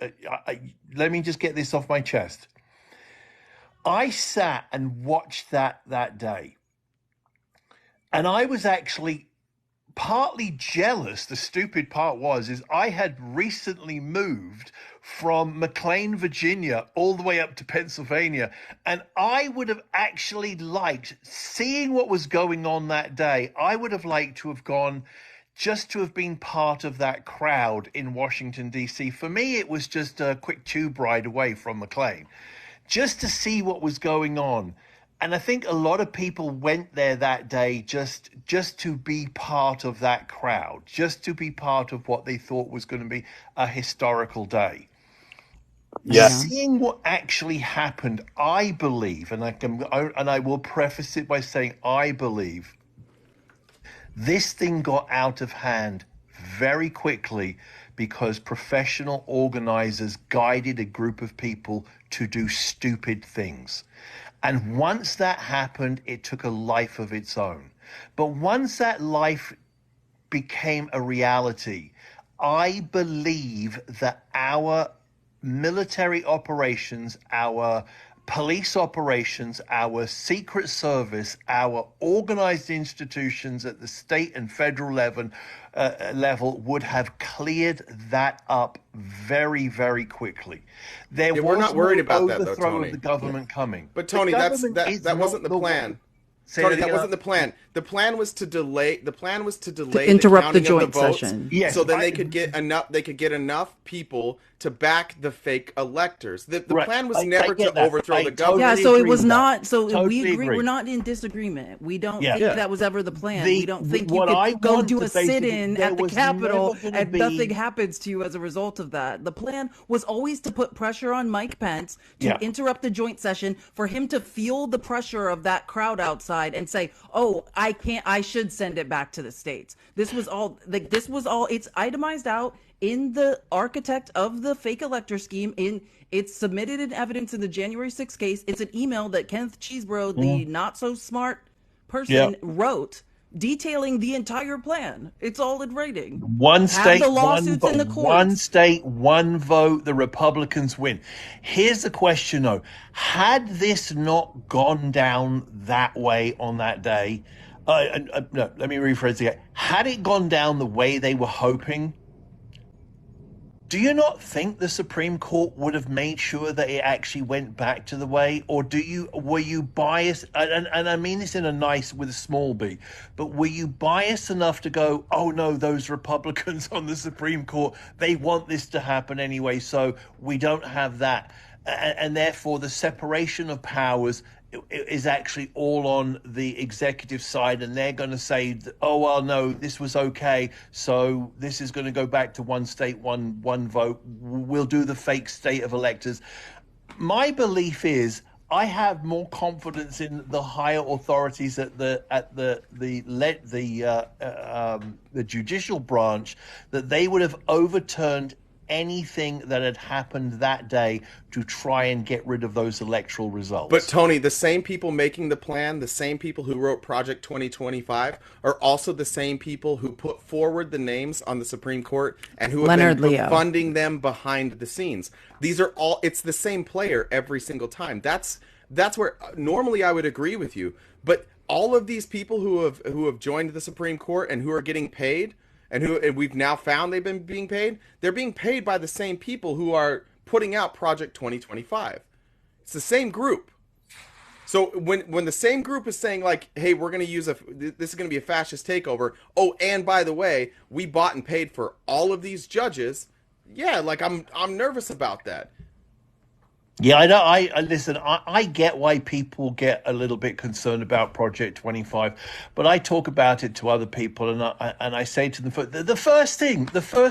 Let me just get this off my chest. I sat and watched that day, and I was actually partly jealous. The stupid part is I had recently moved from McLean, Virginia, all the way up to Pennsylvania, and I would have actually liked, seeing what was going on that day, I would have liked to have gone, just to have been part of that crowd in Washington, D.C. For me, it was just a quick tube ride away from McLean, just to see what was going on. And I think a lot of people went there that day just to be part of that crowd, just to be part of what they thought was going to be a historical day. Yeah. Seeing what actually happened, I believe, and I will preface it by saying I believe this thing got out of hand very quickly because professional organizers guided a group of people to do stupid things. And once that happened, it took a life of its own. But once that life became a reality, I believe that our military operations, our police operations, our Secret Service, our organized institutions at the state and federal level would have cleared that up very, very quickly. There was we're not worried no about that, though, overthrow Tony. of the government coming. But Tony, The that government is wasn't not the plan. Say Tony, it that again. wasn't the plan. The plan was to delay. The plan was to delay To interrupt the counting of joint the votes, session. Yes, so then I- they could get enough. They could get enough people to back the fake electors. The Right. plan was I never get to that. overthrow I the totally government. Yeah, so it agree was with that. not. So Totally we agree. agree. We're not in disagreement. We don't Yeah. think Yeah. that was ever the plan. The- We don't think you what I could go want do to a basically- sit-in there at the was Capitol never gonna and be- nothing happens to you as a result of that. The plan was always to put pressure on Mike Pence to Yeah. interrupt the joint session, for him to feel the pressure of that crowd outside and say, "Oh, I can't. I should send it back to the states." This was all. Like, this was all. It's itemized out in the architect of the fake elector scheme. It's submitted in evidence in the January 6th case. It's an email that Kenneth Chesebro, the not so smart person, Yep. wrote detailing the entire plan. It's all in writing. One Have state, the one lawsuits vote. in the courts. One state, one vote. The Republicans win. Here's the question, though: had this not gone down that way on that day, no, let me rephrase again. Had it gone down the way they were hoping, do you not think the Supreme Court would have made sure that it actually went back to the way, or were you biased? And I mean this in a nice, with a small b, but were you biased enough to go, oh no, those Republicans on the Supreme Court, they want this to happen anyway, so we don't have that, and therefore the separation of powers is actually all on the executive side, and they're going to say, oh well, no, this was okay, so this is going to go back to one state, one vote. We'll do the fake state of electors. My belief is I have more confidence in the higher authorities at the judicial branch, that they would have overturned anything that had happened that day to try and get rid of those electoral results. But Tony, the same people making the plan, the same people who wrote Project 2025, are also the same people who put forward the names on the Supreme Court and who have Leonard been Leo. funding them behind the scenes. These are all, it's the same player every single time. That's where normally I would agree with you. But all of these people who have joined the Supreme Court and who are getting paid, and we've now found they've been being paid, they're being paid by the same people who are putting out Project 2025. It's the same group. So when the same group is saying, like, hey, we're going to use this is going to be a fascist takeover. Oh, and by the way, we bought and paid for all of these judges. Yeah, like I'm nervous about that. Yeah, I know. I listen. I get why people get a little bit concerned about Project 25, but I talk about it to other people, and I say to them, the first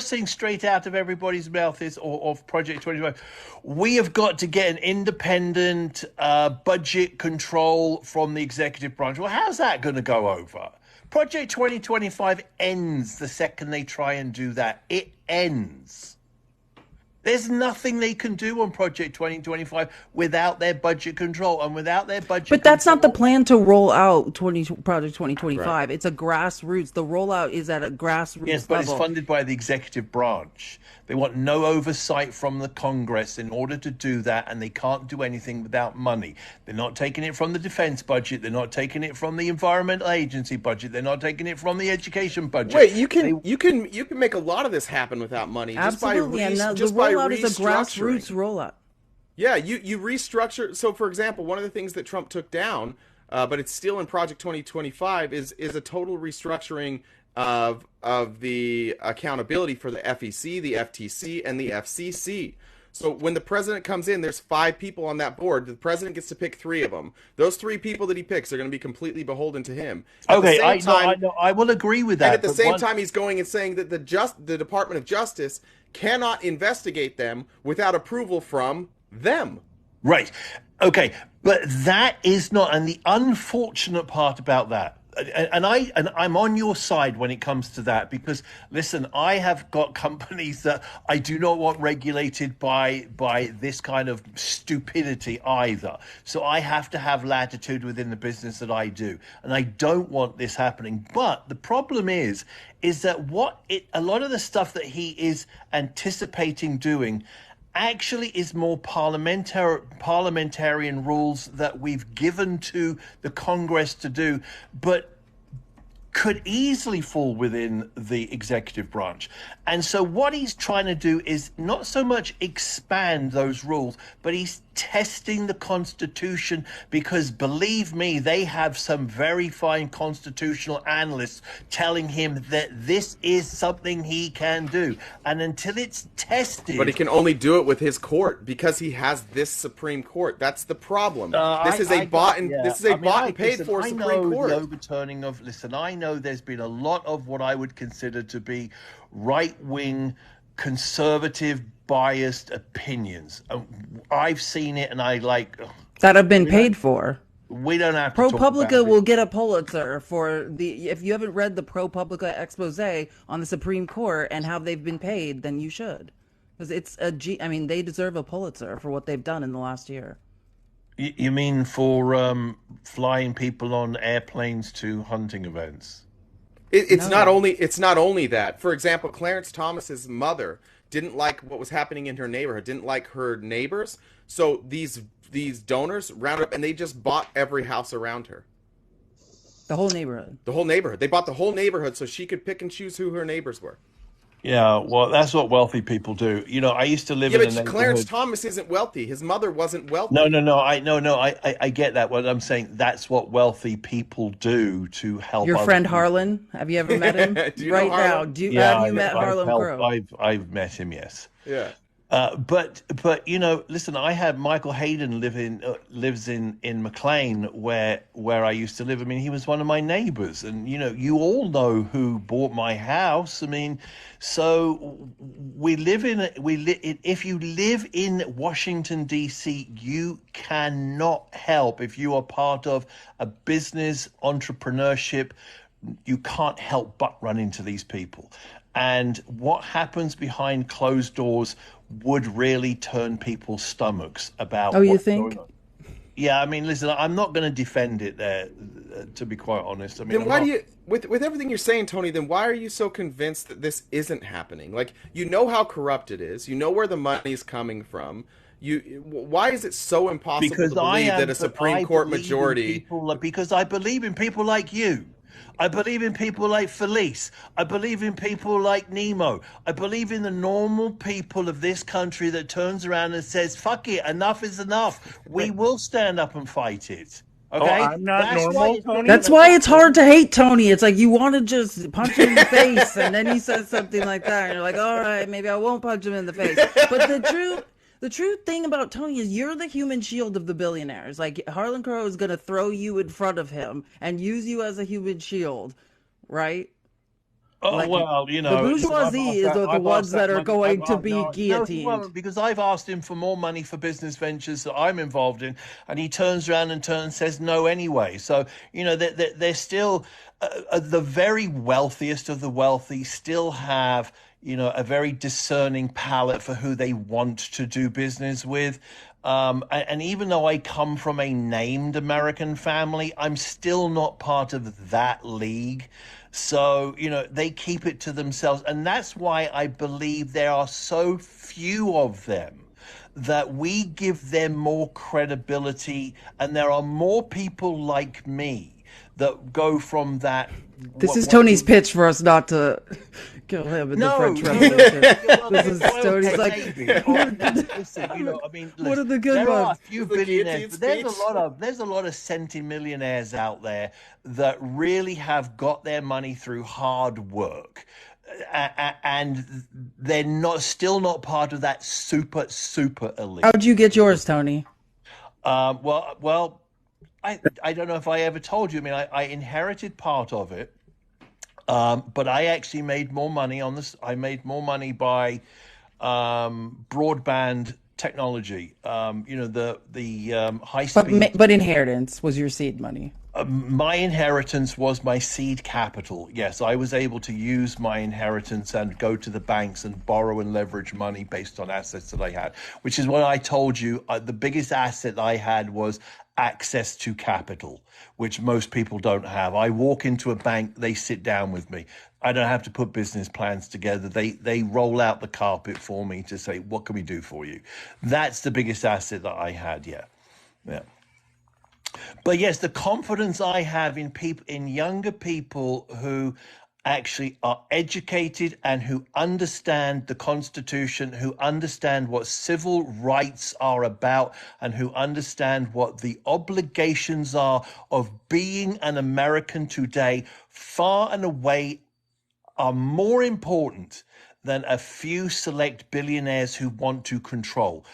thing straight out of everybody's mouth is of Project 25. We have got to get an independent budget control from the executive branch. Well, how's that going to go over? Project 2025 ends the second they try and do that. It ends. There's nothing they can do on Project 2025 without their budget control, and without their budget. But that's not the control, plan to roll out Project 2025. Right. It's a grassroots. The rollout is at a grassroots Yes, but level. it's funded by the executive branch. They want no oversight from the Congress in order to do that, and they can't do anything without money. They're not taking it from the defense budget. They're not taking it from the environmental agency budget. They're not taking it from the education budget. Wait, you can make a lot of this happen without money. Absolutely, and the rollout is a grassroots rollout. Yeah, you restructure. So, for example, one of the things that Trump took down, but it's still in Project 2025, is a total restructuring of the accountability for the FEC, the FTC, and the FCC. So when the president comes in, there's 5 people on that board. The president gets to pick 3 of them. Those 3 people that he picks are going to be completely beholden to him. Okay, I will agree with that. And at the same time, he's going and saying that the Department of Justice cannot investigate them without approval from them. Right. Okay. But that is not, and the unfortunate part about that, and I'm on your side when it comes to that, because listen, I have got companies that I do not want regulated by this kind of stupidity either. So I have to have latitude within the business that I do, and I don't want this happening. But the problem is that a lot of the stuff that he is anticipating doing actually is more parliamentarian rules that we've given to the Congress to do, but could easily fall within the executive branch. And so what he's trying to do is not so much expand those rules, but he's testing the Constitution, because believe me, they have some very fine constitutional analysts telling him that this is something he can do. And until it's tested. But he can only do it with his court because he has this Supreme Court. That's the problem. This is a bought and paid for Supreme Court. The overturning of, I know there's been a lot of what I would consider to be right-wing, conservative, biased opinions. I've seen it, and I that have been paid for. We don't have to talk ProPublica about it. will get a Pulitzer for if you haven't read the ProPublica expose on the Supreme Court and how they've been paid, then you should, because they deserve a Pulitzer for what they've done in the last year. You mean for flying people on airplanes to hunting events? It's not only that. For example, Clarence Thomas's mother didn't like what was happening in her neighborhood, didn't like her neighbors. So these donors rounded up and they just bought every house around her. The whole neighborhood. The whole neighborhood. They bought the whole neighborhood so she could pick and choose who her neighbors were. Yeah, well, that's what wealthy people do. I used to live in a neighborhood. Clarence Thomas isn't wealthy. His mother wasn't wealthy. No. I get that. What I'm saying, that's what wealthy people do to help. Your friend Harlan, have you ever met him? Do you know Harlan? Have you met Harlan Crow? I've met him. Yes. Yeah. But listen, I had Michael Hayden lives in McLean where I used to live. I mean, he was one of my neighbors, and you all know who bought my house. I mean, so if you live in Washington D.C., you cannot help if you are part of a business entrepreneurship. You can't help but run into these people. And what happens behind closed doors would really turn people's stomachs about. Oh, you think? Yeah, I mean, listen, I'm not going to defend it there, to be quite honest. I mean, then why do you, with everything you're saying, Tony, then why are you so convinced that this isn't happening? Like, you know how corrupt it is. You know where the money's coming from. Why is it so impossible to believe that a Supreme Court majority... Because I believe in people like you. I believe in people like Felice. I believe in people like Nemo. I believe in the normal people of this country that turns around and says, fuck it, enough is enough. We will stand up and fight it. Okay? I'm not normal, Tony. That's why it's hard to hate Tony. It's like you want to just punch him in the face, and then he says something like that, and you're like, all right, maybe I won't punch him in the face. But the true thing about Tony is you're the human shield of the billionaires. Like, Harlan Crow is going to throw you in front of him and use you as a human shield, right? Oh, well, the bourgeoisie is the ones that are going to be guillotined. No, because I've asked him for more money for business ventures that I'm involved in, and he turns around and says no anyway. So, they're still the very wealthiest of the wealthy still have a very discerning palate for who they want to do business with. And even though I come from a named American family, I'm still not part of that league. So, they keep it to themselves. And that's why I believe there are so few of them, that we give them more credibility. And there are more people like me that go from that. This is Tony's pitch for us not to kill him in the French Revolution. This is Tony's like, listen, what are the good ones? There are a few billionaires, but there's a lot of centimillionaires out there that really have got their money through hard work. And they're still not part of that super elite. How'd you get yours, Tony? Well, I don't know if I ever told you. I mean, I inherited part of it, but I actually made more money on this. I made more money by broadband technology. The high speed. But inheritance was your seed money. My inheritance was my seed capital. Yes, I was able to use my inheritance and go to the banks and borrow and leverage money based on assets that I had, which is what I told you. The biggest asset I had was access to capital, which most people don't have. I walk into a bank, they sit down with me. I don't have to put business plans together. They roll out the carpet for me to say, what can we do for you? That's the biggest asset that I had. Yeah. But yes, the confidence I have in younger people who actually are educated and who understand the Constitution, who understand what civil rights are about, and who understand what the obligations are of being an American today, far and away are more important than a few select billionaires who want to control.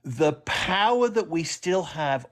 The power that we still have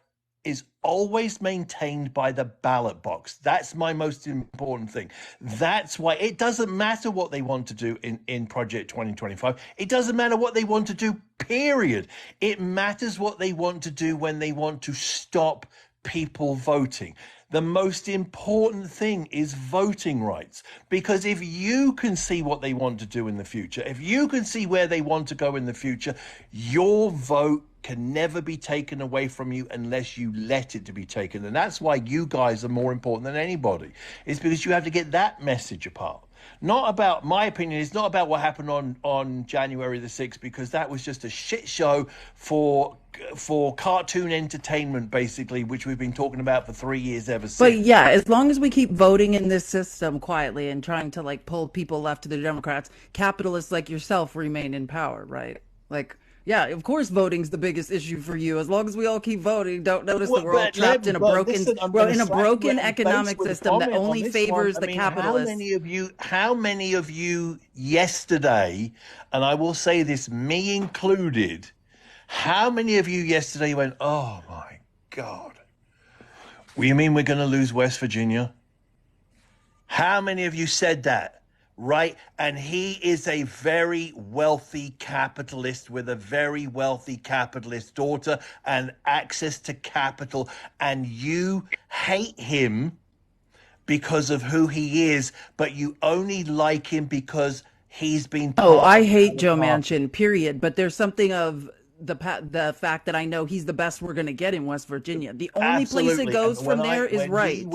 is always maintained by the ballot box. That's my most important thing. That's why it doesn't matter what they want to do in Project 2025. It doesn't matter what they want to do, period. It matters what they want to do when they want to stop people voting. The most important thing is voting rights, because if you can see what they want to do in the future, if you can see where they want to go in the future, your vote can never be taken away from you unless you let it to be taken. And that's why you guys are more important than anybody. It's because you have to get that message apart. Not about, my opinion, it's not about what happened on January the 6th, because that was just a shit show for cartoon entertainment, basically, which we've been talking about for 3 years ever since. But yeah, as long as we keep voting in this system quietly and trying to like pull people left to the Democrats, capitalists like yourself remain in power, right? Like, yeah, of course voting's the biggest issue for you. As long as we all keep voting, don't notice that we're all trapped in a broken economic system that only favors the capitalists. How many of you yesterday, and I will say this, me included, how many of you yesterday went, oh my God, you mean we're going to lose West Virginia? How many of you said that? Right? And he is a very wealthy capitalist with a very wealthy capitalist daughter and access to capital. And you hate him because of who he is, but you only like him because he's been. Oh, I hate Joe Manchin, period. But there's something of the fact that I know he's the best we're going to get in West Virginia. The only place it goes from there is right.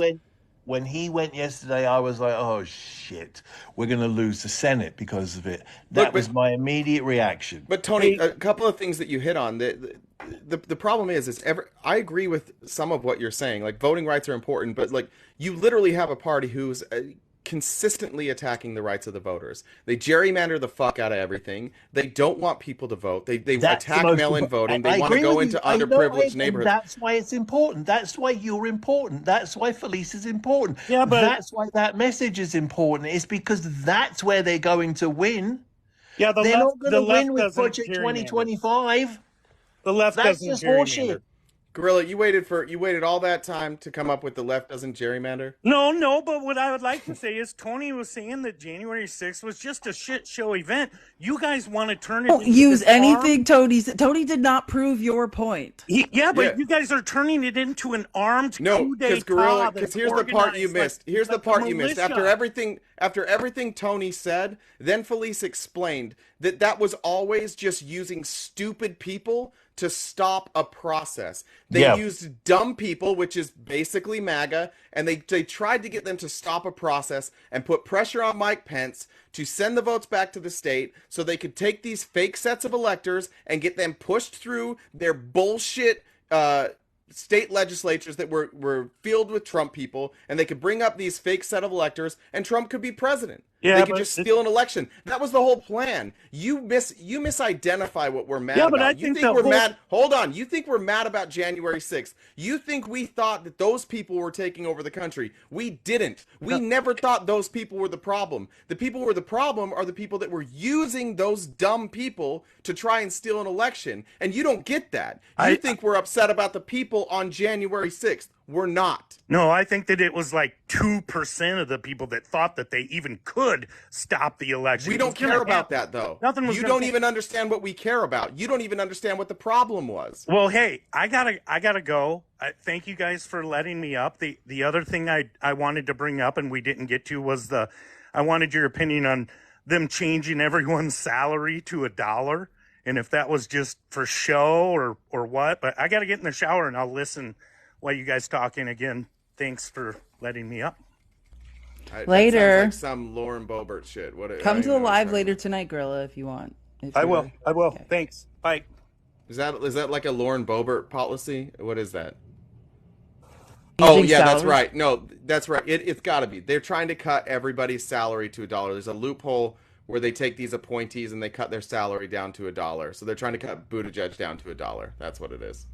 When he went yesterday, I was like, oh, shit, we're going to lose the Senate because of it. That was my immediate reaction. But, Tony, a couple of things that you hit on. The problem is I agree with some of what you're saying. Like, voting rights are important, but, like, you literally have a party who's consistently attacking the rights of the voters. They gerrymander the fuck out of everything. They don't want people to vote. They attack mail-in voting. They want to go into underprivileged neighborhoods. That's why it's important. That's why you're important. That's why Felice is important. Yeah, but that's why that message is important. It's because that's where they're going to win. Yeah, they're not going to win with Project 2025. The left doesn't gerrymander. Gorilla, you waited all that time to come up with the left doesn't gerrymander? No, but what I would like to say is Tony was saying that January 6th was just a shit show event. You guys want to turn it into use anything Tony said. Tony did not prove your point. But you guys are turning it into an armed coup d'etat. Gorilla, because here's the part you missed. Here's the part you missed. After everything Tony said, then Felice explained that was always just using stupid people to stop a process. They used dumb people, which is basically MAGA, and they tried to get them to stop a process and put pressure on Mike Pence to send the votes back to the state so they could take these fake sets of electors and get them pushed through their bullshit state legislatures that were filled with Trump people, and they could bring up these fake set of electors, and Trump could be president. They could just steal an election. That was the whole plan. You misidentify what we're mad about. You think we're mad. Hold on. You think we're mad about January 6th. You think we thought that those people were taking over the country. We didn't. We never thought those people were the problem. The people who were the problem are the people that were using those dumb people to try and steal an election. And you don't get that. You think we're upset about the people on January 6th. We're not. No, I think that it was like 2% of the people that thought that they even could stop the election. We don't care about that, though. You don't even understand what we care about. You don't even understand what the problem was. Well, hey, I gotta go. Thank you guys for letting me up. The other thing I wanted to bring up and we didn't get to was I wanted your opinion on them changing everyone's salary to $1, and if that was just for show or what. But I gotta get in the shower and I'll listen while you guys talking again. Thanks for letting me up. Later. That sounds like some Lauren Boebert shit. Come to the live later tonight, Gorilla, if you want. I will. Okay. Thanks. Bye. Is that like a Lauren Boebert policy? What is that? Oh changing yeah, that's salaries. right. No, that's right. It's got to be. They're trying to cut everybody's salary to $1. There's a loophole where they take these appointees and they cut their salary down to $1. So they're trying to cut Buttigieg down to $1. That's what it is.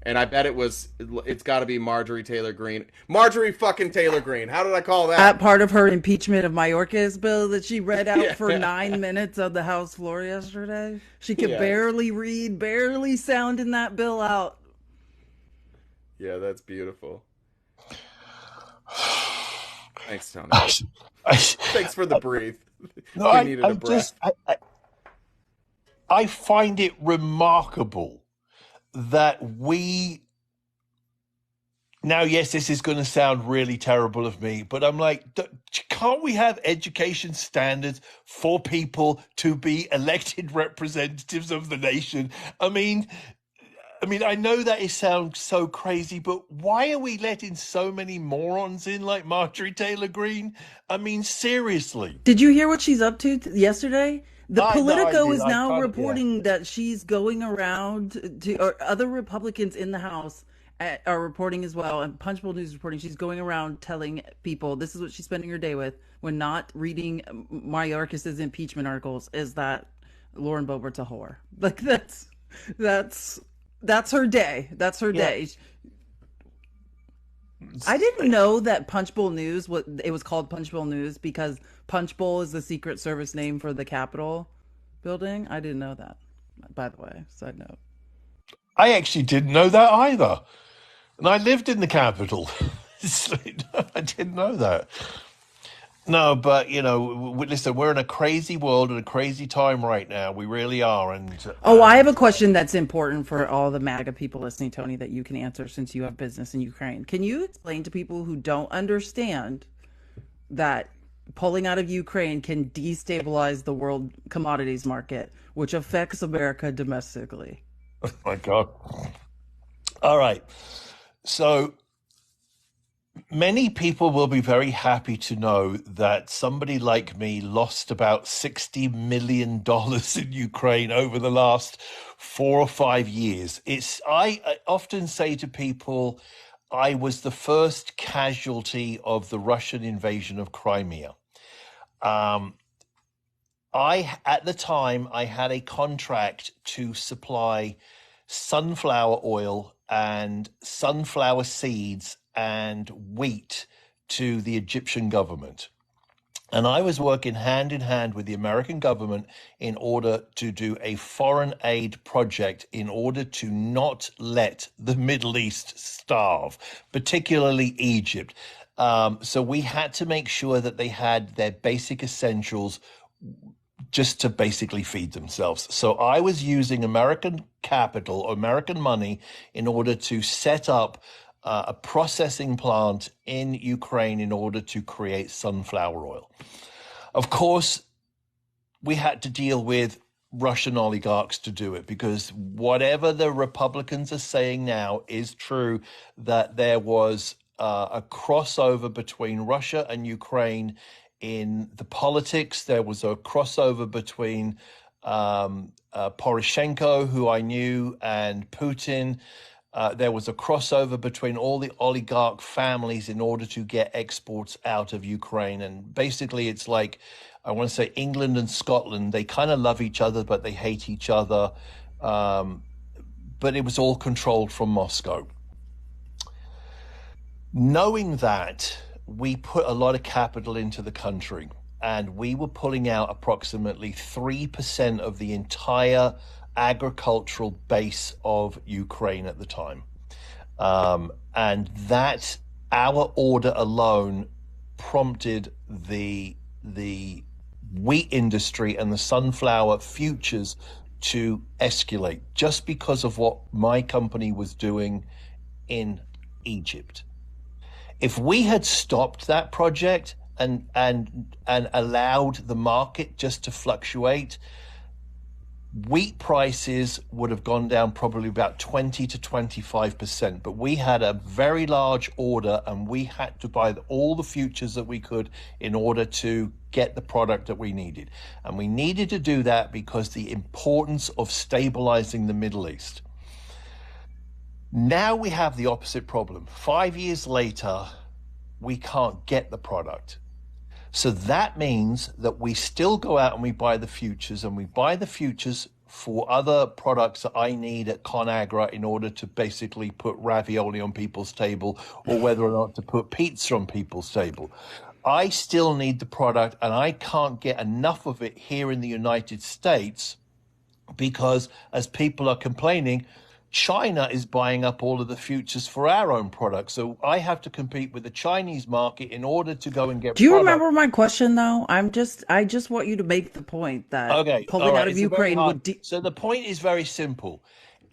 And I bet it's got to be Marjorie Taylor Greene. Marjorie fucking Taylor Greene. How did I call That that? part of her impeachment of Mayorkas bill that she read out for Yeah. 9 minutes on the House floor yesterday. She could Yeah. barely read, barely sounding that bill out. Yeah, that's beautiful. Thanks, Tony. I, Thanks for the breathe. no, We I, needed I a breath. just, I find it remarkable that we now, yes, this is going to sound really terrible of me, but I'm like, can't we have education standards for people to be elected representatives of the nation? I know that it sounds so crazy, but why are we letting so many morons in like Marjorie Taylor Greene? Seriously. Did you hear what she's up to yesterday? The I know I Politico did. is I now kind of, yeah. reporting that she's going around to, or other Republicans in the House are reporting as well, and Punchbowl News is reporting she's going around telling people this is what she's spending her day with when not reading Mayorkas's impeachment articles is that Lauren Boebert's a whore. Like that's her day. That's her Yeah. day. I didn't know that Punchbowl News it was called Punchbowl News because Punchbowl is the Secret Service name for the Capitol building. I didn't know that, by the way. Side note. I actually didn't know that either. And I lived in the capital. I didn't know that. No, but, listen, we're in a crazy world and a crazy time right now. We really are. And Oh, I have a question that's important for all the MAGA people listening, Tony, that you can answer since you have business in Ukraine. Can you explain to people who don't understand that pulling out of Ukraine can destabilize the world commodities market, which affects America domestically? oh my God. All right. So many people will be very happy to know that somebody like me lost about $60 million in Ukraine over the last 4 or 5 years. I often say to people, I was the first casualty of the Russian invasion of Crimea. At the time, I had a contract to supply sunflower oil and sunflower seeds and wheat to the Egyptian government. And I was working hand in hand with the American government in order to do a foreign aid project in order to not let the Middle East starve, particularly Egypt. So we had to make sure that they had their basic essentials just to basically feed themselves. So I was using American capital, American money, in order to set up a processing plant in Ukraine in order to create sunflower oil. Of course, we had to deal with Russian oligarchs to do it because whatever the Republicans are saying now is true, that there was a crossover between Russia and Ukraine in the politics. There was a crossover between Poroshenko, who I knew, and Putin. There was a crossover between all the oligarch families in order to get exports out of Ukraine. And basically, it's like, I want to say England and Scotland, they kind of love each other, but they hate each other. But it was all controlled from Moscow. Knowing that, we put a lot of capital into the country, and we were pulling out approximately 3% of the entire agricultural base of Ukraine at the time. And that, our order alone prompted the wheat industry and the sunflower futures to escalate just because of what my company was doing in Egypt. If we had stopped that project and allowed the market just to fluctuate, wheat prices would have gone down probably about 20 to 25%. But we had a very large order and we had to buy all the futures that we could in order to get the product that we needed. And we needed to do that because the importance of stabilizing the Middle East. Now we have the opposite problem. 5 years later, we can't get the product. So that means that we still go out and we buy the futures, and we buy the futures for other products that I need at ConAgra in order to basically put ravioli on people's table, or whether or not to put pizza on people's table. I still need the product, and I can't get enough of it here in the United States because, as people are complaining, China is buying up all of the futures for our own products. So I have to compete with the Chinese market in order to go and get Do you product. remember my question though? I just want you to make the point that Okay, all pulling right. out of It's a very Ukraine hard. would So the point is very simple.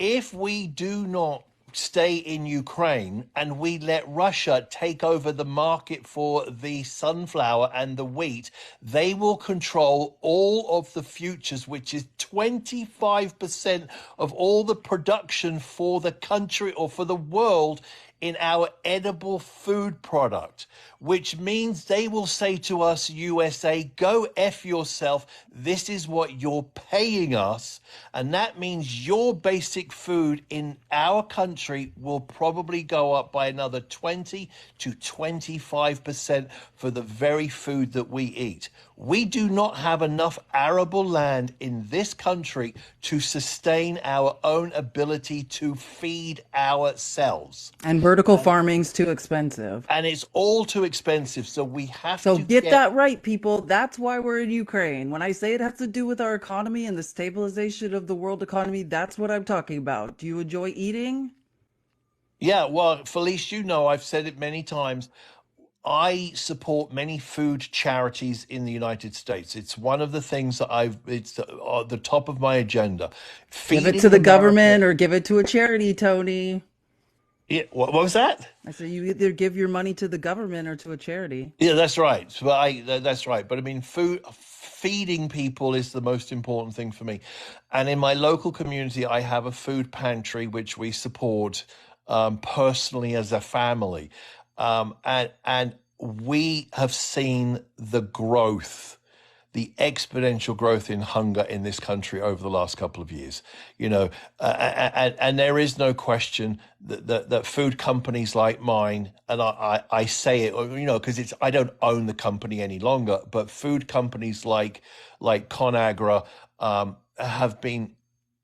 If we do not stay in Ukraine and we let Russia take over the market for the sunflower and the wheat, they will control all of the futures, which is 25% of all the production for the country or for the world in our edible food product, which means they will say to us, USA, go F yourself. This is what you're paying us. And that means your basic food in our country will probably go up by another 20 to 25% for the very food that we eat. We do not have enough arable land in this country to sustain our own ability to feed ourselves. and vertical farming's too expensive. And it's all too expensive. So we have So to get that right, people. That's why we're in Ukraine. When I say it has to do with our economy and the stabilization of the world economy, that's what I'm talking about. Do you enjoy eating? Yeah, well, Felice, you know, I've said it many times. I support many food charities in the United States. It's one of the things that it's the top of my agenda. Give it Feeding to the America. government or give it to a charity, Tony. Yeah, what was that? I said you either give your money to the government or to a charity. Yeah, that's right. That's right. But I mean, feeding people is the most important thing for me. And in my local community, I have a food pantry which we support personally as a family, and we have seen the growth, the exponential growth in hunger in this country over the last couple of years. You know, and there is no question that food companies like mine, and I say it, you know, because I don't own the company any longer, but food companies like ConAgra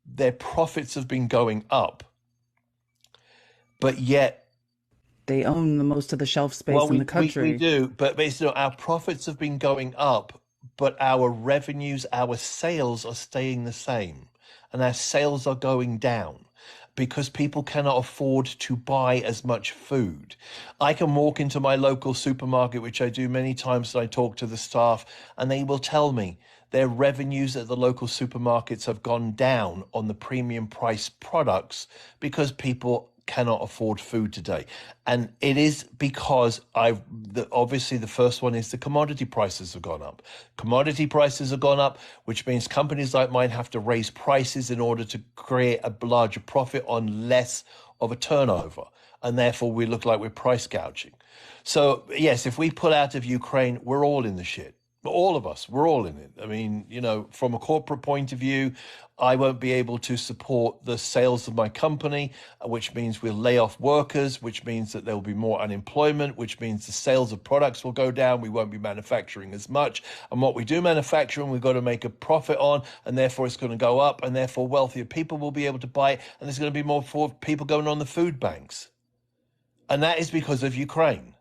their profits have been going up, but yet. They own the most of the shelf space in the country. We do, but basically our profits have been going up, but our revenues, our sales are staying the same, and our sales are going down because people cannot afford to buy as much food. I can walk into my local supermarket, which I do many times, and I talk to the staff, and they will tell me their revenues at the local supermarkets have gone down on the premium price products because people cannot afford food today. And it is because obviously the first one is the commodity prices have gone up. Commodity prices have gone up, which means companies like mine have to raise prices in order to create a larger profit on less of a turnover. And therefore we look like we're price gouging. So yes, if we pull out of Ukraine, we're all in the shit. All of us, we're all in it. I mean, you know, from a corporate point of view, I won't be able to support the sales of my company, which means we'll lay off workers, which means that there will be more unemployment, which means the sales of products will go down. We won't be manufacturing as much. And what we do manufacturing, we've got to make a profit on, and therefore it's going to go up, and therefore wealthier people will be able to buy it, and there's going to be more people going on the food banks. And that is because of Ukraine.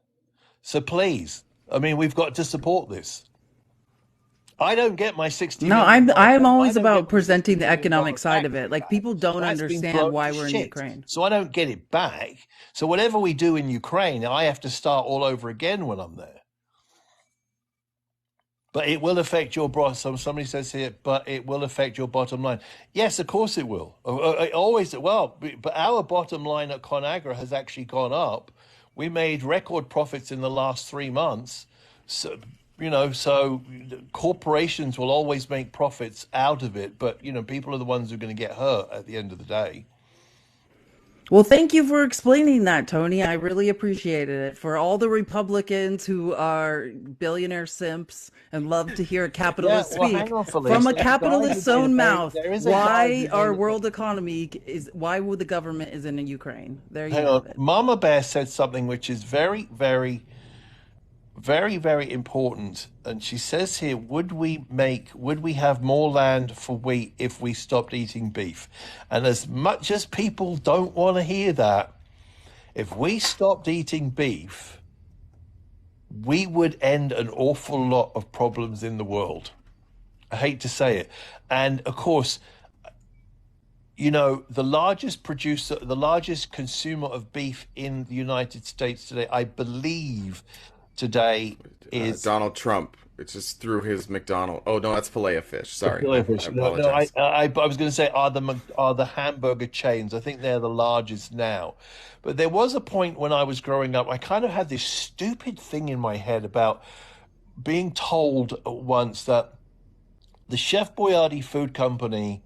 So please, I mean, we've got to support this. I don't get my 60 No, million I'm dollars. always I don't get about my presenting $60 the million economic side of it. tax Like back. people don't That's been understand blown why to we're in shit. Ukraine. So I don't get it back. So whatever we do in Ukraine, I have to start all over again when I'm there. But it will affect your somebody says here, but it will affect your bottom line. Yes, of course it will. It always, well, but our bottom line at ConAgra has actually gone up. We made record profits in the last 3 months. So, you know, so corporations will always make profits out of it, but, you know, people are the ones who are going to get hurt at the end of the day. Well, thank you for explaining that, Tony. I really appreciated it. For all the Republicans who are billionaire simps and love to hear a Yeah, capitalist well, hang speak on, from Felice. a There's a guy who capitalist's made a own very. mouth, There is a guy why who our made a. world economy is why would the government is in Ukraine? There you Hang have on. it. Mama Bear said something which is very, very, very, very important. And she says here, would we have more land for wheat if we stopped eating beef? And as much as people don't want to hear that, if we stopped eating beef, we would end an awful lot of problems in the world. I hate to say it. And of course, the largest producer, the largest consumer of beef in the United States today, I believe today is Donald Trump. It's just through his McDonald. Oh no, that's fillet of fish. the Sorry, fillet I fish. No, apologize. I was going to say are the hamburger chains. I think they're the largest now. But there was a point when I was growing up, I kind of had this stupid thing in my head about being told once that the Chef Boyardee Food Company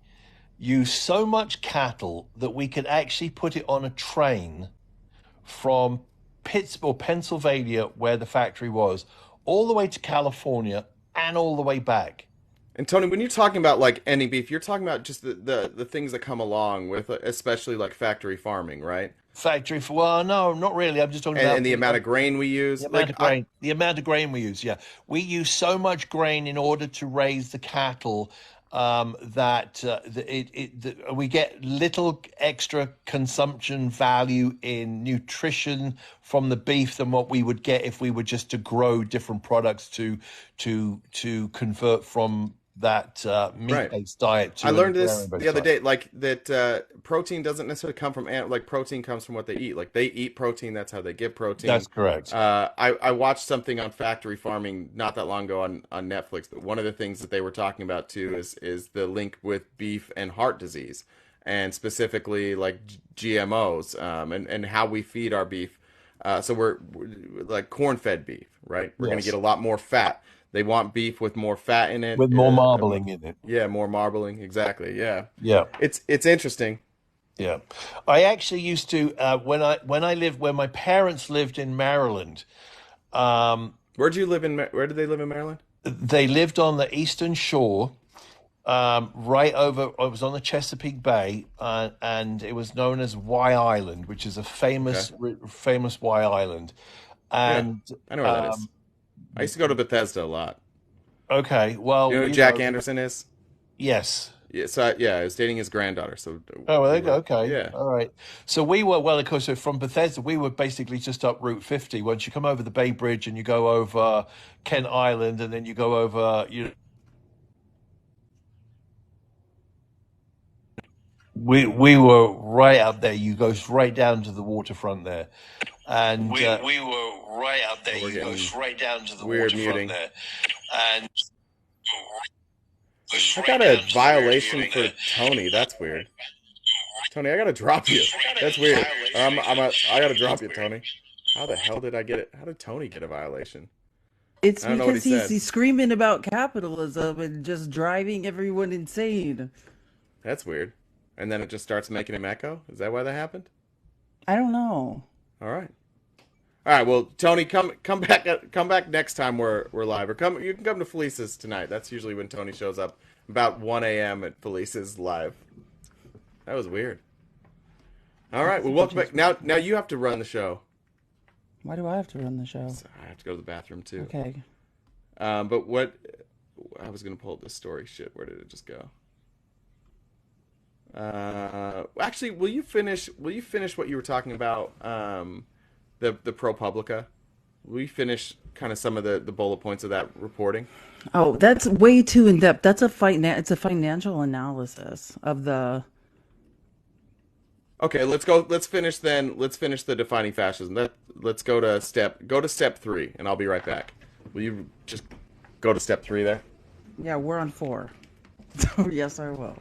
used so much cattle that we could actually put it on a train from Pittsburgh, Pennsylvania, where the factory was, all the way to California and all the way back. And Tony, when you're talking about like any beef, you're talking about just the things that come along with, especially like factory farming, right? Factory for, well, no, not really. I'm just talking about And the amount of grain we use. the amount Like of grain. The amount of grain we use. Yeah, we use so much grain in order to raise the cattle that we get little extra consumption value in nutrition from the beef than what we would get if we were just to grow different products to convert from that right. meat-based diet I to a learned this grain-based the other diet. day, like that protein doesn't necessarily come from like protein comes from what they eat. Like they eat protein, that's how they get protein. That's correct. I watched something on factory farming not that long ago on Netflix, but one of the things that they were talking about too is the link with beef and heart disease, and specifically like GMOs, and how we feed our beef. So we're like corn-fed beef, right? We're going to get Yes, a lot more fat. They want beef with more fat in it. with more marbling in it. Yeah, more marbling. Exactly. Yeah. Yeah. It's interesting. Yeah, I actually used to when my parents lived in Maryland. Um, Where'd you live in where did they live in Maryland? they lived on the Eastern Shore, right over. I was on the Chesapeake Bay, and it was known as Y Island, which is a Okay. famous Y Island. Yeah. And I know where that is. um, I used to go to Bethesda a lot. okay, You well, know who Jack Anderson is? yes. Yeah, so yeah, I was dating his granddaughter, so Oh, well, there we you go. were Okay. yeah. All right. So we were, well, of course, so from Bethesda, we were basically just up Route 50. Once you come over the Bay Bridge and you go over Kent Island and then you go over, we were right up there. You go right down to the waterfront there. And we were right up there. Oh, we're You go getting right down to the weird waterfront muting. there. And goes I right got a down to the weird violation muting for there. Tony. That's weird. Tony, I gotta drop you. That's weird. I gotta drop you, Tony. How the hell did I get it? How did Tony get a violation? It's I don't know what he because he's said. he's screaming about capitalism and just driving everyone insane. That's weird. And then it just starts making him echo. Is that why that happened? I don't know. All right. All right. Well, Tony, come back next time we're live, or come. You can come to Felice's tonight. That's usually when Tony shows up, about 1 a.m. at Felice's live. That was weird. All right. Well, welcome back. Now you have to run the show. Why do I have to run the show? So I have to go to the bathroom too. Okay. But what I was gonna pull up this story. Shit, where did it just go? Actually, will you finish? Will you finish what you were talking about? The ProPublica. Will you finish kind of some of the bullet points of that reporting? Oh, that's way too in depth. That's it's a financial analysis of the. Okay, let's go. Let's finish then. Let's finish the defining fascism. Let's go to step 3, and I'll be right back. Will you just go to step 3 there? Yeah, we're on 4. So yes, I will.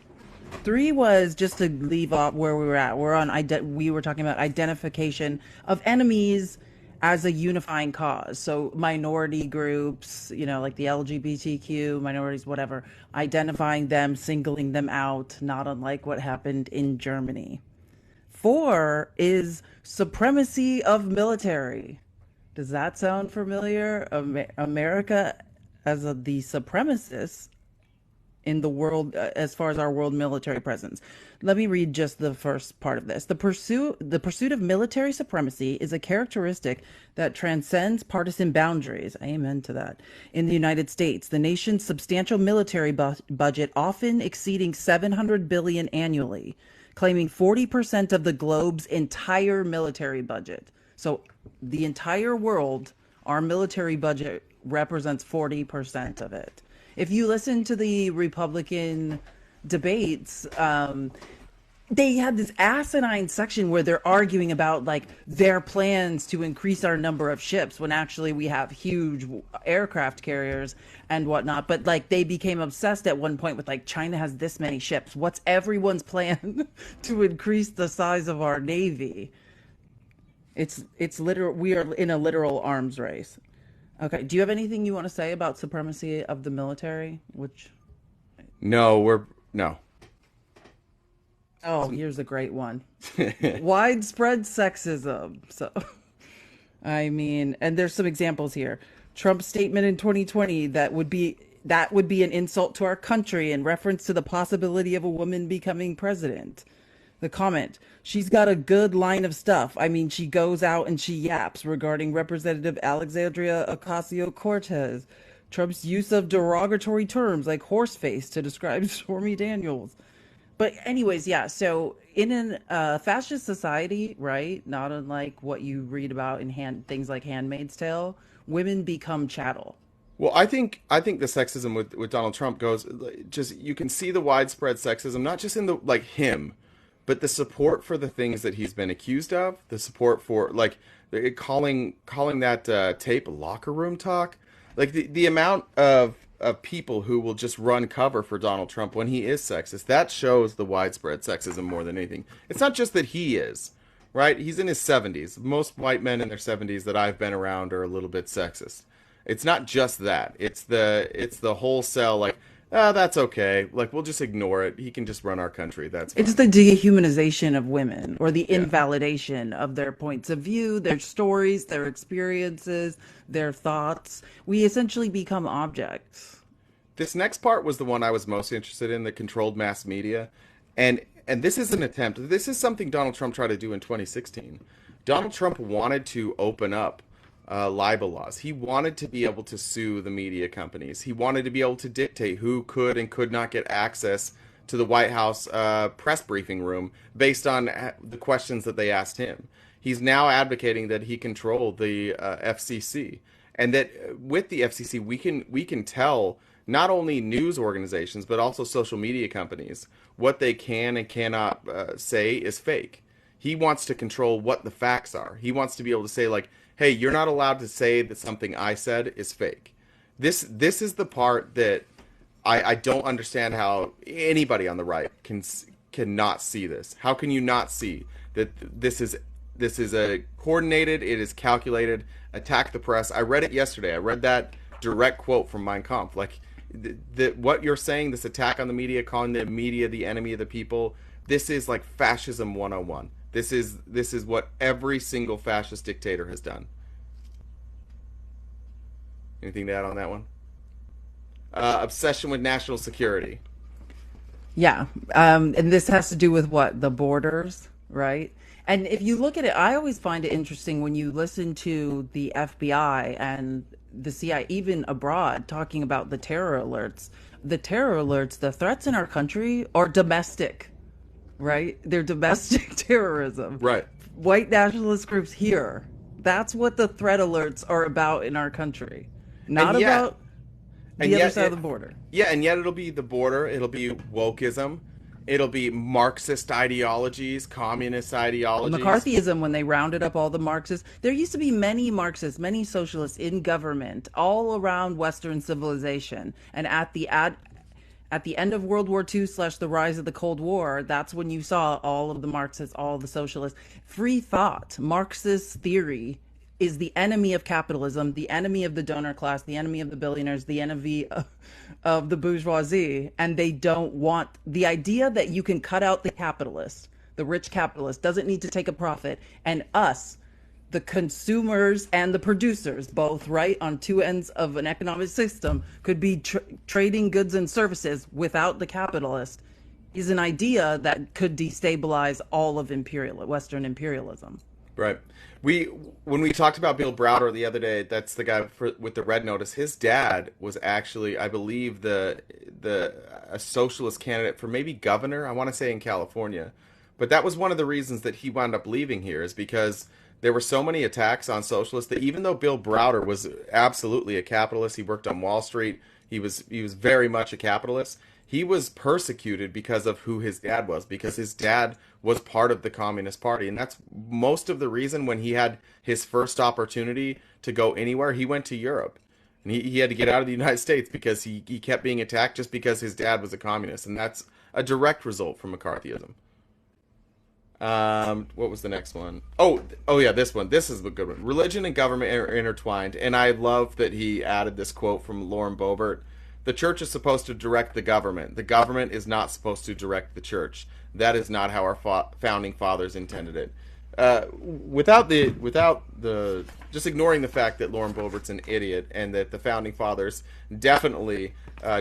3 was just to leave off where we were at. We were talking about identification of enemies as a unifying cause. So minority groups, like the LGBTQ minorities, whatever, identifying them, singling them out, not unlike what happened in Germany. 4 is supremacy of military. Does that sound familiar? America as the supremacist in the world as far as our world military presence. Let me read just the first part of this. The pursuit of military supremacy is a characteristic that transcends partisan boundaries. Amen to that. In the United States, the nation's substantial military budget often exceeding 700 billion annually, claiming 40% of the globe's entire military budget. So the entire world, our military budget represents 40% of it. If you listen to the Republican debates, they had this asinine section where they're arguing about like their plans to increase our number of ships when actually we have huge aircraft carriers and whatnot. But like they became obsessed at one point with like China has this many ships. What's everyone's plan to increase the size of our navy? It's literal. We are in a literal arms race. Okay. Do you have anything you want to say about supremacy of the military? No. Oh, here's a great one. Widespread sexism. So, I mean, and there's some examples here. Trump's statement in 2020 that would be an insult to our country in reference to the possibility of a woman becoming president. The comment, she's got a good line of stuff. I mean, she goes out and she yaps regarding Representative Alexandria Ocasio-Cortez. Trump's use of derogatory terms like horseface to describe Stormy Daniels. But anyways, yeah, so in a fascist society, right, not unlike what you read about in things like Handmaid's Tale, women become chattel. Well, I think the sexism with Donald Trump goes just you can see the widespread sexism, not just in the like him, but the support for the things that he's been accused of, the support for like calling that tape locker room talk, like the amount of people who will just run cover for Donald Trump when he is sexist, that shows the widespread sexism more than anything. It's not just that he is, right? He's in his 70s. Most white men in their 70s that I've been around are a little bit sexist. It's not just that. It's the wholesale like, that's okay. Like we'll just ignore it. He can just run our country. That's fine. It's the dehumanization of women or the invalidation of their points of view, their stories, their experiences, their thoughts. We essentially become objects. This next part was the one I was most interested in, the controlled mass media. And this is an attempt. This is something Donald Trump tried to do in 2016. Donald Trump wanted to open up libel laws. He wanted to be able to sue the media companies. He wanted to be able to dictate who could and could not get access to the White House press briefing room based on the questions that they asked him. He's now advocating that he control the FCC, and that with the FCC we can tell not only news organizations but also social media companies what they can and cannot say is fake. He wants to control what the facts are. He wants to be able to say like, hey, you're not allowed to say that something I said is fake. This is the part that I don't understand how anybody on the right cannot see this. How can you not see that this is a coordinated, it is calculated attack the press? I read it yesterday. I read that direct quote from Mein Kampf. Like what you're saying, this attack on the media, calling the media the enemy of the people, this is like fascism 101. This is what every single fascist dictator has done. Anything to add on that one? Obsession with national security. Yeah. And this has to do with what? The borders, right? And if you look at it, I always find it interesting when you listen to the FBI and the CIA, even abroad, talking about the terror alerts. The terror alerts, the threats in our country are domestic, right? They're domestic terrorism. Right. White nationalist groups here. That's what the threat alerts are about in our country. Not about the other side of the border. Yeah, and yet it'll be the border. It'll be wokeism. It'll be Marxist ideologies, communist ideologies. McCarthyism, when they rounded up all the Marxists. There used to be many Marxists, many socialists in government all around Western civilization. And at the end of World War II / the rise of the Cold War, that's when you saw all of the Marxists, all of the socialists. Free thought, Marxist theory is the enemy of capitalism, the enemy of the donor class, the enemy of the billionaires, the enemy of the bourgeoisie. And they don't want the idea that you can cut out the capitalist, the rich capitalist, doesn't need to take a profit, and us, the consumers and the producers, both right on two ends of an economic system, could be trading goods and services without the capitalist, is an idea that could destabilize all of Western imperialism. Right. When we talked about Bill Browder the other day, that's the guy with the red notice. His dad was actually, I believe, a socialist candidate for maybe governor. I want to say in California, but that was one of the reasons that he wound up leaving here, is because there were so many attacks on socialists that even though Bill Browder was absolutely a capitalist, he worked on Wall Street, he was very much a capitalist. He was persecuted because of who his dad was, because his dad was part of the Communist Party. And that's most of the reason when he had his first opportunity to go anywhere, he went to Europe. And he had to get out of the United States because he kept being attacked just because his dad was a communist. And that's a direct result from McCarthyism. What was the next one? Oh yeah, this one. This is a good one. Religion and government are intertwined. And I love that he added this quote from Lauren Boebert. The church is supposed to direct the government. The government is not supposed to direct the church. That is not how our founding fathers intended it. Without the just ignoring the fact that Lauren Boebert's an idiot and that the founding fathers definitely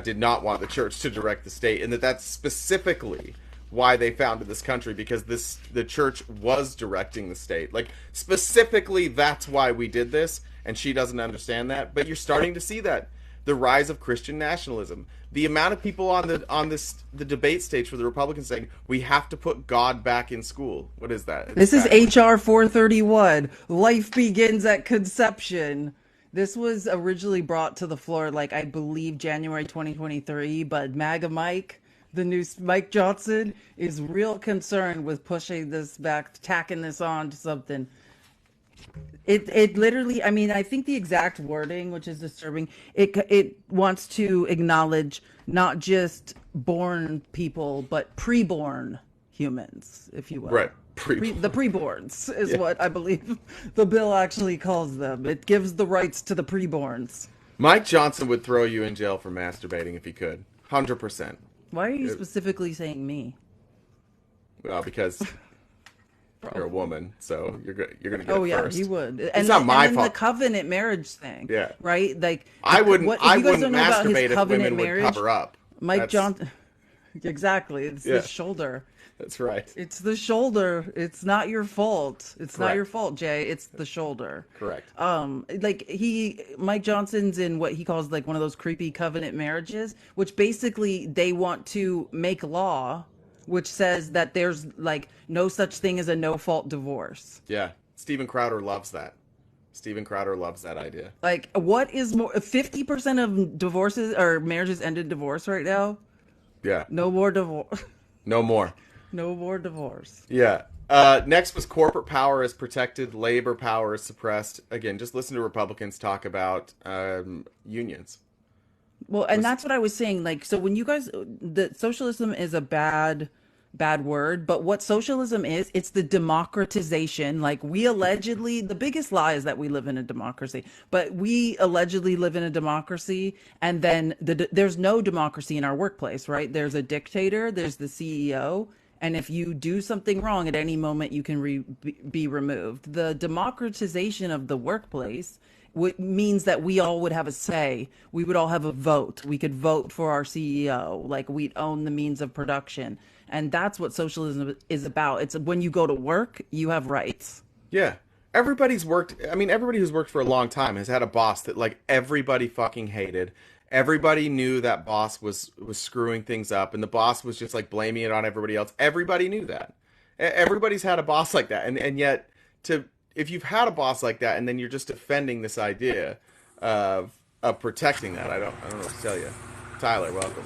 did not want the church to direct the state, and that's specifically why they founded this country, because the church was directing the state. Like, specifically, that's why we did this, and she doesn't understand that. But you're starting to see that. The rise of Christian nationalism. The amount of people on the debate stage for the Republicans saying we have to put God back in school. What is that? This is HR 431. Life begins at conception. This was originally brought to the floor, like, I believe January 2023, but MAGA Mike, the new Mike Johnson, is real concerned with pushing this back, tacking this on to something. It literally, I mean, I think the exact wording, which is disturbing, it wants to acknowledge not just born people, but preborn humans, if you will. Right. The preborns is what I believe the bill actually calls them. It gives the rights to the preborns. Mike Johnson would throw you in jail for masturbating if he could. 100%. Why are you specifically saying me? Well, because you're a woman, so you're going to get Oh it yeah, first. he would. It's not my and fault. The covenant marriage thing. Yeah. Right? Like, I wouldn't if you guys don't know about his masturbate if covenant women marriage, would cover up. Mike Johnson. Exactly. It's the shoulder. That's right. It's the shoulder. It's not your fault. It's not Correct. your fault, Jay. It's the shoulder. Correct. Like Mike Johnson's in what he calls like one of those creepy covenant marriages, which basically they want to make law, which says that there's like no such thing as a no-fault divorce. Yeah. Steven Crowder loves that. Steven Crowder loves that idea. Like, what is more? 50% of divorces or marriages end in divorce right now. Yeah. No more divorce. No more. No more divorce. Yeah. Next was corporate power is protected, labor power is suppressed. Again, just listen to Republicans talk about unions. Well, and that's what I was saying. Like, so when you guys, the socialism is a bad word, but what socialism is, it's the democratization. Like, we allegedly, the biggest lie is that we live in a democracy, but we allegedly live in a democracy, and then there's no democracy in our workplace, right? There's a dictator, there's the CEO, and if you do something wrong at any moment, you can be removed. The democratization of the workplace means that we all would have a say. We would all have a vote. We could vote for our CEO. Like, we'd own the means of production. And that's what socialism is about. It's when you go to work, you have rights. Yeah. Everybody who's worked for a long time has had a boss that, like, everybody fucking hated. Everybody knew that boss was screwing things up, and the boss was just, like, blaming it on everybody else. Everybody knew that. Everybody's had a boss like that. And yet, if you've had a boss like that and then you're just defending this idea of protecting that, I don't know what to tell you. Tyler, welcome.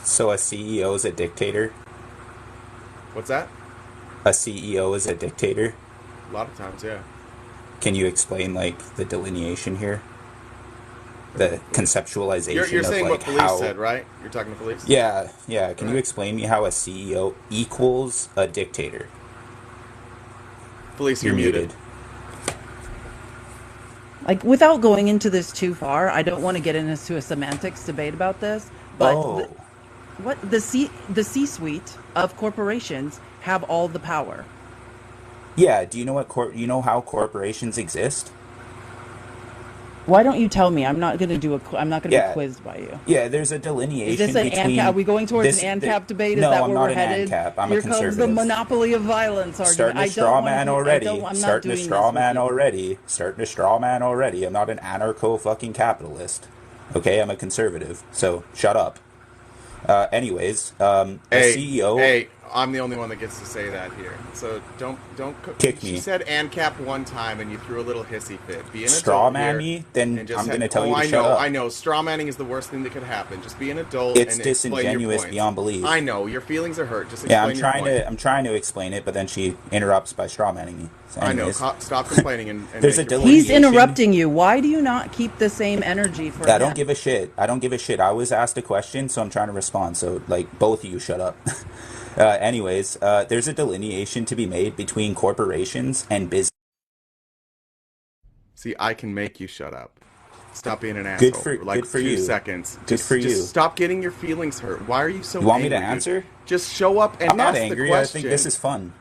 So a CEO is a dictator? What's that? A CEO is a dictator? A lot of times, yeah. Can you explain, like, the delineation here? The conceptualization You're saying of, like, what Felice how... said, right? You're talking to Felice? Yeah. Can you explain me how a CEO equals a dictator? Felice, you're muted. Like, without going into this too far, I don't want to get into a semantics debate about this, but What the C-suite of corporations have all the power. Yeah, do you know you know how corporations exist? Why don't you tell me? I'm not going to be Yeah, quizzed by you. yeah, there's a Is this delineation an ANCAP? Are between we going towards an this ANCAP debate? Is no, that I'm where not we're an headed? ANCAP. I'm a Here comes the conservative. monopoly of violence argument. Starting to I don't straw want to man hear. already. I'm not Starting to doing straw this with man you. already. Starting to straw man already. I'm not an anarcho fucking capitalist. Okay, I'm a conservative. So shut up. Anyways, a Hey, CEO hey, I'm the only one that gets to say that here. So kick she me, said ANCAP one time and you threw a little hissy fit. Be an straw adult man here me, then and just I'm gonna tell oh, you to shut I up. know. Straw manning is the worst thing that could happen. Just be an adult It's and explain your disingenuous points. beyond belief. I know, your feelings are hurt. Just Yeah, explain your point. I'm trying to explain it, but then she interrupts by straw manning me. So I know. anyways, Stop complaining and there's make a your point. He's delineation. interrupting you. Why do you not keep the same energy for I don't him? give a shit. I don't give a shit. I was asked a question, so I'm trying to respond. So, like, both of you shut up. There's a delineation to be made between corporations and business. See, I can make you shut up. Stop being an asshole for Good like for 2 you. seconds. Good for Just you. stop getting your feelings hurt. Why are you so You want me to angry, dude? answer? Just show up and I'm not ask the angry. I think this question. is fun.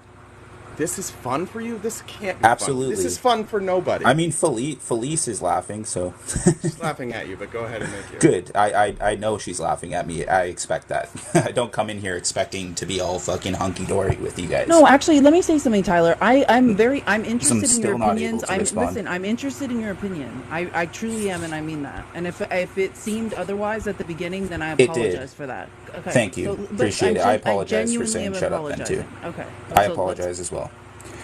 This is fun for you? This can't be fun. This is Absolutely. fun for nobody. I mean, Felice is laughing, so She's laughing at you, but go ahead and make your. good. I know she's laughing at me. I expect that. I don't come in here expecting to be all fucking hunky dory with you guys. No, actually, let me say something, Tyler. I'm I'm interested in your still not able opinions. to respond. I'm interested in your opinion. I truly am, and I mean that. And if it seemed otherwise at the beginning, then I It did. apologize for that. Okay. Thank you. So, but Appreciate it. I I apologize for genuinely saying am shut up then too. apologizing. Okay. I So let's. apologize as well.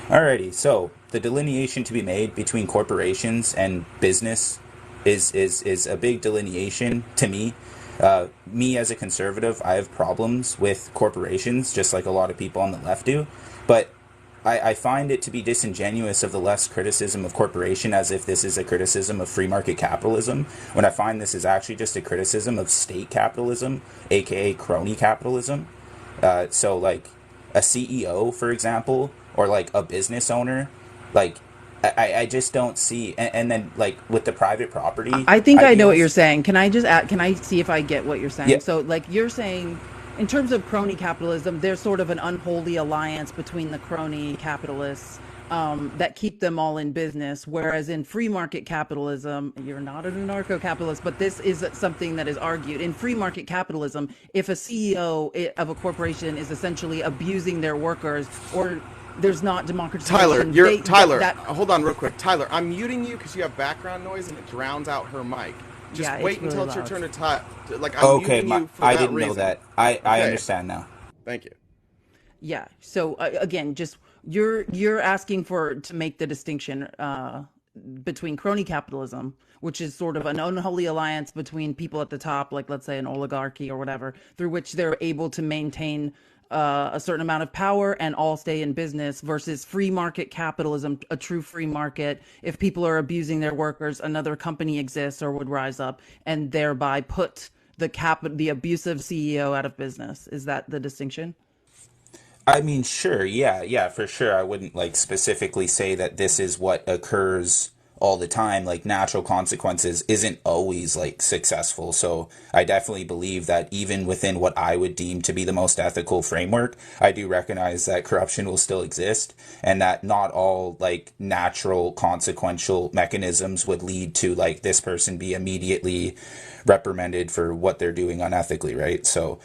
Alrighty, so the delineation to be made between corporations and business is a big delineation to me. Me as a conservative, I have problems with corporations, just like a lot of people on the left do. But I find it to be disingenuous of the left's criticism of corporation as if this is a criticism of free market capitalism, when I find this is actually just a criticism of state capitalism, aka crony capitalism. So like a CEO, for example, or like a business owner, like I just don't see. And then like with the private property, I think I we know what also you're saying. Can I just add, can I see if I get what you're yeah saying? So, like, you're saying, in terms of crony capitalism, there's sort of an unholy alliance between the crony capitalists that keep them all in business. Whereas in free market capitalism, you're not an anarcho-capitalist, but this is something that is argued. In free market capitalism, if a CEO of a corporation is essentially abusing their workers, or there's not Tyler, democratization, you're Tyler. that Hold on, real quick. Tyler, I'm muting you because you have background noise and it drowns out her mic. Just yeah, it's wait really until it's your loud. turn to type. Like I'm okay. muting you for I that didn't know reason. that. I Okay, understand now. thank you. Yeah. So again, just you're asking for to make the distinction between crony capitalism, which is sort of an unholy alliance between people at the top, like let's say an oligarchy or whatever, through which they're able to maintain a certain amount of power and all stay in business, versus free market capitalism, a true free market. If people are abusing their workers, another company exists or would rise up and thereby put the abusive CEO out of business. Is that the distinction? I mean, sure, yeah, for sure. I wouldn't like specifically say that this is what occurs all the time. Like natural consequences isn't always like successful. So I definitely believe that even within what I would deem to be the most ethical framework, I do recognize that corruption will still exist and that not all like natural consequential mechanisms would lead to like this person be immediately reprimanded for what they're doing unethically, right? So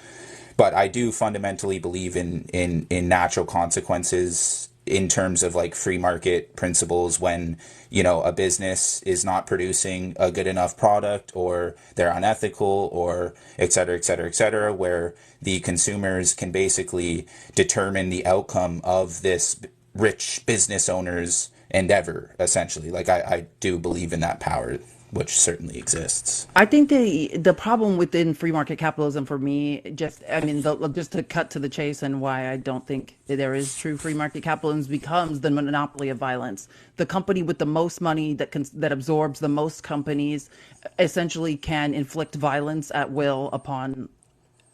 but I do fundamentally believe in natural consequences in terms of like free market principles when a business is not producing a good enough product or they're unethical or et cetera et cetera et cetera, where the consumers can basically determine the outcome of this rich business owner's endeavor essentially. Like I do believe in that power, which certainly exists. I think the problem within free market capitalism for me, just to cut to the chase, and why I don't think there is true free market capitalism, becomes the monopoly of violence. The company with the most money that absorbs the most companies essentially can inflict violence at will upon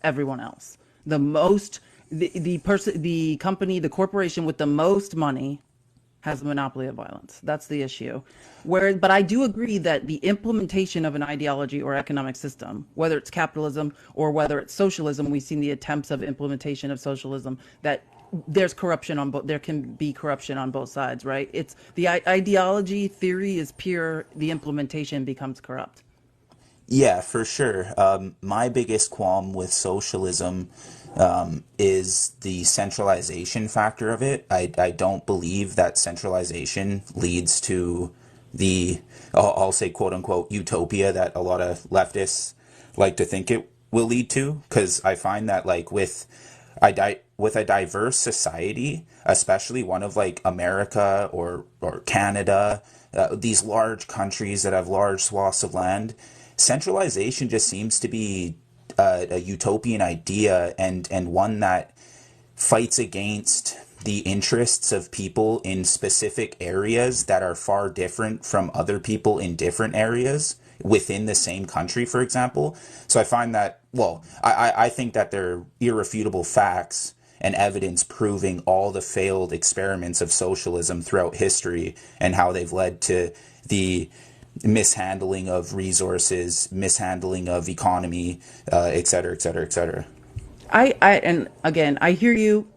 everyone else. The company, the corporation with the most money has a monopoly of violence. That's the issue. But I do agree that the implementation of an ideology or economic system, whether it's capitalism or whether it's socialism, we've seen the attempts of implementation of socialism that there's corruption on both. There can be corruption on both sides, right? It's the ideology theory is pure. The implementation becomes corrupt. Yeah, for sure. My biggest qualm with socialism is the centralization factor of it. I don't believe that centralization leads to the, I'll say, quote unquote, utopia that a lot of leftists like to think it will lead to. Because I find that, like, with a diverse society, especially one of like America or Canada, these large countries that have large swaths of land, centralization just seems to be a utopian idea, and one that fights against the interests of people in specific areas that are far different from other people in different areas within the same country, for example. So I find that, well, I think that there are irrefutable facts and evidence proving all the failed experiments of socialism throughout history and how they've led to the mishandling of resources, mishandling of economy, et cetera, et cetera, et cetera. And again, I hear you.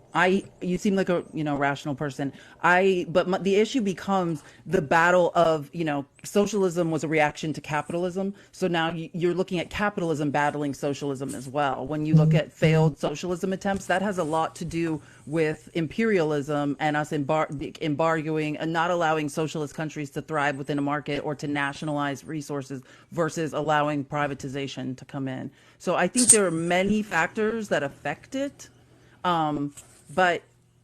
You seem like a rational person. But the issue becomes the battle of socialism was a reaction to capitalism. So now you're looking at capitalism battling socialism as well. When you look at failed socialism attempts, that has a lot to do with imperialism and us embargoing and not allowing socialist countries to thrive within a market or to nationalize resources versus allowing privatization to come in. So I think there are many factors that affect it. But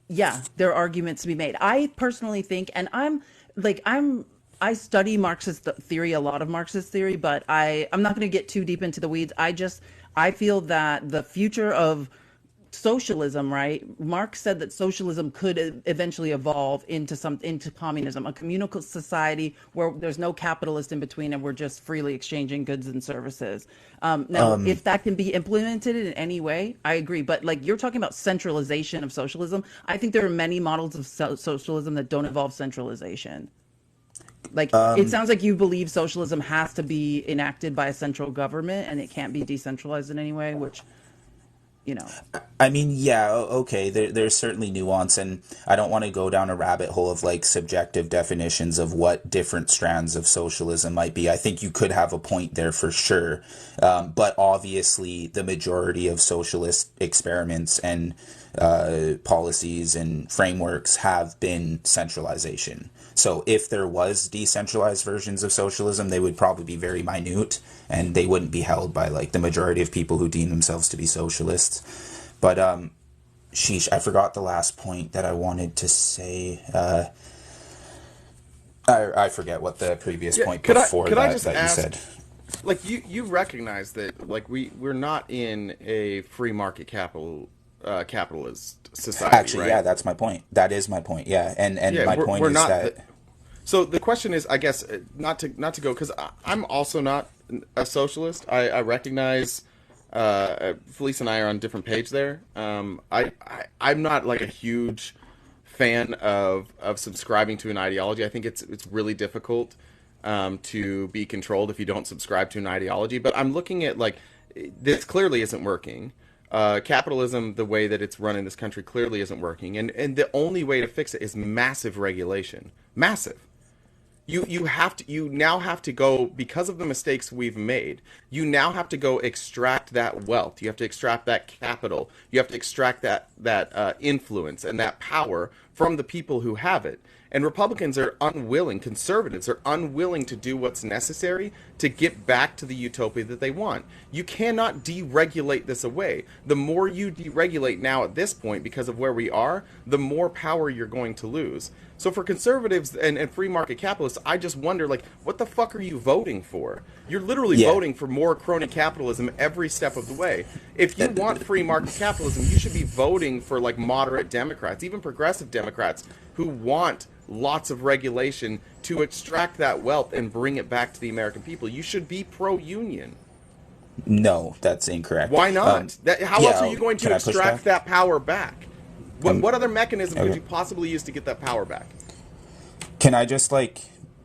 yeah, there are arguments to be made. I personally think, and I study Marxist theory, a lot of Marxist theory, but I'm not going to get too deep into the weeds. I feel that the future of socialism, right? Marx said that socialism could eventually evolve into communism, a communal society where there's no capitalist in between and we're just freely exchanging goods and services. Now, if that can be implemented in any way, I agree. But like you're talking about centralization of socialism, I think there are many models of socialism that don't involve centralization. Like it sounds like you believe socialism has to be enacted by a central government and it can't be decentralized in any way, which I mean, yeah, okay, there's certainly nuance, and I don't want to go down a rabbit hole of like subjective definitions of what different strands of socialism might be. I think you could have a point there for sure. But obviously, the majority of socialist experiments and policies and frameworks have been centralization. So if there was decentralized versions of socialism, they would probably be very minute and they wouldn't be held by like the majority of people who deem themselves to be socialists. But sheesh, I forgot the last point that I wanted to say. I forget what the previous point before could I just that ask, you said. Like you recognize that like we're not in a free market capitalist society. Actually, right? yeah, that's my point. That is my point. Yeah, and Yeah, my point we're is not that. So the question is, I guess, not to go because I'm also not a socialist. I recognize Felice and I are on different page there. I'm not like a huge fan of subscribing to an ideology. I think it's really difficult to be controlled if you don't subscribe to an ideology. But I'm looking at like this clearly isn't working. Capitalism, the way that it's run in this country, clearly isn't working, and the only way to fix it is massive regulation. Massive. You now have to go, because of the mistakes we've made, you now have to go extract that wealth. You have to extract that capital. You have to extract that influence and that power from the people who have it. And Republicans are unwilling, conservatives are unwilling to do what's necessary to get back to the utopia that they want. You cannot deregulate this away. The more you deregulate now at this point, because of where we are, the more power you're going to lose. So for conservatives and free market capitalists, I just wonder, like, what the fuck are you voting for? You're literally voting for more crony capitalism every step of the way. If you want free market capitalism, you should be voting for, like, moderate Democrats, even progressive Democrats, who want lots of regulation to extract that wealth and bring it back to the American people. You should be pro-union. No, that's incorrect. Why not? How else are you going to extract that power back? What other mechanism could you possibly use to get that power back? Can I just like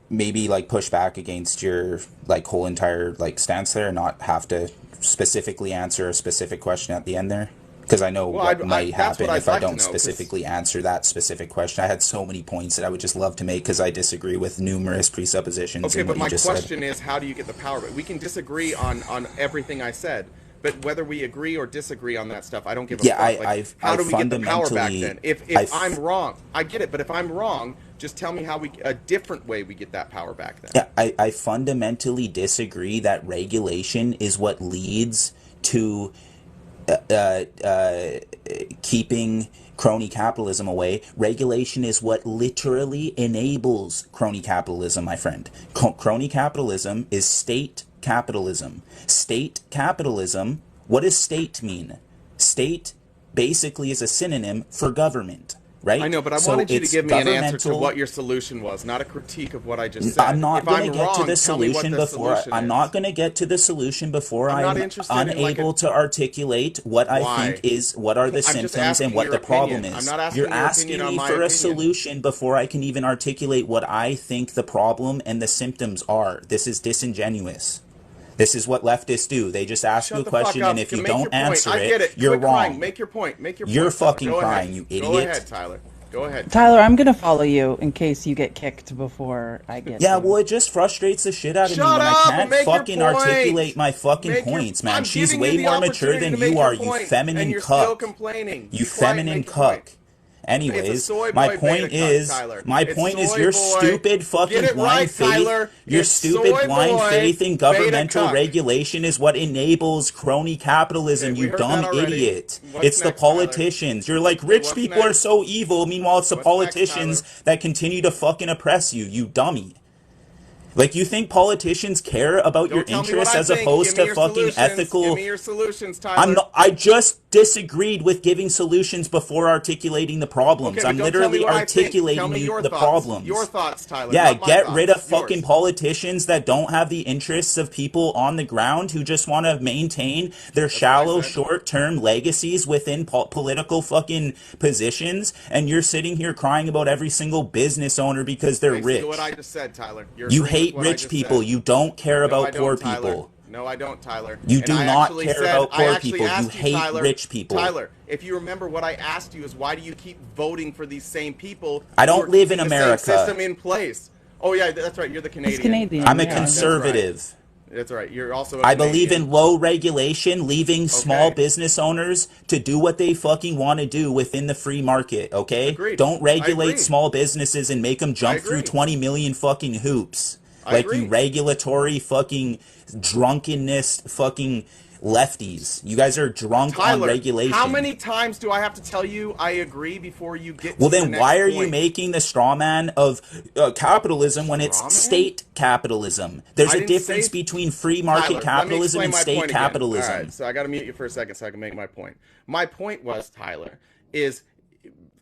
maybe like push back against your like whole entire like stance there and not have to specifically answer a specific question at the end there? Because I know what might happen if I don't specifically answer that specific question. I had so many points that I would just love to make because I disagree with numerous presuppositions. Okay, but my question said. is, how do you get the power? We can disagree on everything I said, but whether we agree or disagree on that stuff, I don't give a fuck. Like, how do we get the power back then? If I'm wrong, I get it, but if I'm wrong, just tell me how a different way we get that power back then. Yeah, I fundamentally disagree that regulation is what leads to keeping crony capitalism away. Regulation is what literally enables crony capitalism, my friend. Crony capitalism is state capitalism. State capitalism, what does state mean? State basically is a synonym for government. Right? I know, but I wanted you to give me an answer to what your solution was, not a critique of what I just said. I'm not going to get to the solution before I'm not going to get to the solution before I'm unable to articulate what I think is what are the symptoms and what the problem is. You're asking me for a solution before I can even articulate what I think the problem and the symptoms are. This is disingenuous. This is what leftists do. They just ask you a question, and if you don't answer it, you're wrong. Make your point. Make your point. You're fucking crying, you idiot. Go ahead, Tyler. Go ahead. Tyler, I'm going to follow you in case you get kicked before I get Yeah, well, it just frustrates the shit out of me when I can't fucking articulate my fucking points, man. She's way more mature than you are, you feminine cuck. You feminine cuck. Anyways, my point is your stupid fucking blind faith, your stupid blind faith in governmental regulation is what enables crony capitalism, you dumb idiot. It's the politicians. You're like, rich people are so evil, meanwhile it's the politicians that continue to fucking oppress you, you dummy. Like, you think politicians care about your interests as opposed to fucking ethical... Give me your solutions, Tyler. I just disagreed with giving solutions before articulating the problems. I'm literally articulating the problems. Your thoughts, Tyler. Yeah, get rid of fucking politicians that don't have the interests of people on the ground who just want to maintain their shallow, short-term legacies within political fucking positions, and you're sitting here crying about every single business owner because they're rich. What I just said, Tyler. You hate rich people. You don't care about poor people. No, I don't, Tyler. You do not care about poor people. You hate rich people. Tyler, if you remember, what I asked you is, why do you keep voting for these same people? I don't live in America. Same system in place. Oh yeah, that's right. You're the Canadian. He's Canadian. I'm a conservative. That's right. You're also. I believe in low regulation, leaving small business owners to do what they fucking want to do within the free market. Okay, don't regulate small businesses and make them jump through 20 million fucking hoops like you regulatory fucking drunkenness fucking lefties. You guys are drunk on regulation. How many times do I have to tell you I agree before you get to well, then why are you making the straw man of capitalism when it's state capitalism? There's a difference between free market capitalism and state capitalism. All right, so I got to mute you for a second so I can make my point. My point was, Tyler, is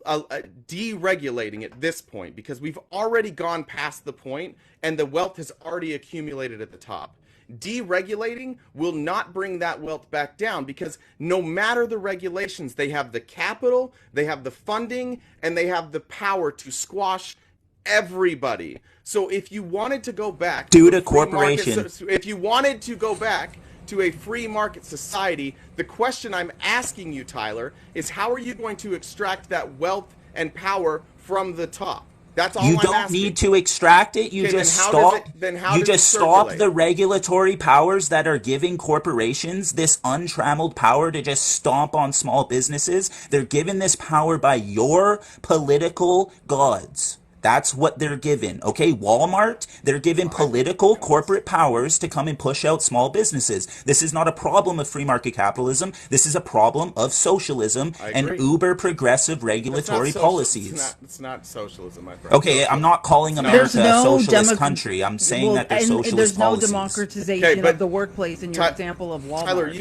deregulating at this point, because we've already gone past the point and the wealth has already accumulated at the top. Deregulating will not bring that wealth back down, because no matter the regulations, they have the capital, they have the funding, and they have the power to squash everybody. So if you wanted to go back to a corporation, if you wanted to go back to a free market society, the question I'm asking you, Tyler, is how are you going to extract that wealth and power from the top? That's all I'm asking. You don't need to extract it. You just stop. You just stop the regulatory powers that are giving corporations this untrammeled power to just stomp on small businesses. They're given this power by your political gods. That's what they're given, okay? Walmart, they're given political corporate powers to come and push out small businesses. This is not a problem of free market capitalism. This is a problem of socialism and uber progressive regulatory policies. It's not socialism, my friend. Okay, I'm not calling America a socialist country. I'm saying that they're socialist policies. There's no democratization of the workplace in your example of Walmart. Tyler,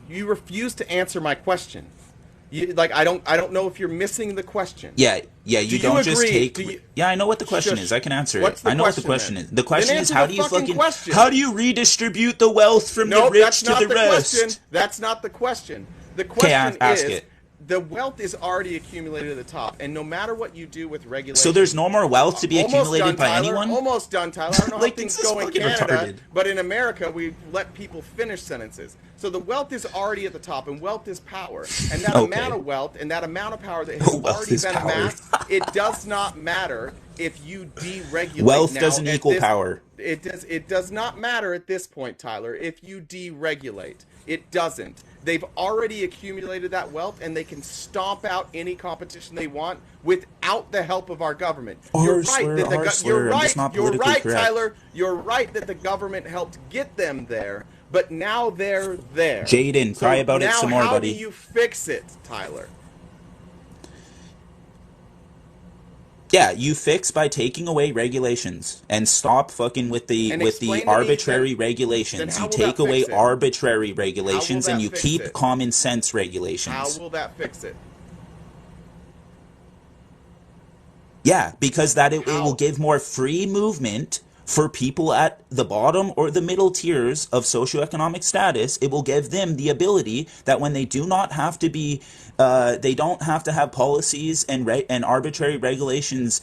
you refuse to answer my question. I don't know if you're missing the question. Yeah, you don't just take... Yeah, I know what the question is. I can answer it. I know what the question is. The question is, how do you redistribute the wealth from the rich to the rest? That's not the question. The question is, the wealth is already accumulated at the top, and no matter what you do with regulation, So there's no more wealth to be accumulated by Tyler. anyone? Almost done, Tyler. I don't know Like, how things this is go in fucking Canada, retarded. but in America we let people finish sentences. So the wealth is already at the top, and wealth is power. And that Okay. amount of wealth and that amount of power that has Wealth already is been power. amassed, it does not matter if you deregulate. Wealth now doesn't at equal this- power. It does not matter at this point, Tyler, if you deregulate. It doesn't. They've already accumulated that wealth, and they can stomp out any competition they want without the help of our government. You're right that the I'm just not you're politically right, correct. Tyler. You're right that the government helped get them there, but now they're there. Jaden, cry about it now some more, how buddy. do you fix it, Tyler? Yeah, you fix by taking away regulations and stop fucking with the And with explain the to me arbitrary then regulations. how You will take that away fix it? arbitrary regulations that and you fix keep it? common sense How regulations. will that fix it? Yeah, because it How? will give more free movement for people at the bottom or the middle tiers of socioeconomic status. It will give them the ability that when they do not have to be, they don't have to have policies and arbitrary regulations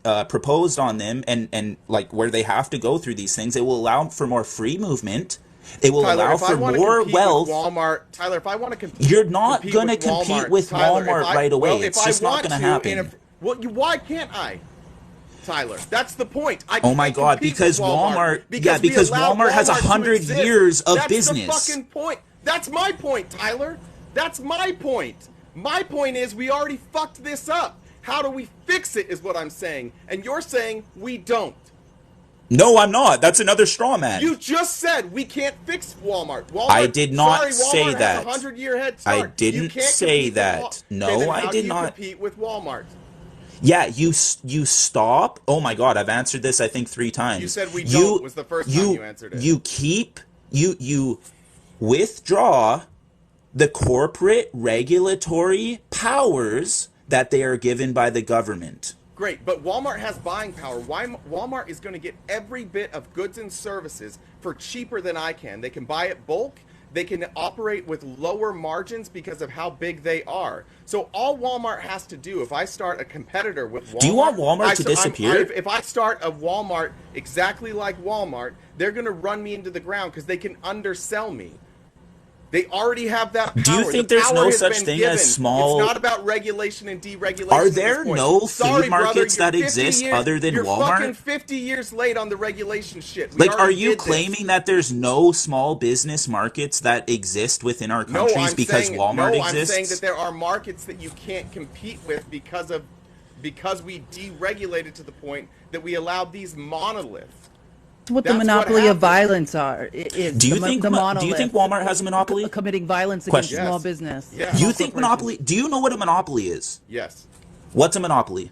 proposed on them, and like where they have to go through these things. It will allow for more free movement. It will Tyler, allow if I for wanna more compete wealth. with Walmart, Tyler, if I want to compete, You're not going to compete with Tyler, Walmart if I- right away. well, if It's I just not want going to to, happen. and why can't I, Tyler? That's the point. I Oh my can't God, compete because with Walmart. Walmart- we because allowed Walmart has Walmart to 100 exist. years of That's business. That's the fucking point. That's my point, Tyler. That's my point. My point is we already fucked this up. How do we fix it is what I'm saying. And you're saying we don't. No, I'm not. That's another straw man. You just said we can't fix Walmart. I did not sorry, say Walmart that. Has a 100-year head start. I didn't You can't say compete with that. No, Okay, then I how did do you not. compete with Walmart? Yeah, you stop. Oh my God, I've answered this I think 3 times. You said we don't was the first time you answered it. You withdraw the corporate regulatory powers that they are given by the government. Great, but Walmart has buying power. Walmart is going to get every bit of goods and services for cheaper than I can. They can buy it bulk. They can operate with lower margins because of how big they are. So all Walmart has to do, if I start a competitor with Walmart... Do you want Walmart to disappear? If I start a Walmart exactly like Walmart, they're going to run me into the ground because they can undersell me. They already have that power. Do you think The there's power no has such been thing given. as small- It's not about regulation and deregulation. Are at this there point. no food Sorry, brother, markets you're that 50 exist years- other than you're Walmart? fucking 50 years late on the regulation shit. We Like, are already you did this. claiming that there's no small business markets that exist within our No, countries I'm because saying, Walmart no, exists? I'm saying that there are markets that you can't compete with because we deregulated to the point that we allowed these monoliths. That's what the That's what monopoly of happened. violence are. Is Do you the, think the do you monolith think Walmart has a monopoly? committing violence Question. against small Yes. business? Yeah. Do you small think corporations? monopoly? Do you know what a monopoly is? Yes. What's a monopoly?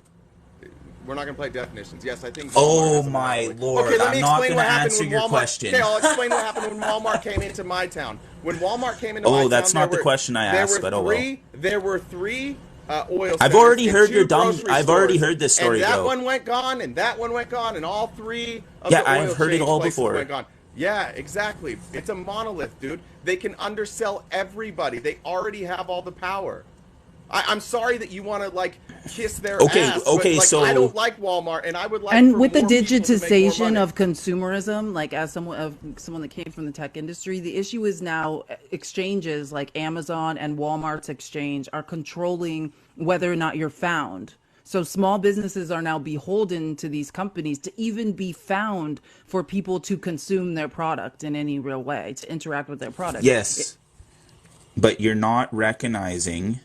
We're not going to play definitions. Yes, I think. Oh Walmart has a my monopoly. Lord, Okay, let I'm me not explain gonna what happened answer when your Walmart. question. Okay, I'll explain what happened when Walmart came into my town. When Walmart came into Oh, my town, that's not there the question I there asked, were but oh well. There were three oil. I've centers already and heard 2 your dumb- grocery I've already stores. heard this story And that go. one went gone, and that one went gone, and all 3 of Yeah, the oil I've heard it change all places before. went gone. Yeah, exactly. It's a monolith, dude. They can undersell everybody. They already have all the power. I'm sorry that you want to like kiss their Okay, ass. okay, but, like, so- I don't like Walmart, and I would like. And for with the more people to make more digitization money. of consumerism, like as someone that came from the tech industry, the issue is now exchanges like Amazon and Walmart's exchange are controlling whether or not you're found. So small businesses are now beholden to these companies to even be found for people to consume their product in any real way, to interact with their product. Yes, but you're not recognizing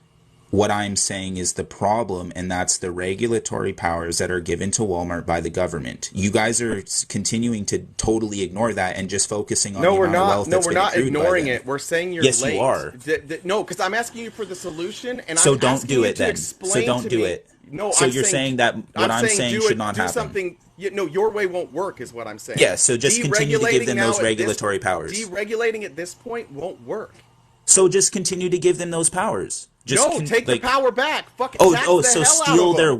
what I'm saying is the problem, and that's the regulatory powers that are given to Walmart by the government. You guys are continuing to totally ignore that and just focusing on No, the we're amount of not. wealth No, that's we're been not accrued by ignoring them. it. We're saying you're Yes, late. you are. No, because I'm asking you for the solution, and So I'm don't asking do you it to then. explain So don't to do me- it. No, So I'm you're saying that what I'm saying should not do happen. Something. No, your way won't work, is what I'm saying. Yeah, so just continue to give them Deregulating now those at this- regulatory powers. Deregulating at this point won't work. So just continue to give them those powers. Just No, take the power back. Fuck. Oh, tax oh, the so hell out steal of their them.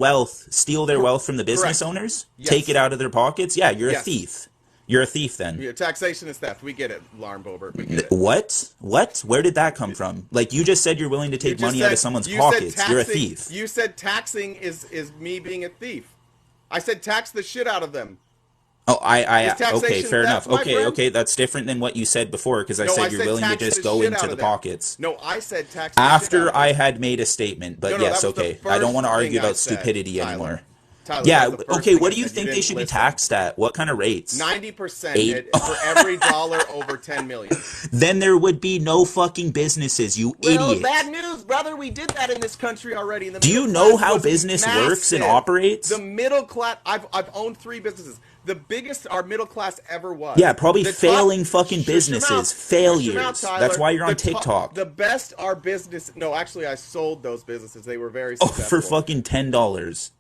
wealth from the business Correct. owners? Yes. Take it out of their pockets? Yeah, you're a Yes. thief. You're a thief then. Yeah, taxation is theft. We get it, Lauren Boebert. We get it. What? Where did that come from? Like, you just said you're willing to take money out of someone's pockets. You're a thief. You said taxing is me being a thief. I said tax the shit out of them. Oh, okay, fair enough. Friend? Okay, that's different than what you said before, because I said you're willing to just go into the pockets. No, I said tax after I had made a statement, but yes, okay. I don't want to argue about stupidity anymore. Tyler, yeah, okay, what do you think they should be taxed at? What kind of rates? 90% for every dollar over 10 million. Then there would be no fucking businesses, you idiot. Bad news, brother. We did that in this country already. Do you know how business works and operates? The middle class, I've owned 3 businesses. The biggest our middle class ever was. Yeah, probably failing fucking businesses. Failures. That's why you're on TikTok. The best our business... No, actually, I sold those businesses. They were very successful. Oh, for fucking $10.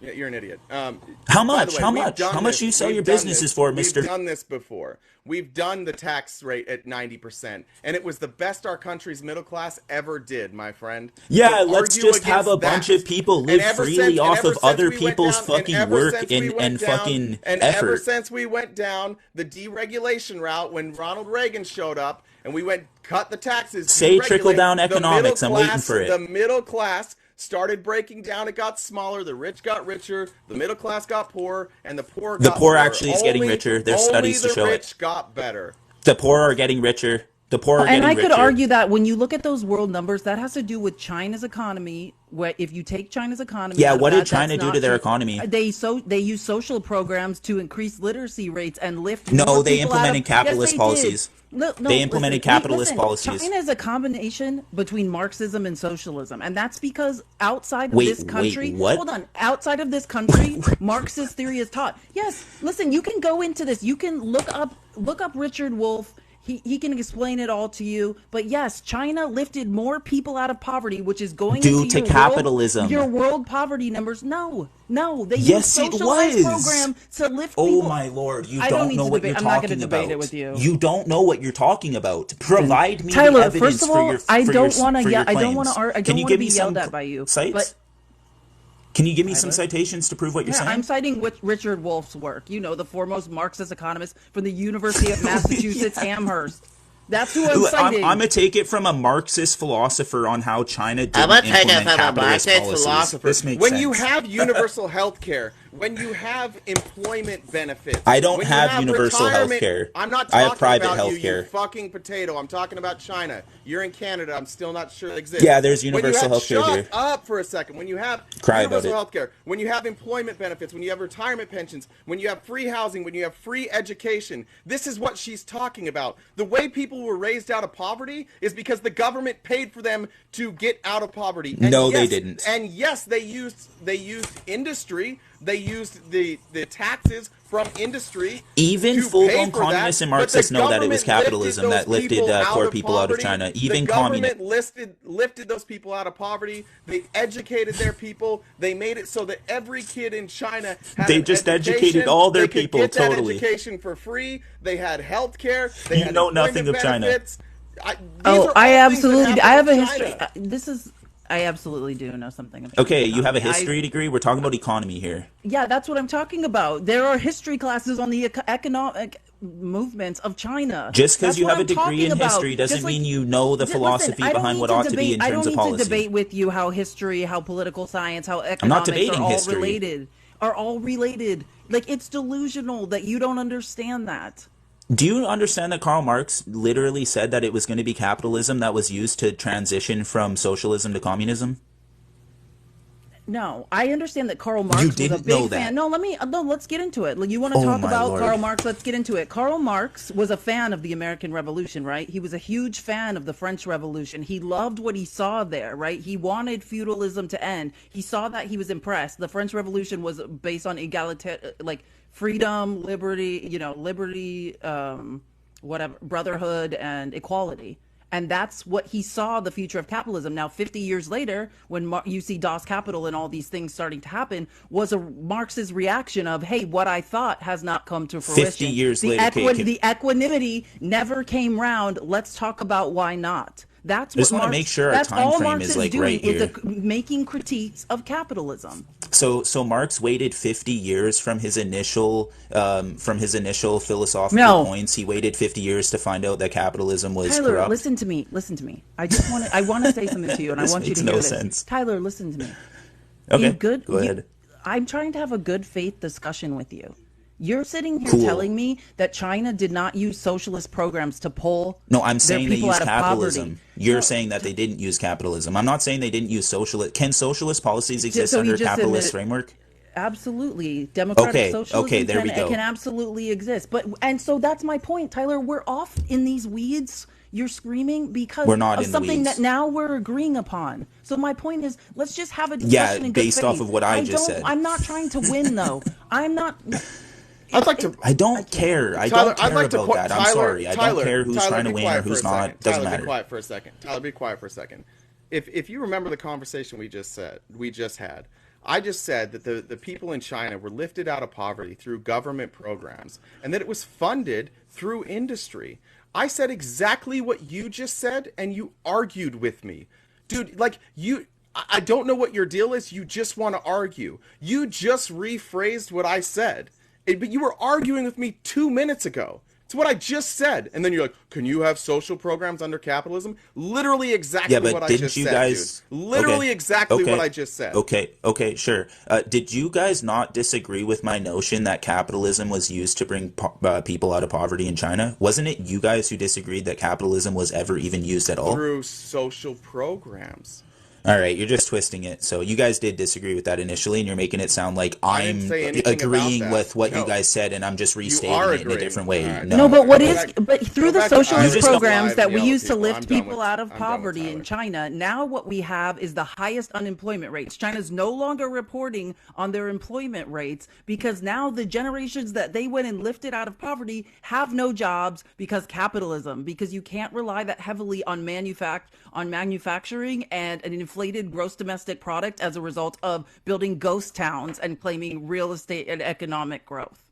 Yeah, you're an idiot. How much? How much do you sell your businesses for, mister? We've done this before. We've done the tax rate at 90%, and it was the best our country's middle class ever did, my friend. Yeah, let's just have a bunch of people live freely off of other people's fucking work and fucking effort. Ever since we went down the deregulation route when Ronald Reagan showed up, and we went cut the taxes. Say trickle-down economics. I'm waiting for it. The middle class started breaking down. It got smaller. The rich got richer. The middle class got poorer, and the poor got poorer. Actually is getting richer. There's studies to show it. Only the rich got better. The poor are getting richer. The poor are getting richer. And I could argue that when you look at those world numbers, that has to do with China's economy. Where if you take China's economy, yeah, what did China do to their economy? They use social programs to increase literacy rates and lift. No, they implemented capitalist policies. They implemented capitalist policies. China is a combination between Marxism and socialism, and that's because outside of this country, outside of this country, Marxist theory is taught. Yes, listen, you can go into this. You can look up Richard Wolff. He can explain it all to you. But yes, China lifted more people out of poverty, which is going due to capitalism. Your world poverty numbers. No, they use socialized program to lift people. Oh my lord, you don't know what you're talking about. I'm not going to debate it with you. You don't know what you're talking about. Provide me Tyler, the evidence first of all, I don't want to be yelled at by you. Sites? Can you give me some citations to prove what you're saying? I'm citing Richard Wolff's work. You know, the foremost Marxist economist from the University of Massachusetts, Amherst. That's who I'm citing. I'm going to take it from a Marxist philosopher on how China didn't implement capitalist policies. This makes sense. You have universal health care, when you have employment benefits. I don't have universal health care. I'm not talking have private about health care. You fucking potato. I'm talking about China. You're in Canada. I'm still not sure it exists. Yeah, there's universal health care here. Shut up for a second. When you have universal health care, when you have employment benefits, when you have retirement pensions, when you have free housing, when you have free education, this is what she's talking about. The way people were raised out of poverty is because the government paid for them to get out of poverty. And no, they didn't. And yes, they used industry. They used the taxes from industry. Even full-blown communists and Marxists know that it was capitalism that lifted poor people out of China. Even communists. The government lifted those people out of poverty. They educated their people. They made it so that every kid in China had educated all their people get that totally. Education for free. They had health care. You know nothing of China. I absolutely. I have a history. I absolutely do know something about Okay, you have a history degree? We're talking about economy here. Yeah, that's what I'm talking about. There are history classes on the economic movements of China. Just because you have a degree in history doesn't mean you know the philosophy behind what ought to be in terms of policy. I don't need to debate with you how history, how political science, how economics are all related. Like, it's delusional that you don't understand that. Do you understand that Karl Marx literally said that it was going to be capitalism that was used to transition from socialism to communism? No, I understand that Karl Marx was a big fan. No, let's get into it. You want to talk about Karl Marx? Let's get into it. Karl Marx was a fan of the American Revolution, right? He was a huge fan of the French Revolution. He loved what he saw there, right? He wanted feudalism to end. He saw that, he was impressed. The French Revolution was based on freedom, liberty, brotherhood, and equality. And that's what he saw the future of capitalism. Now, 50 years later, when you see Das Kapital and all these things starting to happen, was Marx's reaction of, hey, what I thought has not come to fruition. 50 years later. The equanimity never came round. Let's talk about why not. That's what I just want to make sure our time frame is right here. Making critiques of capitalism. So Marx waited 50 years from his initial philosophical No, points. He waited 50 years to find out that capitalism was Tyler, corrupt. listen to me. Listen to me. I want to say something to you, and I This want you makes to no hear this. sense. Tyler, listen to me. In Okay, good, go ahead. I'm trying to have a good faith discussion with you. You're sitting here Cool. telling me that China did not use socialist programs to pull No, I'm their saying they people use out of poverty. capitalism. You're No, saying that they didn't use capitalism. I'm not saying they didn't use socialist. Can socialist policies exist so he under a just capitalist admitted framework? absolutely democratic Okay, okay, socialism there we can go. absolutely exist. But and so that's my point, Tyler. We're off in these weeds. You're screaming because We're not of in the something that weeds. now we're agreeing upon. So my point is, let's just have a Yeah, discussion in good based off faith. of what I I just don't. said. I'm not trying to win though. I'm not. I'd like to. I I don't can't. care. I Tyler, don't I'd care like to about point. that. I'm sorry. I don't care who's Tyler, trying to be win or quiet for who's a not. second. Doesn't Tyler, be matter. quiet for a second. Tyler, be quiet for a second. If you remember the conversation we just had, I just said that the people in China were lifted out of poverty through government programs, and that it was funded through industry. I said exactly what you just said, and you argued with me, dude. Like you. I don't know what your deal is. You just want to argue. You just rephrased what I said. But you were arguing with me 2 minutes ago. It's what I just said. And then you're like, can you have social programs under capitalism? Literally exactly Yeah, what but I didn't just you said, guys? dude. Literally Okay, exactly what okay, I just said. okay, sure. Did you guys not disagree with my notion that capitalism was used to bring people out of poverty in China? Wasn't it you guys who disagreed that capitalism was ever even used at all? Through social programs. All right, you're just twisting it. So you guys did disagree with that initially, and you're making it sound like I didn't I'm say anything about agreeing that. with what you No, guys said, and I'm just you restating are it in a agreeing. different All way. right. No, No, but what Go is, okay. back. but through Go the back to You socialist just Irish don't. programs Live and that we yell at used to people. lift I'm done people out of I'm done with poverty in Tyler. China, now what we have is the highest unemployment rates. China's no longer reporting on their employment rates because now the generations that they went and lifted out of poverty have no jobs because capitalism, because you can't rely that heavily on manufacturing and an inflated gross domestic product as a result of building ghost towns and claiming real estate and economic growth.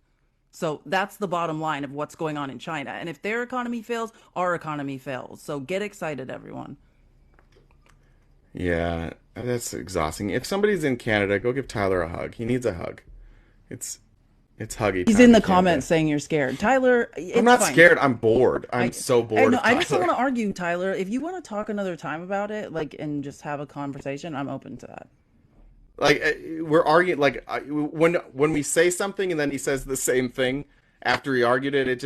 So that's the bottom line of what's going on in China. And if their economy fails, our economy fails. So get excited, everyone. Yeah, that's exhausting. If somebody's in Canada, go give Tyler a hug. He needs a hug. It's it's huggy He's time in in the Canada. comments saying you're scared. Tyler, I'm it's not fine. scared. I'm bored. I'm I so I bored know of I just don't want Tyler. to argue, Tyler. If you want to talk another time about it, like and just have a conversation, I'm open to that. Like we're arguing. Like when we say something and then he says the same thing after he argued it, it's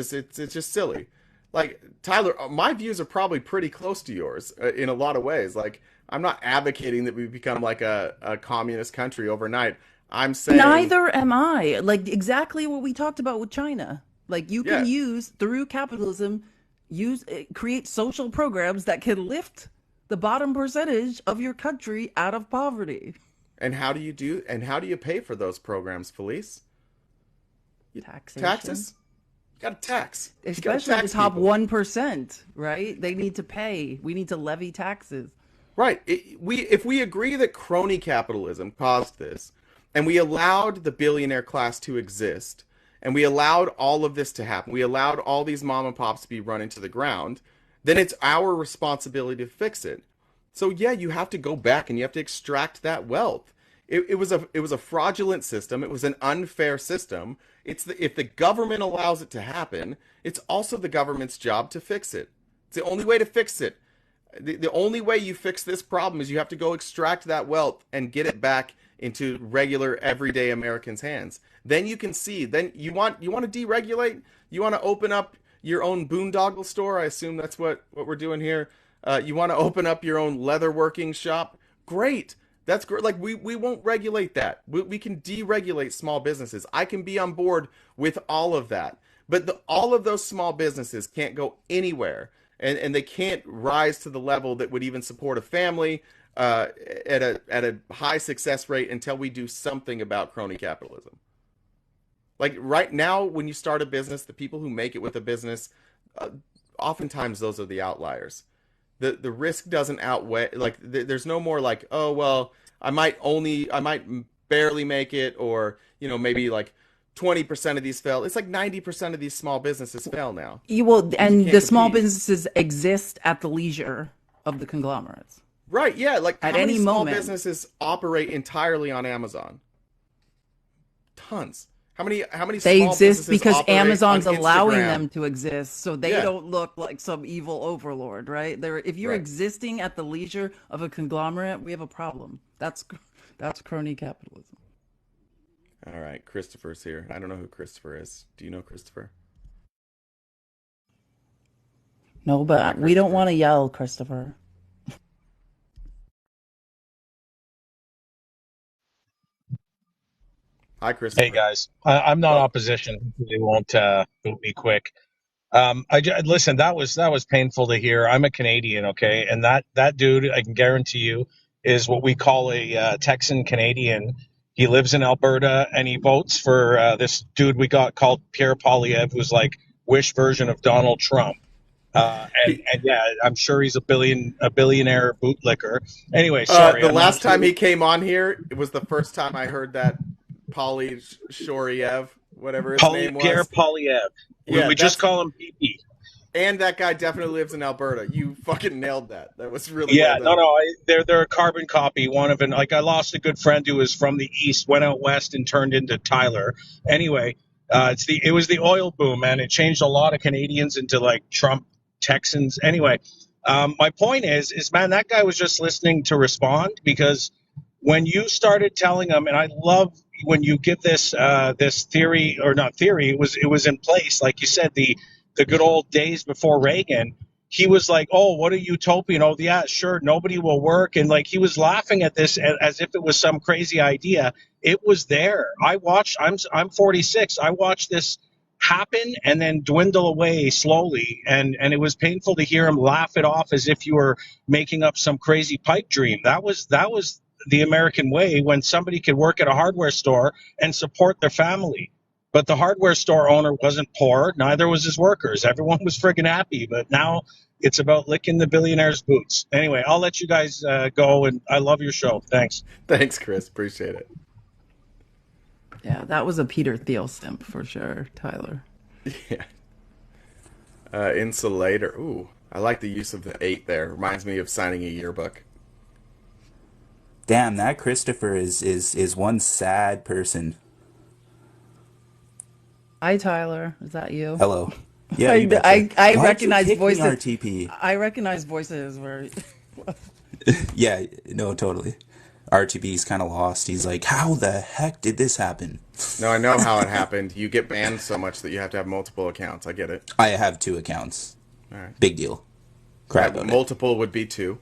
just silly. Like Tyler, my views are probably pretty close to yours in a lot of ways. Like I'm not advocating that we become like a communist country overnight. I'm saying, Neither am I. Like exactly what we talked about with China. Like you can yeah. use through capitalism, create social programs that can lift the bottom percentage of your country out of poverty. And how do you pay for those programs, Felice? Taxation. Taxes? You got to tax. You got to Especially the tax top people. 1%, right? They need to pay. We need to levy taxes. Right. If we agree that crony capitalism caused this, and we allowed the billionaire class to exist, and we allowed all of this to happen, we allowed all these mom and pops to be run into the ground, then it's our responsibility to fix it. So yeah, you have to go back and you have to extract that wealth. It was a fraudulent system. It was an unfair system. If the government allows it to happen, it's also the government's job to fix it. It's the only way to fix it. The only way you fix this problem is you have to go extract that wealth and get it back into regular everyday Americans' hands. Then you can see. Then you want to deregulate. You want to open up your own boondoggle store. I assume that's what we're doing here. You want to open up your own leatherworking shop. Great. That's great. Like we won't regulate that. We can deregulate small businesses. I can be on board with all of that. But all of those small businesses can't go anywhere, and they can't rise to the level that would even support a family at a high success rate until we do something about crony capitalism. Like right now, when you start a business, the people who make it with a business, oftentimes those are the outliers. The risk doesn't outweigh, like there's no more like, oh well, I might barely make it, or maybe like 20% of these fail. It's like 90% of these small businesses fail now You will, because you and can't the small compete. businesses exist at the leisure of the conglomerates Right? Yeah. Like at how many any small moment. businesses operate entirely on Amazon? Tons. How many They small exist businesses because operate Amazon's on allowing Instagram? them to exist, so they Yeah. don't look like some evil overlord, right? If you're Right. existing at the leisure of a conglomerate, we have a problem. That's crony capitalism. All right, Christopher's here. I don't know who Christopher is. Do you know Christopher? No, but we don't want to yell, Christopher. Hi, Christopher. Hey guys, I'm not Well- opposition. They won't boot me quick. Listen. That was painful to hear. I'm a Canadian, okay, and that dude, I can guarantee you, is what we call a Texan Canadian. He lives in Alberta and he votes for this dude we got called Pierre Poilievre, who's like Wish version of Donald Trump. And yeah, I'm sure he's a billionaire bootlicker. Anyway, sorry. The last time he came on here, it was the first time I heard that Pauly Shoriev, whatever his name was. Pierre Poilievre. Yeah, we just call him PP. And that guy definitely lives in Alberta. You fucking nailed that. That was really Yeah, well done. they're a carbon copy. One of, and like, I lost a good friend who was from the east, went out west, and turned into Tyler. Anyway, it was the oil boom, man. It changed a lot of Canadians into like Trump Texans. Anyway, my point is man, that guy was just listening to respond, because when you started telling him, and I love when you give this theory, or not theory, it was in place, like you said, the good old days before Reagan. He was like, "Oh, what a utopian! Oh, yeah, sure, nobody will work," and like he was laughing at this as if it was some crazy idea. It was there. I watched. I'm 46. I watched this happen and then dwindle away slowly, and it was painful to hear him laugh it off as if you were making up some crazy pipe dream. That was the American way, when somebody could work at a hardware store and support their family. But the hardware store owner wasn't poor, neither was his workers. Everyone was friggin' happy. But now it's about licking the billionaire's boots. Anyway, I'll let you guys go, and I love your show. Thanks. Thanks, Chris. Appreciate it. Yeah, that was a Peter Thiel simp for sure, Tyler. Yeah. Insulator. Ooh, I like the use of the 8 there. Reminds me of signing a yearbook. Damn, that Christopher is one sad person. Hi, Tyler. Is that you? Hello. Yeah, I Why'd you recognize kick me, voices. RTP? I recognize voices where. Yeah, no, totally. RTP's kind of lost. He's like, how the heck did this happen? No, I know how it happened. You get banned so much that you have to have multiple accounts. I get it. I have 2 accounts. All right. Big deal. Crap about it. Multiple would be 2.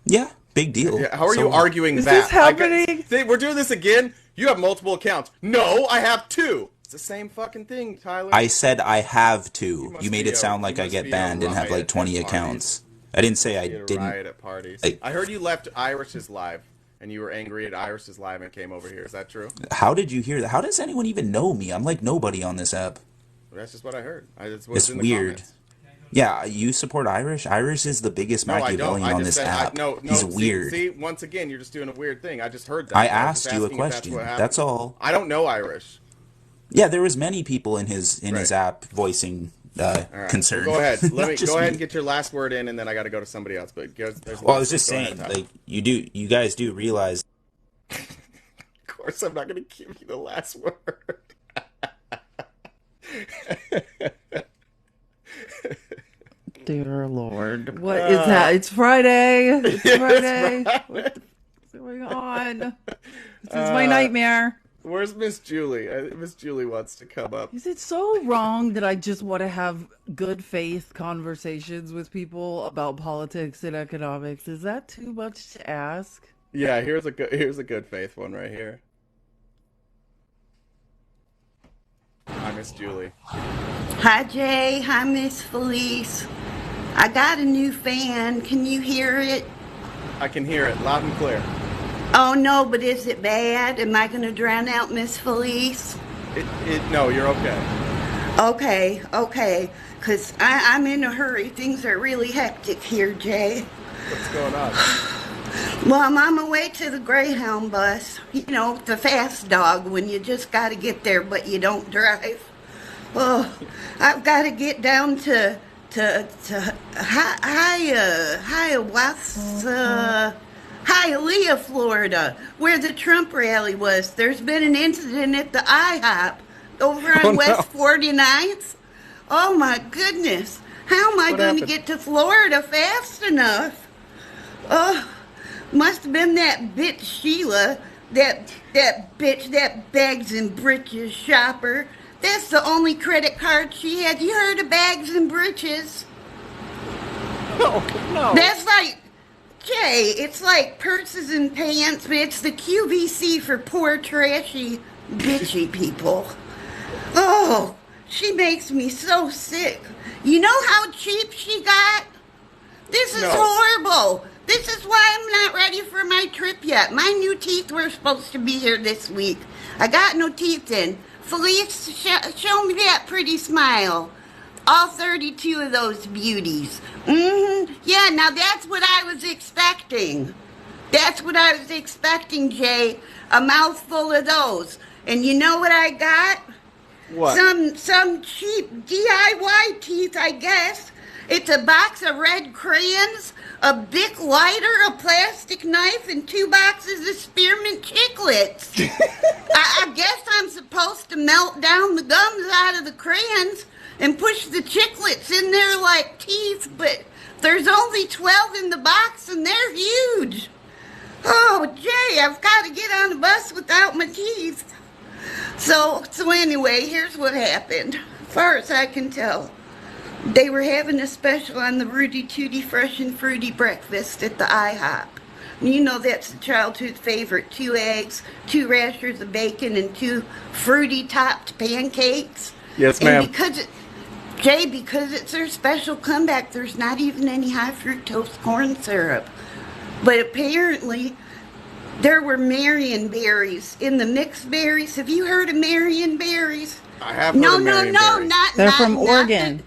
Yeah, big deal. Yeah, how are you arguing Is that? this happening? We're doing this again? You have multiple accounts. No, I have 2. It's the same fucking thing, Tyler. I said I have 2. must You made be it sound a- like you I must get be a banned and have riot like 20 at accounts. I didn't say I You had a didn't. riot at parties. I- I heard you left Irish's live, and you were angry at Irish's live and came over here. Is that true? How did you hear that? How does anyone even know me? I'm like nobody on this app. That's just what I heard. That's what's It's in the weird. comments. Yeah, you support Irish? Irish is the biggest No, I don't. Machiavellian I on just this said, app. no, He's see, weird. See, once again, you're just doing a weird thing. I just heard that. I was just asked you a asking if that's question. what happened. That's all. I don't know Irish. Yeah, there was many people in his Right. app voicing All right. concern. Well, go ahead. Not Let me just go ahead me. and get your last word in, and then I got to go to somebody else. But there's a Well, lot I was to just go ahead, saying, Tyler. like you guys do realize. Of course, I'm not going to give you the last word. Dear Lord, what is that? It's Friday. It's Friday. What the f- is going on? This is my nightmare. Where's Miss Julie? Miss Julie wants to come up. Is it so wrong that I just want to have good faith conversations with people about politics and economics? Is that too much to ask? Yeah, here's a good faith one right here. Hi, Miss Julie. Hi, Jay. Hi, Miss Felice. I got a new fan. Can you hear it? I can hear it loud and clear. Oh, no, but is it bad? Am I going to drown out Miss Felice? No, you're okay. Okay. Because I'm in a hurry. Things are really hectic here, Jay. What's going on? Well, I'm on my way to the Greyhound bus. You know, the fast dog when you just got to get there, but you don't drive. Oh, I've got to get down to Hiawassee, Hialeah, Florida, where the Trump rally was. There's been an incident at the IHOP over on West 49th. Oh my goodness. How am I going to get to Florida fast enough? Oh, must have been that bitch Sheila, that bitch, that Bags and Britches shopper. That's the only credit card she had. You heard of Bags and Britches? No. That's like, Jay, it's like purses and pants, but it's the QVC for poor, trashy, bitchy people. Oh, she makes me so sick. You know how cheap she got? This is horrible. This is why I'm not ready for my trip yet. My new teeth were supposed to be here this week. I got no teeth in. Felice, show me that pretty smile. All 32 of those beauties. Yeah, now that's what I was expecting. That's what I was expecting, Jay. A mouthful of those. And you know what I got? What? Some cheap DIY teeth, I guess. It's a box of red crayons, a Bic lighter, a plastic knife, and 2 boxes of spearmint chiclets. I guess I'm supposed to melt down the gums out of the crayons and push the chiclets in there like teeth, but there's only 12 in the box and they're huge. Oh, Jay, I've got to get on the bus without my teeth. So anyway, here's what happened. As far as I can tell, they were having a special on the Rudy Tooty Fresh and Fruity breakfast at the IHOP. You know that's the childhood favorite. 2 eggs, 2 rashers of bacon, and 2 fruity-topped pancakes. Yes, ma'am. And because it's their special comeback, there's not even any high fructose corn syrup. But apparently, there were Marion berries in the mixed berries. Have you heard of Marion berries? I have heard of Marion berries. They're from Oregon.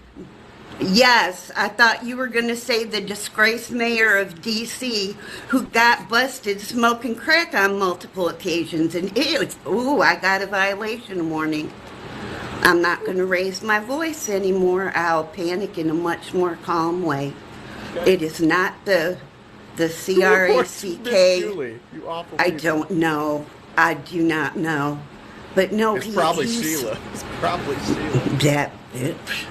Yes, I thought you were going to say the disgraced mayor of D.C. who got busted smoking crack on multiple occasions. And I got a violation warning. I'm not going to raise my voice anymore. I'll panic in a much more calm way. Okay. It is not the C-R-A-C-K. You awful I don't know. I do not know. But no, it's probably Sheila. It's probably Sheila. That bitch.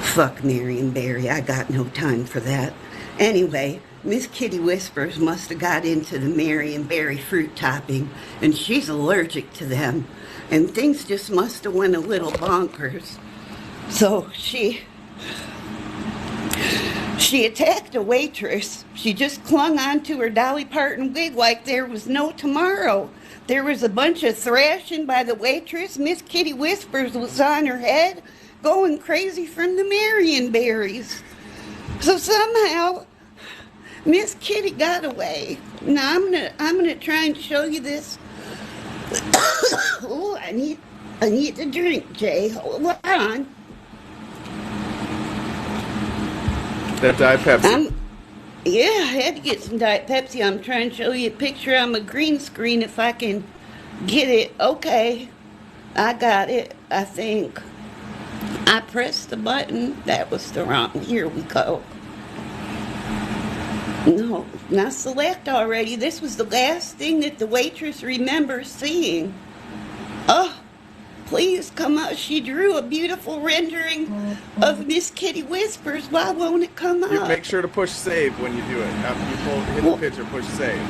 Fuck Marion Barry. I got no time for that. Anyway, Miss Kitty Whispers must have got into the Marion Barry fruit topping, and she's allergic to them. And things just must have went a little bonkers. So she attacked a waitress. She just clung onto her Dolly Parton wig like there was no tomorrow. There was a bunch of thrashing by the waitress. Miss Kitty Whispers was on her head, going crazy from the Marion berries. So somehow, Miss Kitty got away. Now I'm gonna try and show you this. Oh, I need to drink, Jay. Hold on. That Diet Pepsi. Yeah, I had to get some Diet Pepsi. I'm trying to show you a picture on my green screen if I can get it. Okay, I got it, I think. I pressed the button. That was the wrong. Here we go. No, not select already. This was the last thing that the waitress remembers seeing. Oh, please come up. She drew a beautiful rendering of Miss Kitty Whispers. Why won't it come up? You make sure to push save when you do it. After you hit the picture, push save.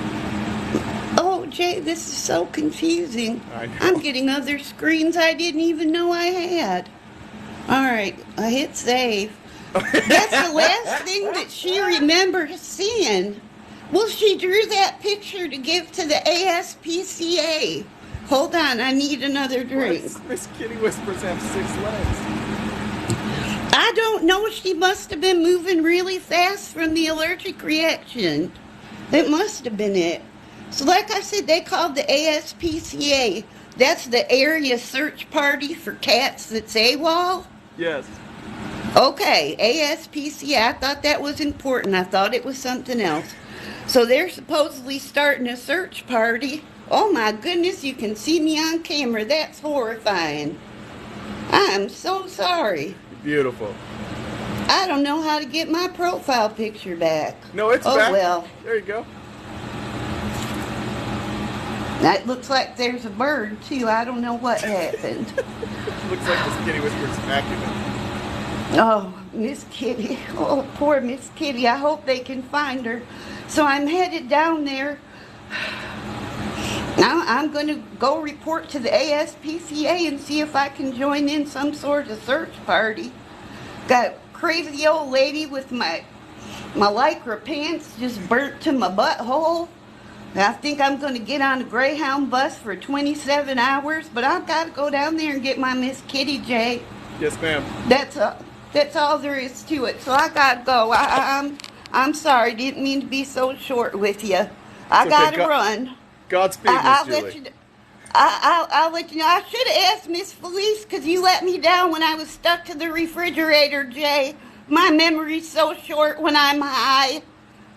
Oh, Jay, this is so confusing. I know. I'm getting other screens I didn't even know I had. All right, I hit save. That's the last thing that she remembers seeing. Well, she drew that picture to give to the ASPCA. Hold on, I need another drink. Miss Kitty Whispers have 6 legs. I don't know. She must have been moving really fast from the allergic reaction. It must have been it. So like I said, they called the ASPCA. That's the Area Search Party for Cats that's AWOL? Yes. Okay, ASPCA. I thought that was important. I thought it was something else. So they're supposedly starting a search party. Oh my goodness, you can see me on camera. That's horrifying. I am so sorry. Beautiful. I don't know how to get my profile picture back. No, it's Oh, back. well. There you go. That looks like there's a bird, too. I don't know what happened. Looks like Miss Kitty Whisper's smacking it. Oh, Miss Kitty. Oh, poor Miss Kitty. I hope they can find her. So I'm headed down there. Now I'm going to go report to the ASPCA and see if I can join in some sort of search party. Got a crazy old lady with my lycra pants just burnt to my butthole. I think I'm going to get on a Greyhound bus for 27 hours, but I've got to go down there and get my Miss Kitty, Jay. Yes, ma'am. That's all there is to it. So I got to go. I'm sorry. Didn't mean to be so short with you. I okay. got to run. Godspeed, Miss Julie. I'll let you know. I should have asked Miss Felice because you let me down when I was stuck to the refrigerator, Jay. My memory's so short when I'm high.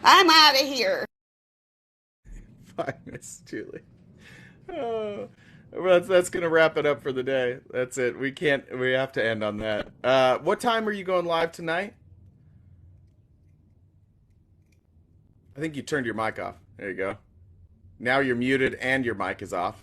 I'm out of here. Bye, Miss Julie. Oh, well, that's gonna wrap it up for the day. That's it. We have to end on that. What time are you going live tonight? I think you turned your mic off. There you go. Now you're muted and your mic is off.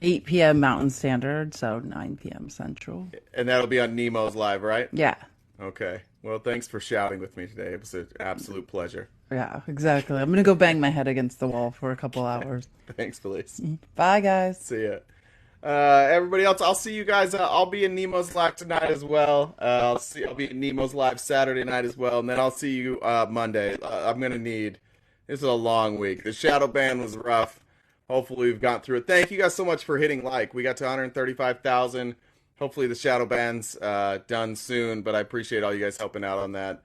8 p.m. Mountain Standard, so 9 p.m. Central. And that'll be on Nemo's live, right? Yeah. Okay. Well, thanks for shouting with me today. It was an absolute pleasure. Yeah, exactly. I'm going to go bang my head against the wall for a couple hours. Thanks, Felice. Bye, guys. See ya. Everybody else, I'll see you guys. I'll be in Nemo's live tonight as well. I'll be in Nemo's live Saturday night as well, and then I'll see you Monday. I'm gonna need. This is a long week. The shadow ban was rough. Hopefully we've got through it. Thank you guys so much for hitting like. We got to 135,000. Hopefully the shadow ban's done soon, but I appreciate all you guys helping out on that.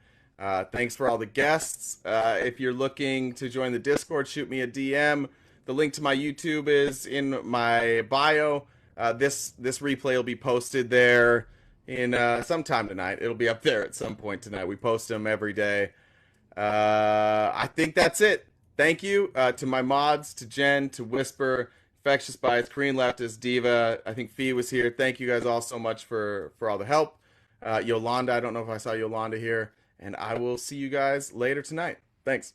Thanks for all the guests. If you're looking to join the Discord, shoot me a DM. The link to my YouTube is in my bio. This replay will be posted there in sometime tonight. It'll be up there at some point tonight. We post them every day. I think that's it. Thank you to my mods, to Jen, to Whisper, Infectious Bites, Korean Leftist, Diva. I think Fee was here. Thank you guys all so much for all the help. Yolanda, I don't know if I saw Yolanda here. And I will see you guys later tonight. Thanks.